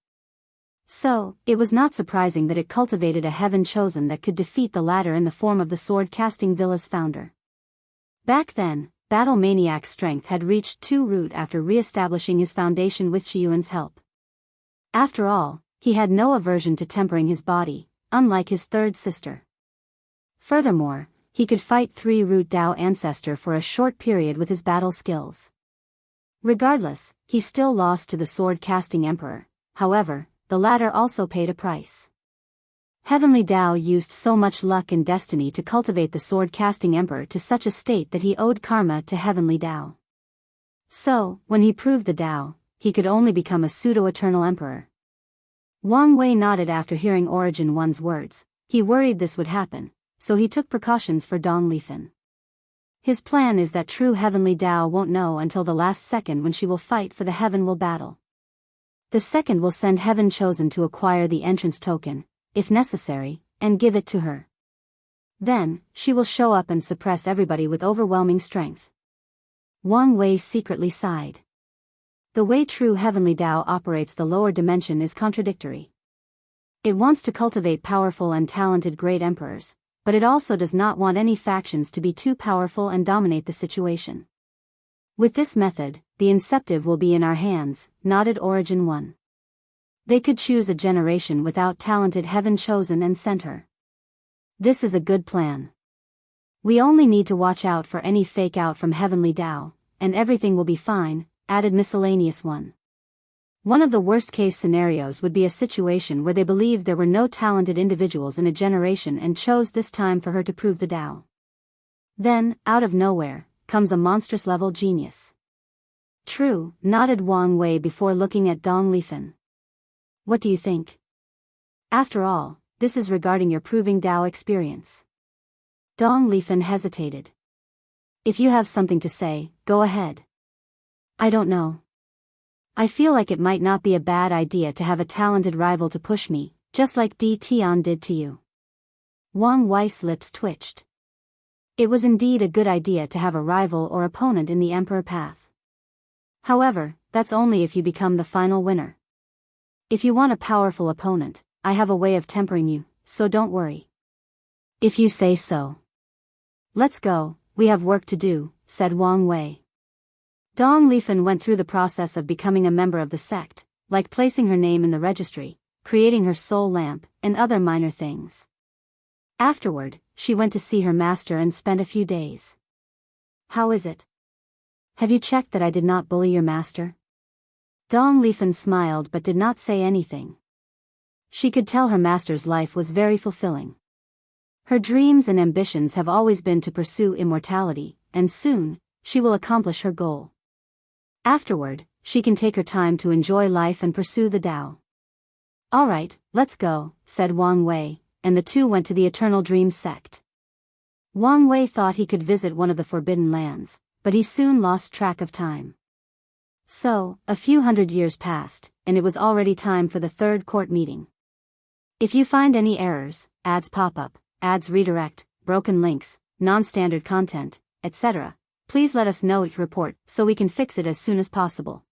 So, it was not surprising that it cultivated a heaven chosen that could defeat the latter in the form of the sword-casting Villa's founder. Back then, Battle Maniac's strength had reached 2 root after re-establishing his foundation with Qiyuan's help. After all, he had no aversion to tempering his body, unlike his third sister. Furthermore, he could fight 3 root Tao ancestor for a short period with his battle skills. Regardless, he still lost to the sword-casting emperor, however, the latter also paid a price. Heavenly Tao used so much luck and destiny to cultivate the sword-casting emperor to such a state that he owed karma to Heavenly Tao. So, when he proved the Tao, he could only become a pseudo-eternal emperor. Wang Wei nodded after hearing Origin 1's words. He worried this would happen, so he took precautions for Dong Lifen. His plan is that true Heavenly Tao won't know until the last second when she will fight for the heaven will battle. The second will send Heaven Chosen to acquire the entrance token, if necessary, and give it to her. Then, she will show up and suppress everybody with overwhelming strength. Wang Wei secretly sighed. The way true Heavenly Tao operates the lower dimension is contradictory. It wants to cultivate powerful and talented great emperors, but it also does not want any factions to be too powerful and dominate the situation. With this method, the inceptive will be in our hands, nodded Origin 1. They could choose a generation without talented Heaven Chosen and send her. This is a good plan. We only need to watch out for any fake out from Heavenly Tao, and everything will be fine, added Miscellaneous 1. One of the worst-case scenarios would be a situation where they believed there were no talented individuals in a generation and chose this time for her to prove the Tao. Then, out of nowhere, comes a monstrous-level genius. True, nodded Wang Wei before looking at Dong Lifen. What do you think? After all, this is regarding your proving Tao experience. Dong Lifen hesitated. If you have something to say, go ahead. I don't know. I feel like it might not be a bad idea to have a talented rival to push me, just like Di Tian did to you. Wang Wei's lips twitched. It was indeed a good idea to have a rival or opponent in the Emperor path. However, that's only if you become the final winner. If you want a powerful opponent, I have a way of tempering you, so don't worry. If you say so. Let's go, we have work to do, said Wang Wei. Dong Lifen went through the process of becoming a member of the sect, like placing her name in the registry, creating her soul lamp, and other minor things. Afterward, she went to see her master and spent a few days. How is it? Have you checked that I did not bully your master? Dong Lifen smiled but did not say anything. She could tell her master's life was very fulfilling. Her dreams and ambitions have always been to pursue immortality, and soon, she will accomplish her goal. Afterward, she can take her time to enjoy life and pursue the Tao. Alright, let's go, said Wang Wei, and the two went to the Eternal Dream sect. Wang Wei thought he could visit one of the Forbidden Lands, but he soon lost track of time. So, a few hundred years passed, and it was already time for the third court meeting. If you find any errors, ads pop up, ads redirect, broken links, non-standard content, etc., please let us know each report so we can fix it as soon as possible.